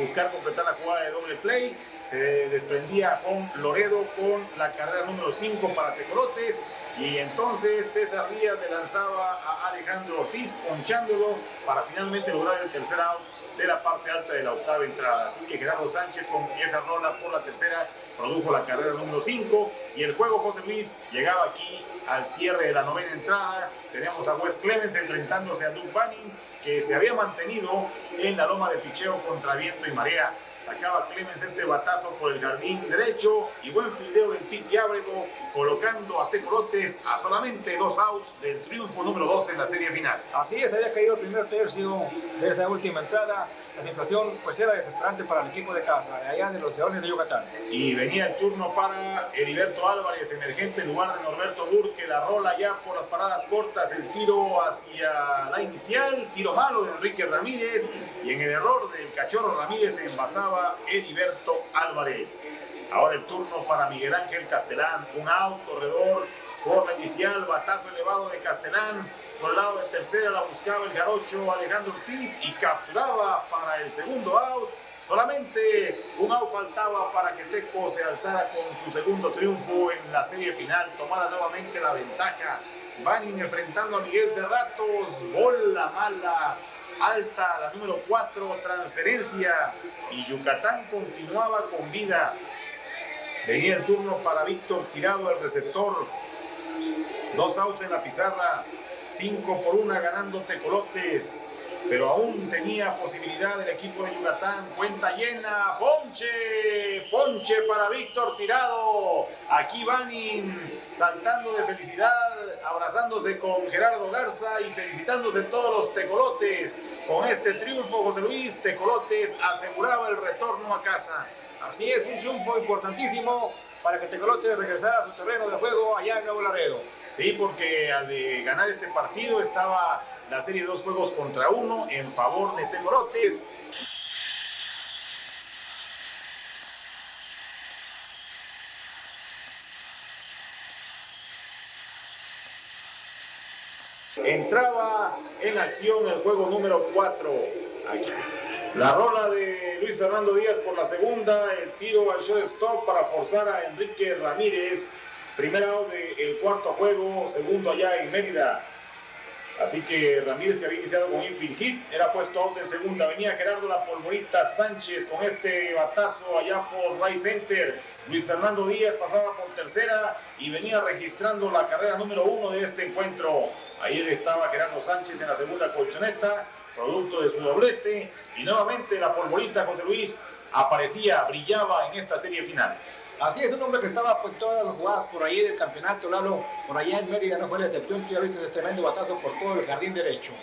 E: buscar completar la jugada de doble play. Se desprendía con Loredo con la carrera número 5 para Tecolotes, y entonces César Díaz le lanzaba a Alejandro Ortiz, ponchándolo para finalmente lograr el tercer out de la parte alta de la octava entrada. Así que Gerardo Sánchez con esa rola por la tercera produjo la carrera número 5, y el juego, José Luis, llegaba aquí al cierre de la novena entrada. Tenemos a Wes Clemens enfrentándose a Doug Banning, que se había mantenido en la loma de picheo contra viento y marea. Sacaba Clemens este batazo por el jardín derecho y buen fildeo del Piti Ábrego, colocando a Tecolotes a solamente 2 outs del triunfo número 2 en la serie final.
O: Así es, había caído el primer tercio de esa última entrada. La situación pues era desesperante para el equipo de casa, de allá de los Leones de Yucatán.
E: Y venía el turno para Heriberto Álvarez, emergente en lugar de Norberto Burke. La rola ya por las paradas cortas, el tiro hacia la inicial, tiro malo de Enrique Ramírez, y en el error del Cachorro Ramírez se envasaba Heriberto Álvarez. Ahora el turno para Miguel Ángel Castelán, un out, corredor por la inicial, batazo elevado de Castellán. Por el lado de tercera la buscaba el jarocho Alejandro Ortiz y capturaba para el segundo out. Solamente un out faltaba para que Teco se alzara con su segundo triunfo en la serie final, tomara nuevamente la ventaja. Banning enfrentando a Miguel Cerratos, bola mala, alta, la número 4, transferencia, y Yucatán continuaba con vida. Venía el turno para Víctor Tirado, el receptor. 2 outs en la pizarra, 5-1 ganando Tecolotes, pero aún tenía posibilidad el equipo de Yucatán. Cuenta llena, ponche para Víctor Tirado. Aquí Banning saltando de felicidad, abrazándose con Gerardo Garza y felicitándose todos los tecolotes. Con este triunfo, José Luis, Tecolotes aseguraba el retorno a casa.
O: Así es, un triunfo importantísimo para que Tecolotes regresara a su terreno de juego allá en Nuevo Laredo.
E: Sí, porque al ganar este partido estaba la serie de 2 juegos contra 1 en favor de Tecolotes. Entraba en acción el juego número 4. Aquí. La rola de Luis Fernando Díaz por la segunda, el tiro al shortstop para forzar a Enrique Ramírez. Primer out del cuarto juego, segundo allá en Mérida. Así que Ramírez, que había iniciado con infield hit, era puesto out en segunda. Venía Gerardo La Polvorita Sánchez con este batazo allá por right center. Luis Fernando Díaz pasaba por tercera y venía registrando la carrera número 1 de este encuentro. Ayer estaba Gerardo Sánchez en la segunda colchoneta, producto de su doblete, y nuevamente La Polvorita José Luis aparecía, brillaba en esta serie final.
O: Así es, un hombre que estaba en todas las jugadas por ahí del campeonato, Lalo. Por allá en Mérida no fue la excepción. Tú ya viste ese tremendo batazo por todo el jardín derecho.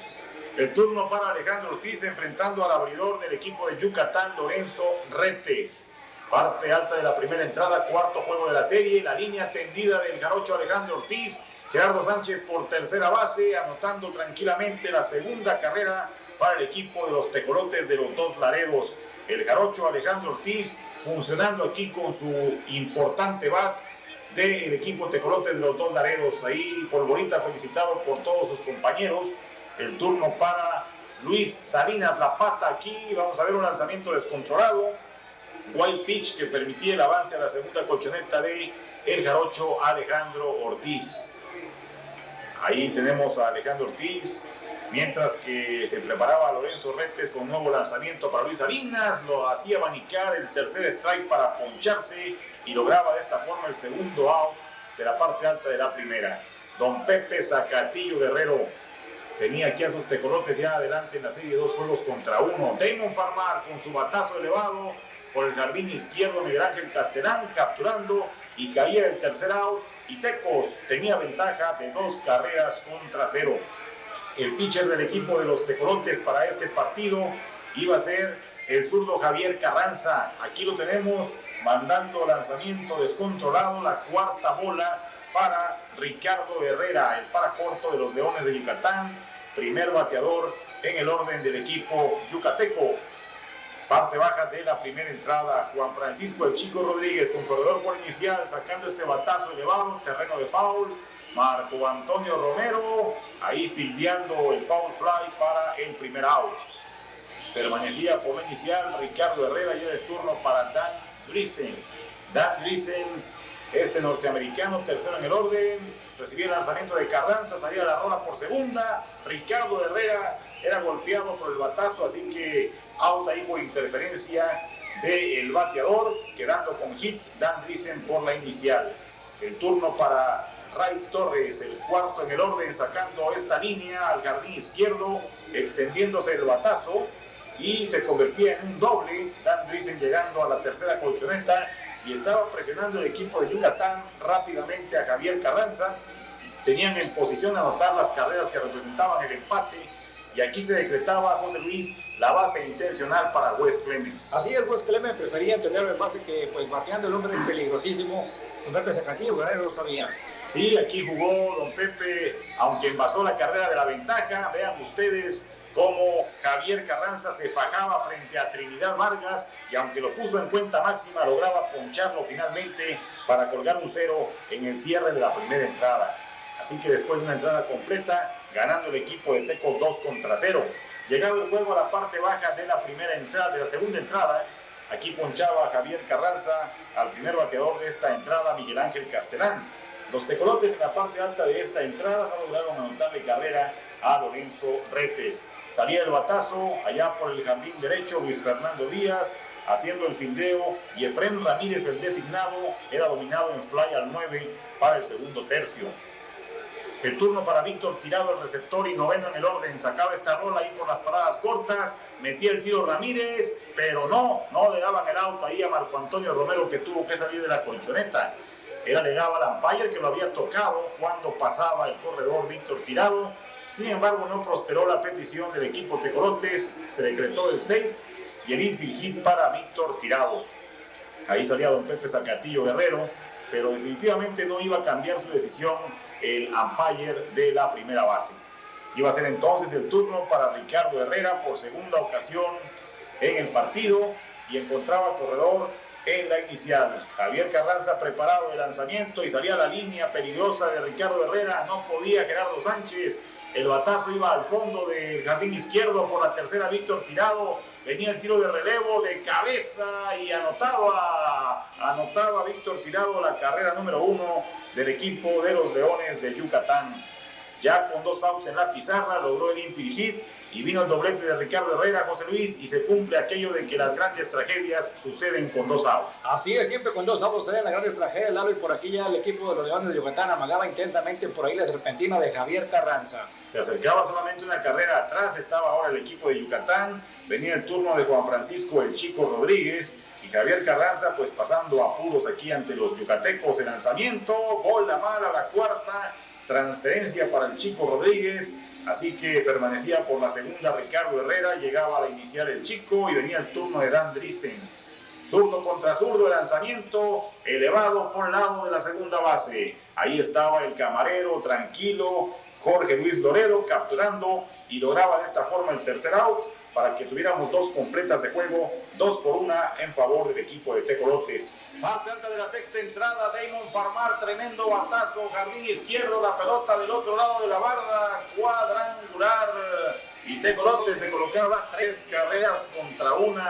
E: El turno para Alejandro Ortiz enfrentando al abridor del equipo de Yucatán, Lorenzo Retes. Parte alta de la primera entrada, cuarto juego de la serie. La línea tendida del jarocho Alejandro Ortiz. Gerardo Sánchez por tercera base, anotando tranquilamente la segunda carrera para el equipo de los Tecolotes de los Dos Laredos. El jarocho Alejandro Ortiz funcionando aquí con su importante bat del equipo Tecolotes de los Dos Laredos. Ahí Polvorita felicitado por todos sus compañeros. El turno para Luis Salinas, la pata aquí. Vamos a ver un lanzamiento descontrolado. Wild pitch que permitía el avance a la segunda colchoneta de el jarocho Alejandro Ortiz. Ahí tenemos a Alejandro Ortiz, mientras que se preparaba Lorenzo Retes con nuevo lanzamiento para Luis Salinas. Lo hacía abanicar el tercer strike para poncharse y lograba de esta forma el segundo out de la parte alta de la primera. Don Pepe Zacatillo Guerrero tenía aquí a sus Tecolotes ya adelante en la serie de 2 juegos contra 1. Damon Farmar con su batazo elevado por el jardín izquierdo, Miguel Ángel Castellán capturando y caía el tercer out. Y Tecos tenía ventaja de 2 carreras contra 0. El pitcher del equipo de los Tecolotes para este partido iba a ser el zurdo Javier Carranza. Aquí lo tenemos mandando lanzamiento descontrolado, la cuarta bola para Ricardo Herrera, el para corto de los Leones de Yucatán, primer bateador en el orden del equipo yucateco. Parte baja de la primera entrada, Juan Francisco el Chico Rodríguez con corredor por inicial, sacando este batazo elevado, terreno de foul. Marco Antonio Romero, ahí fildeando el foul fly para el primer out. Permanecía por la inicial Ricardo Herrera y era el turno para Dan Driesen. Dan Driesen, este norteamericano, tercero en el orden, recibía el lanzamiento de Carranza, salía la rola por segunda. Ricardo Herrera era golpeado por el batazo, así que out ahí por interferencia del bateador, quedando con hit Dan Driesen por la inicial. El turno para Ray Torres, el cuarto en el orden, sacando esta línea al jardín izquierdo, extendiéndose el batazo y se convertía en un doble. Dan Driesen llegando a la tercera colchoneta y estaba presionando el equipo de Yucatán rápidamente a Javier Carranza. Tenían en posición a anotar las carreras que representaban el empate. Y aquí se decretaba, José Luis, la base intencional para Wes Clemens.
O: Así es, Wes Clemens prefería tenerlo en base que, pues, bateando el hombre peligrosísimo. Don Pepe Zacatillo Guerrero lo sabía.
E: Sí, aquí jugó Don Pepe, aunque envasó la carrera de la ventaja. Vean ustedes cómo Javier Carranza se fajaba frente a Trinidad Vargas y aunque lo puso en cuenta máxima, lograba poncharlo finalmente para colgar un 0 en el cierre de la primera entrada. Así que después de una entrada completa, ganando el equipo de Tecos 2-0. Llegado el juego a la parte baja de la segunda entrada, aquí ponchaba Javier Carranza al primer bateador de esta entrada, Miguel Ángel Castelán. Los tecolotes en la parte alta de esta entrada no lograron anotarle carrera a Lorenzo Retes. Salía el batazo allá por el jardín derecho, Luis Fernando Díaz haciendo el fildeo y Efrén Ramírez, el designado, era dominado en fly al 9 para el segundo tercio. El turno para Víctor Tirado, el receptor y noveno en el orden. Sacaba esta rola ahí por las paradas cortas. Metía el tiro Ramírez, pero no le daban el out ahí a Marco Antonio Romero, que tuvo que salir de la colchoneta. Él alegaba al umpire que lo había tocado cuando pasaba el corredor Víctor Tirado. Sin embargo, no prosperó la petición del equipo Tecolotes. Se decretó el safe y el infield hit para Víctor Tirado. Ahí salía don Pepe Zacatillo Guerrero, pero definitivamente no iba a cambiar su decisión el umpire de la primera base. Iba a ser entonces el turno para Ricardo Herrera por segunda ocasión en el partido y encontraba corredor en la inicial. Javier Carranza preparado de lanzamiento y salía la línea peligrosa de Ricardo Herrera. No podía Gerardo Sánchez. El batazo iba al fondo del jardín izquierdo por la tercera Víctor Tirado. Venía el tiro de relevo de cabeza y anotaba Víctor Tirado la carrera número 1 del equipo de los Leones de Yucatán. Ya con 2 outs en la pizarra logró el infield hit y vino el doblete de Ricardo Herrera, José Luis, y se cumple aquello de que las grandes tragedias suceden con 2 outs.
O: Así es, siempre con 2 outs suceden las grandes tragedias, Lalo, y por aquí ya el equipo de los Leones de Yucatán amagaba intensamente por ahí la serpentina de Javier Carranza.
E: Se acercaba solamente una carrera atrás, estaba ahora el equipo de Yucatán, venía el turno de Juan Francisco el Chico Rodríguez, y Javier Carranza pues pasando apuros aquí ante los yucatecos. El lanzamiento, bola mala a la cuarta, transferencia para el Chico Rodríguez, así que permanecía por la segunda Ricardo Herrera, llegaba a la inicial el Chico y venía el turno de Dan Driesen. Zurdo contra zurdo, el lanzamiento elevado por el lado de la segunda base. Ahí estaba el camarero tranquilo, Jorge Luis Loredo, capturando y lograba de esta forma el tercer out para que tuviéramos 2 completas de juego, 2-1 en favor del equipo de Tecolotes. Parte alta de la sexta entrada, Damon Farmar, tremendo batazo, jardín izquierdo, la pelota del otro lado de la barda, cuadrangular, y Tecolotes se colocaba 3 carreras contra 1.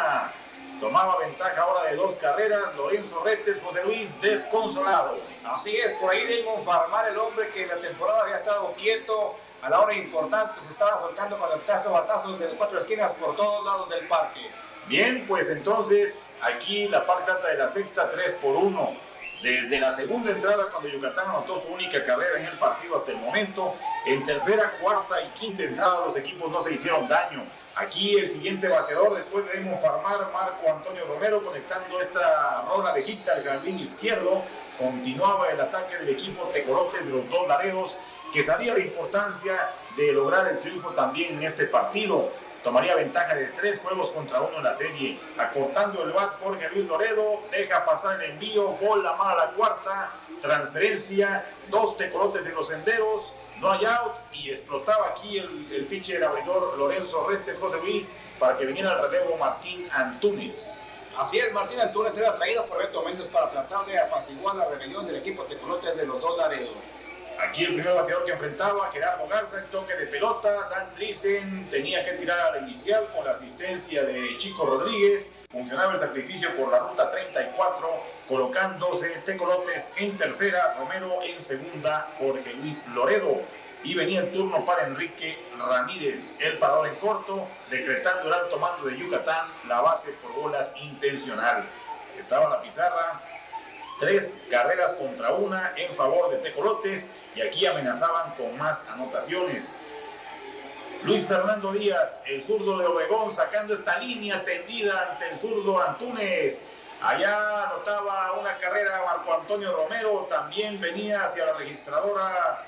E: Tomaba ventaja ahora de 2 carreras, Lorenzo Retes, José Luis, desconsolado.
O: Así es, por ahí Damon Farmar, el hombre que en la temporada había estado quieto, a la hora importante se estaba soltando con batazos de 4 esquinas por todos lados del parque.
E: Bien, pues entonces aquí la parte alta de la sexta, 3-1. Desde la segunda entrada, cuando Yucatán anotó su única carrera en el partido hasta el momento, en tercera, cuarta y quinta entrada los equipos no se hicieron daño. Aquí el siguiente bateador después de Damon Farmar, Marco Antonio Romero, conectando esta rola de hit al jardín izquierdo. Continuaba el ataque del equipo Tecolotes de los Dos Laredos, que sabía la importancia de lograr el triunfo también en este partido. Tomaría ventaja de 3 juegos contra 1 en la serie. Acortando el bat, Jorge Luis Loredo deja pasar el envío, bola mala a la cuarta, transferencia, 2 Tecolotes en los senderos, no hay out, y explotaba aquí el pitcher abridor Lorenzo Retes, José Luis, para que viniera al relevo Martín Antunes.
O: Así es, Martín Antunes era traído por Beto Méndez para tratar de apaciguar la rebelión del equipo Tecolotes de los Dos Laredos.
E: Aquí el primer bateador que enfrentaba, Gerardo Garza, el toque de pelota. Dan Driesen tenía que tirar a la inicial con la asistencia de Chico Rodríguez. Funcionaba el sacrificio por la ruta 34, colocándose Tecolotes en tercera, Romero en segunda, Jorge Luis Loredo. Y venía el turno para Enrique Ramírez, el parador en corto, decretando el alto mando de Yucatán, la base por bolas intencional. Estaba la pizarra, 3 carreras contra 1 en favor de Tecolotes, y aquí amenazaban con más anotaciones. Luis Fernando Díaz, el zurdo de Obregón, sacando esta línea tendida ante el zurdo Antunes. Allá anotaba una carrera Marco Antonio Romero, también venía hacia la registradora.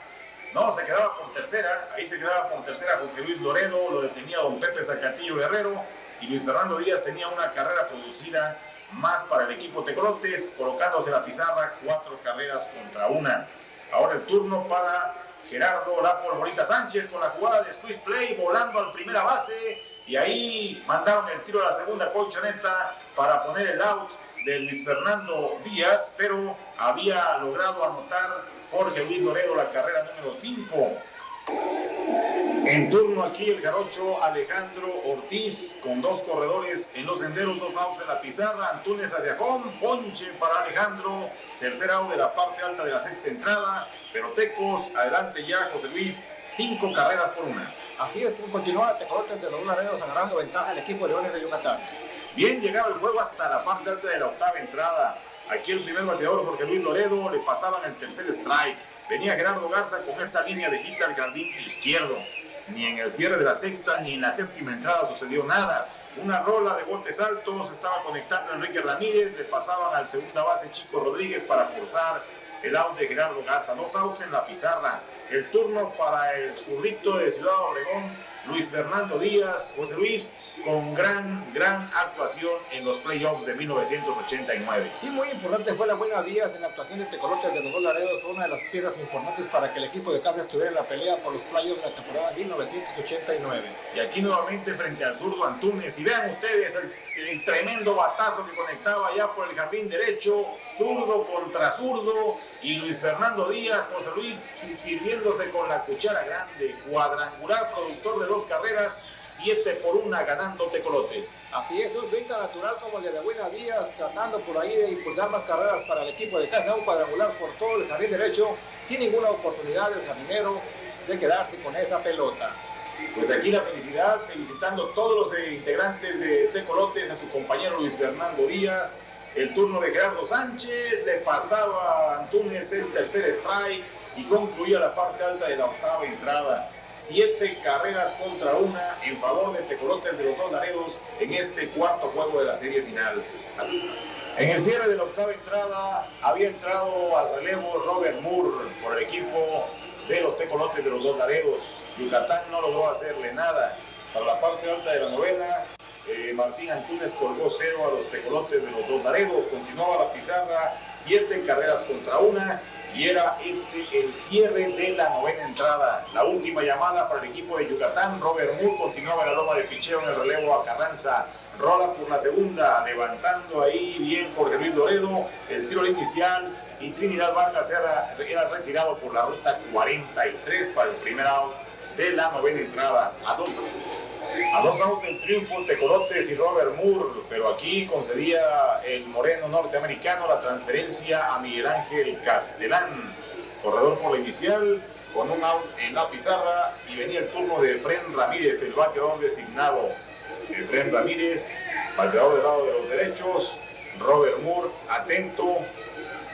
E: No, se quedaba por tercera, ahí se quedaba por tercera Jorge Luis Loredo, lo detenía don Pepe Zacatillo Guerrero, y Luis Fernando Díaz tenía una carrera producida más para el equipo Tecolotes, colocándose la pizarra 4 carreras contra 1. Ahora el turno para Gerardo La Polvorita Sánchez con la jugada de squeeze play, volando al primera base, y ahí mandaron el tiro a la segunda colchoneta para poner el out de Luis Fernando Díaz, pero había logrado anotar Jorge Luis Loredo la carrera número 5. En turno aquí el jarocho Alejandro Ortiz con 2 corredores en los senderos, 2 outs en la pizarra. Antúnez hacia home, ponche para Alejandro, tercer out de la parte alta de la sexta entrada, pero Tecos adelante ya, José Luis, 5 carreras por 1.
O: Así es, continúa Tecolotes de los Dos Laredos agarrando ventaja al equipo de Leones de Yucatán.
E: Bien, llegaba el juego hasta la parte alta de la octava entrada. Aquí el primer bateador, Jorge Luis Loredo, le pasaban el tercer strike. Venía Gerardo Garza con esta línea de hit al jardín izquierdo. Ni en el cierre de la sexta ni en la séptima entrada sucedió nada. Una rola de botes altos, estaba conectando Enrique Ramírez, le pasaban al segunda base Chico Rodríguez para forzar el out de Gerardo Garza. 2 outs en la pizarra. El turno para el zurdito de Ciudad Obregón, Luis Fernando Díaz, José Luis, con gran actuación en los playoffs de 1989.
O: Sí, muy importante fue la buena Díaz en la actuación de Tecolotes de los Dos Laredos. Fue una de las piezas importantes para que el equipo de casa estuviera en la pelea por los playoffs de la temporada 1989.
E: Y aquí nuevamente frente al zurdo Antúnez. Y vean ustedes el tremendo batazo que conectaba allá por el jardín derecho, zurdo contra zurdo, y Luis Fernando Díaz, José Luis, sirviéndose con la cuchara grande, cuadrangular, productor de 2 carreras, 7-1 ganando Tecolotes.
O: Así es, un swing tan natural como el de la buena Díaz, tratando por ahí de impulsar más carreras para el equipo de casa, un cuadrangular por todo el jardín derecho, sin ninguna oportunidad del jardinero de quedarse con esa pelota.
E: Pues aquí la felicidad, felicitando a todos los integrantes de Tecolotes, a su compañero Luis Fernando Díaz. El turno de Gerardo Sánchez, le pasaba a Antúnez el tercer strike y concluía la parte alta de la octava entrada. 7 carreras contra 1 en favor de Tecolotes de los Dos Laredos en este cuarto juego de la serie final. En el cierre de la octava entrada había entrado al relevo Robert Moore por el equipo de los Tecolotes de los Dos Laredos. Yucatán no logró hacerle nada. Para la parte alta de la novena, Martín Antúnez colgó 0 a los Tecolotes de los Dos Laredos. Continuaba la pizarra, 7 carreras contra 1. Y era el cierre de la novena entrada. La última llamada para el equipo de Yucatán. Robert Moore continuaba en la loma de picheo en el relevo a Carranza. Rola por la segunda, levantando ahí bien Jorge Luis Loredo. El tiro al inicial y Trinidad Vargas era retirado por la ruta 43 para el primer out de la novena entrada. A dos outs el triunfo Tecolotes y Robert Moore, pero aquí concedía el moreno norteamericano la transferencia a Miguel Ángel Castellán, corredor por la inicial, con un out en la pizarra, y venía el turno de Efren Ramírez, el bateador designado. Efren Ramírez, bateador del lado de los derechos. Robert Moore atento,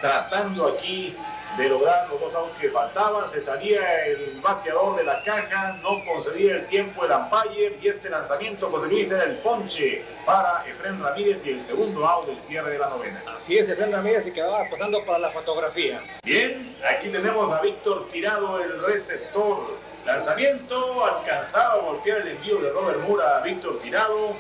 E: tratando aquí de lograr los 2 outs que faltaban. Se salía el bateador de la caja, no concedía el tiempo el umpire, y este lanzamiento, José Luis, era el ponche para Efren Ramírez y el segundo out del cierre de la novena.
O: Así es, Efren Ramírez se quedaba pasando para la fotografía.
E: Bien, aquí tenemos a Víctor Tirado, el receptor. Lanzamiento, alcanzaba a golpear el envío de Robert Moore a Víctor Tirado,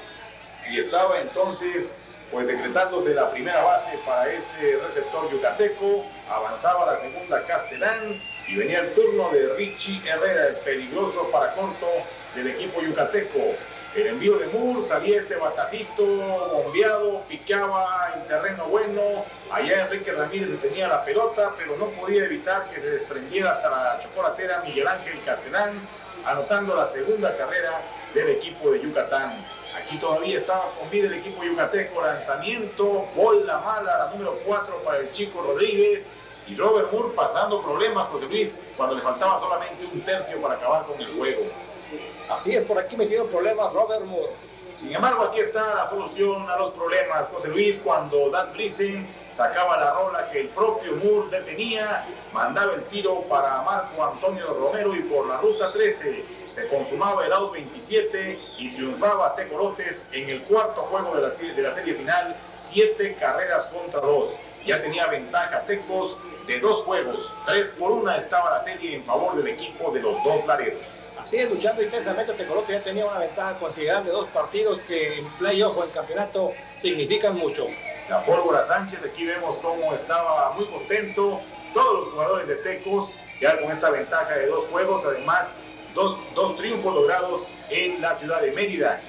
E: y estaba entonces pues decretándose la primera base para este receptor yucateco. Avanzaba la segunda Castellán y venía el turno de Richie Herrera, el peligroso para corto del equipo yucateco. El envío de Moore, salía este batacito bombeado, picaba en terreno bueno. Allá Enrique Ramírez detenía la pelota, pero no podía evitar que se desprendiera hasta la chocolatera Miguel Ángel Castellán, anotando la segunda carrera del equipo de Yucatán. Aquí todavía estaba con vida el equipo yucateco. Lanzamiento, bola mala, la número 4 para el Chico Rodríguez. Y Robert Moore pasando problemas, José Luis, cuando le faltaba solamente un tercio para acabar con el juego.
O: Así es, por aquí metido problemas Robert Moore.
E: Sin embargo, aquí está la solución a los problemas, José Luis, cuando Dan Friesen sacaba la rola que el propio Moore detenía, mandaba el tiro para Marco Antonio Romero, y por la ruta 13 se consumaba el out 27 y triunfaba Tecolotes en el cuarto juego de la serie final, 7 carreras contra 2. Ya tenía ventaja Tecos de 2 juegos, 3-1 estaba la serie en favor del equipo de los Dos Laredos.
O: Así es, luchando intensamente, Tecolotes ya tenía una ventaja considerable de 2 partidos que en playoff o en campeonato significan mucho.
E: La Pólvora Sánchez, aquí vemos cómo estaba muy contento. Todos los jugadores de Tecos quedar con esta ventaja de 2 juegos, además dos triunfos logrados en la ciudad de Mérida.